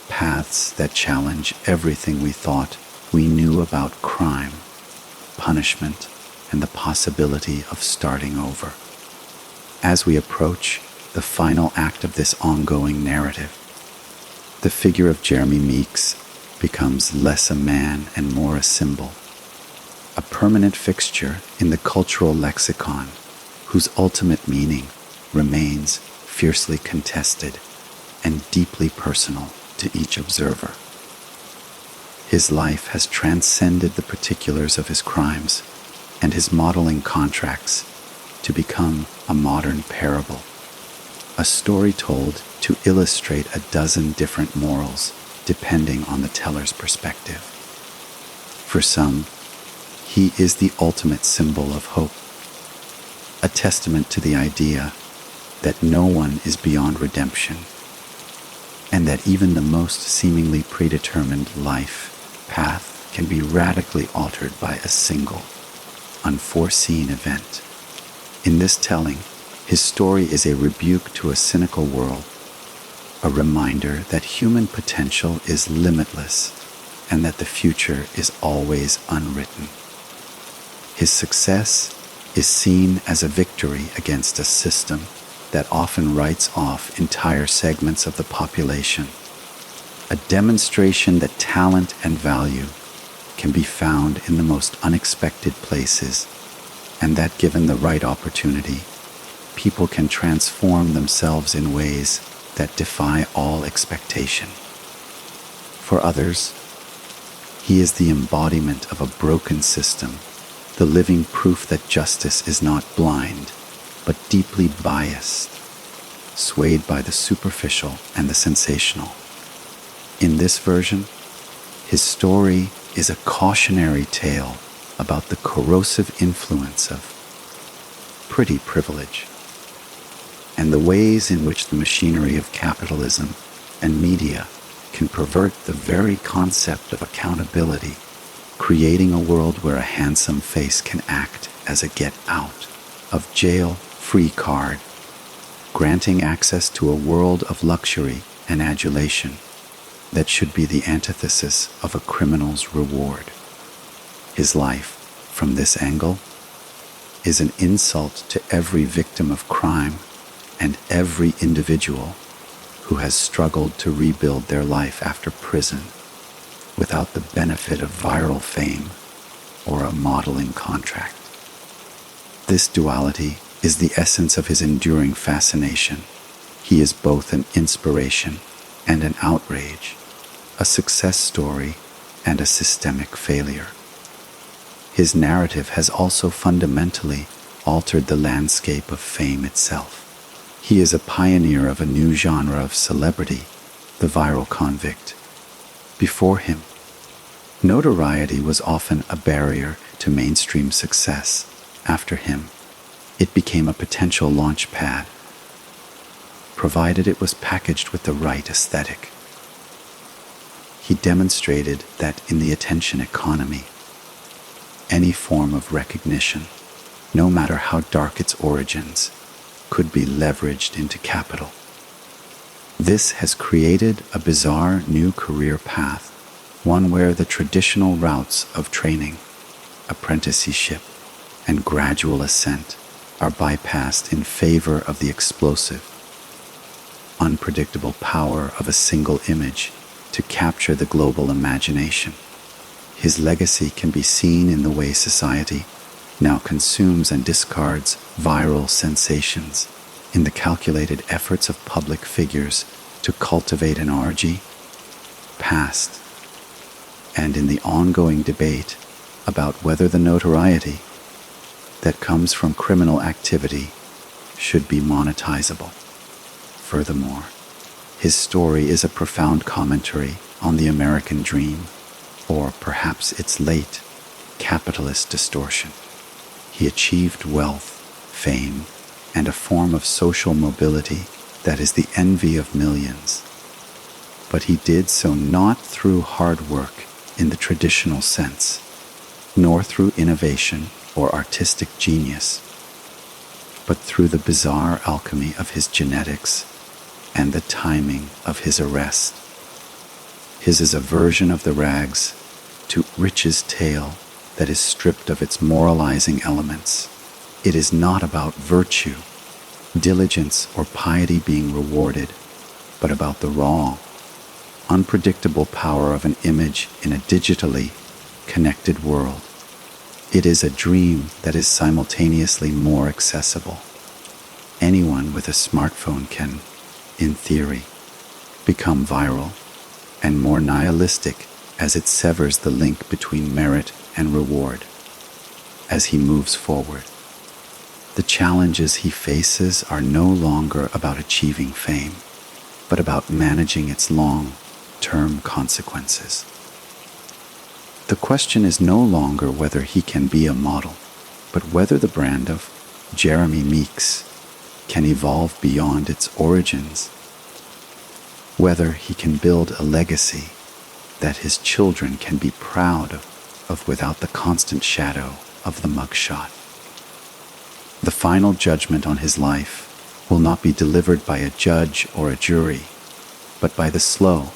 Paths that challenge everything we thought we knew about crime, punishment, and the possibility of starting over. As we approach the final act of this ongoing narrative, the figure of Jeremy Meeks becomes less a man and more a symbol, a permanent fixture in the cultural lexicon whose ultimate meaning remains fiercely contested and deeply personal to each observer. His life has transcended the particulars of his crimes and his modeling contracts to become a modern parable, a story told to illustrate a dozen different morals depending on the teller's perspective. For some, he is the ultimate symbol of hope, a testament to the idea that no one is beyond redemption, and that even the most seemingly predetermined life path can be radically altered by a single, unforeseen event. In this telling, his story is a rebuke to a cynical world, a reminder that human potential is limitless and that the future is always unwritten. His success is seen as a victory against a system that often writes off entire segments of the population, a demonstration that talent and value can be found in the most unexpected places, and that given the right opportunity, people can transform themselves in ways that defy all expectation. For others, he is the embodiment of a broken system, the living proof that justice is not blind, but deeply biased, swayed by the superficial and the sensational. In this version, his story is a cautionary tale about the corrosive influence of pretty privilege and the ways in which the machinery of capitalism and media can pervert the very concept of accountability, creating a world where a handsome face can act as a get-out of jail free card, granting access to a world of luxury and adulation that should be the antithesis of a criminal's reward. His life, from this angle, is an insult to every victim of crime and every individual who has struggled to rebuild their life after prison without the benefit of viral fame or a modeling contract. This duality is the essence of his enduring fascination. He is both an inspiration and an outrage, a success story and a systemic failure. His narrative has also fundamentally altered the landscape of fame itself. He is a pioneer of a new genre of celebrity, the viral convict. Before him, notoriety was often a barrier to mainstream success. After him, it became a potential launch pad, provided it was packaged with the right aesthetic. He demonstrated that in the attention economy, any form of recognition, no matter how dark its origins, could be leveraged into capital. This has created a bizarre new career path, one where the traditional routes of training, apprenticeship, and gradual ascent are bypassed in favor of the explosive, unpredictable power of a single image to capture the global imagination. His legacy can be seen in the way society now consumes and discards viral sensations, in the calculated efforts of public figures to cultivate an orgy, past, and in the ongoing debate about whether the notoriety that comes from criminal activity should be monetizable. Furthermore, his story is a profound commentary on the American dream, or perhaps its late capitalist distortion. He achieved wealth, fame, and a form of social mobility that is the envy of millions. But he did so not through hard work in the traditional sense, nor through innovation or artistic genius, but through the bizarre alchemy of his genetics and the timing of his arrest. His is a version of the rags to riches tale that is stripped of its moralizing elements. It is not about virtue, diligence, or piety being rewarded, but about the raw, unpredictable power of an image in a digitally connected world. It is a dream that is simultaneously more accessible. Anyone with a smartphone can, in theory, become viral, and more nihilistic as it severs the link between merit and reward. As he moves forward, the challenges he faces are no longer about achieving fame, but about managing its long-term consequences. The question is no longer whether he can be a model, but whether the brand of Jeremy Meeks can evolve beyond its origins, whether he can build a legacy that his children can be proud of without the constant shadow of the mugshot. The final judgment on his life will not be delivered by a judge or a jury, but by the slow,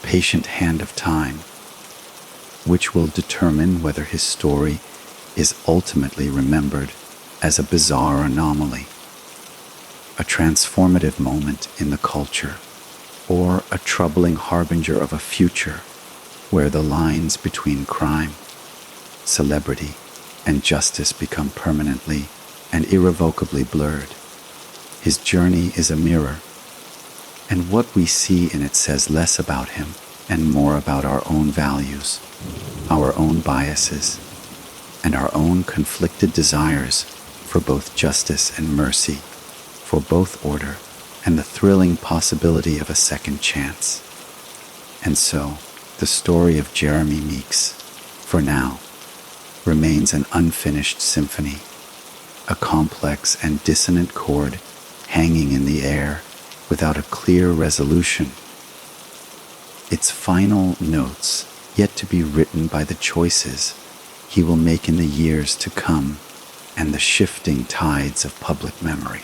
patient hand of time, which will determine whether his story is ultimately remembered as a bizarre anomaly, a transformative moment in the culture, or a troubling harbinger of a future where the lines between crime, celebrity, and justice become permanently and irrevocably blurred. His journey is a mirror, and what we see in it says less about him and more about our own values, our own biases, and our own conflicted desires for both justice and mercy, for both order and the thrilling possibility of a second chance. And so, the story of Jeremy Meeks, for now, remains an unfinished symphony, a complex and dissonant chord hanging in the air without a clear resolution. Its final notes yet to be written by the choices he will make in the years to come and the shifting tides of public memory.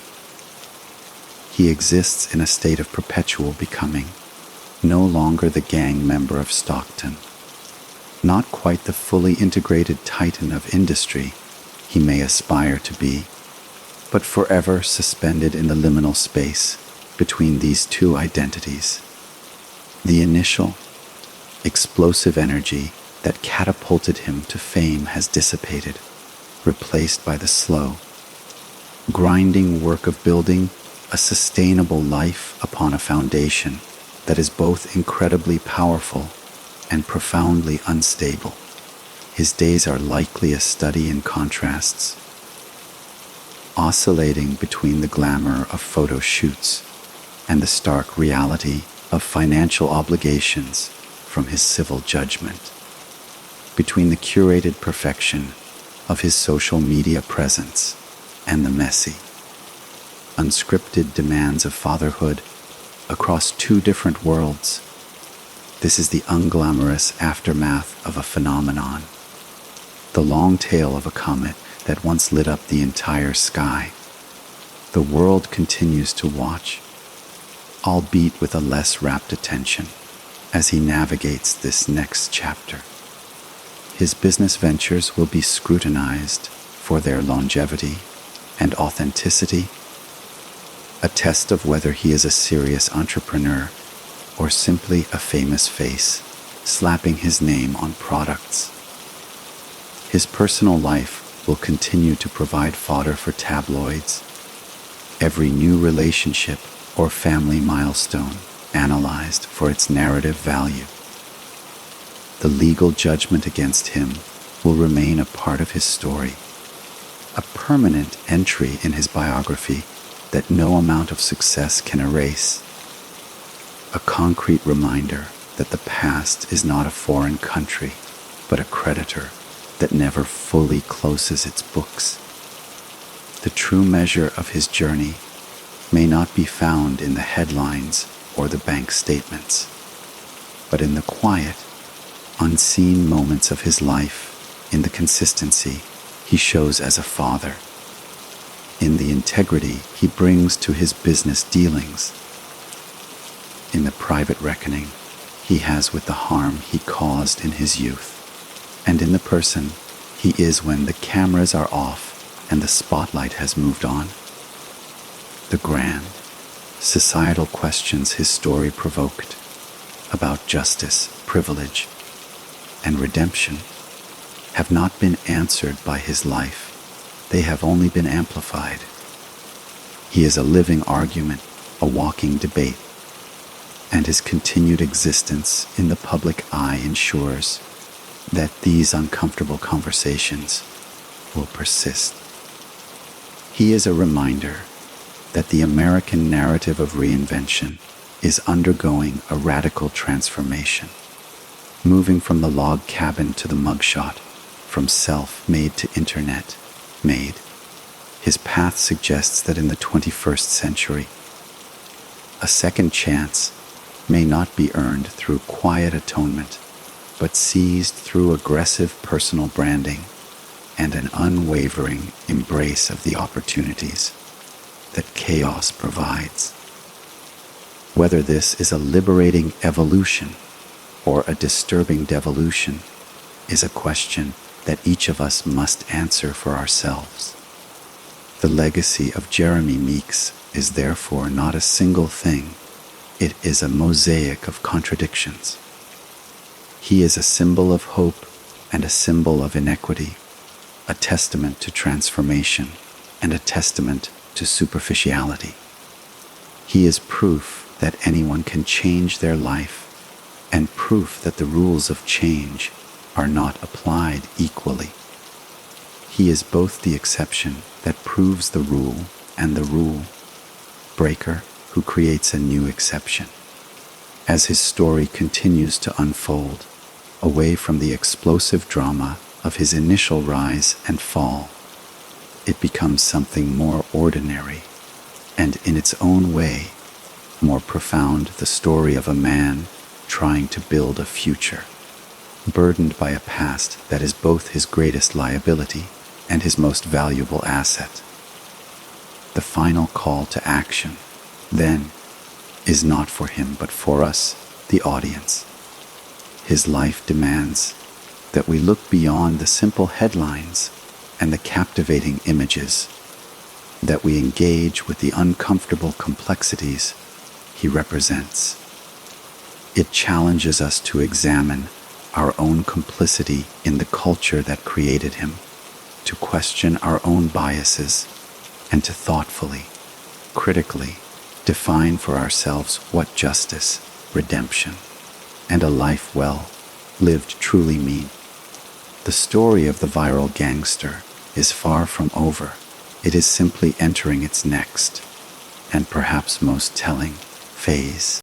He exists in a state of perpetual becoming, no longer the gang member of Stockton, not quite the fully integrated titan of industry he may aspire to be, but forever suspended in the liminal space between these two identities. The initial, explosive energy that catapulted him to fame has dissipated, replaced by the slow, grinding work of building a sustainable life upon a foundation that is both incredibly powerful and profoundly unstable. His days are likely a study in contrasts, oscillating between the glamour of photo shoots and the stark reality of financial obligations from his civil judgment, between the curated perfection of his social media presence and the messy, unscripted demands of fatherhood across two different worlds. This is the unglamorous aftermath of a phenomenon, the long tail of a comet that once lit up the entire sky. The world continues to watch, albeit with a less rapt attention, as he navigates this next chapter. His business ventures will be scrutinized for their longevity and authenticity, a test of whether he is a serious entrepreneur or simply a famous face slapping his name on products. His personal life will continue to provide fodder for tabloids, every new relationship or family milestone analyzed for its narrative value. The legal judgment against him will remain a part of his story, a permanent entry in his biography that no amount of success can erase, a concrete reminder that the past is not a foreign country, but a creditor that never fully closes its books. The true measure of his journey may not be found in the headlines or the bank statements, but in the quiet, unseen moments of his life in the consistency he shows as a father, in the integrity he brings to his business dealings, in the private reckoning he has with the harm he caused in his youth, and in the person he is when the cameras are off and the spotlight has moved on. The grand, societal questions his story provoked about justice, privilege, and redemption have not been answered by his life. They have only been amplified. He is a living argument, a walking debate, and his continued existence in the public eye ensures that these uncomfortable conversations will persist. He is a reminder that the American narrative of reinvention is undergoing a radical transformation, moving from the log cabin to the mugshot, from self-made to internet-made. His path suggests that in the 21st century, a second chance may not be earned through quiet atonement, but seized through aggressive personal branding and an unwavering embrace of the opportunities that chaos provides. Whether this is a liberating evolution or a disturbing devolution is a question that each of us must answer for ourselves. The legacy of Jeremy Meeks is therefore not a single thing. It is a mosaic of contradictions. He is a symbol of hope and a symbol of inequity, a testament to transformation and a testament to superficiality. He is proof that anyone can change their life and proof that the rules of change are not applied equally. He is both the exception that proves the rule and the rule breaker who creates a new exception. As his story continues to unfold, away from the explosive drama of his initial rise and fall, it becomes something more ordinary and, in its own way, more profound, the story of a man trying to build a future, burdened by a past that is both his greatest liability and his most valuable asset. The final call to action, then, is not for him but for us, the audience. His life demands that we look beyond the simple headlines and the captivating images, that we engage with the uncomfortable complexities he represents. It challenges us to examine our own complicity in the culture that created him, to question our own biases, and to thoughtfully, critically, define for ourselves what justice, redemption, and a life well lived truly mean. The story of the viral gangster is far from over. It is simply entering its next, and perhaps most telling, phase.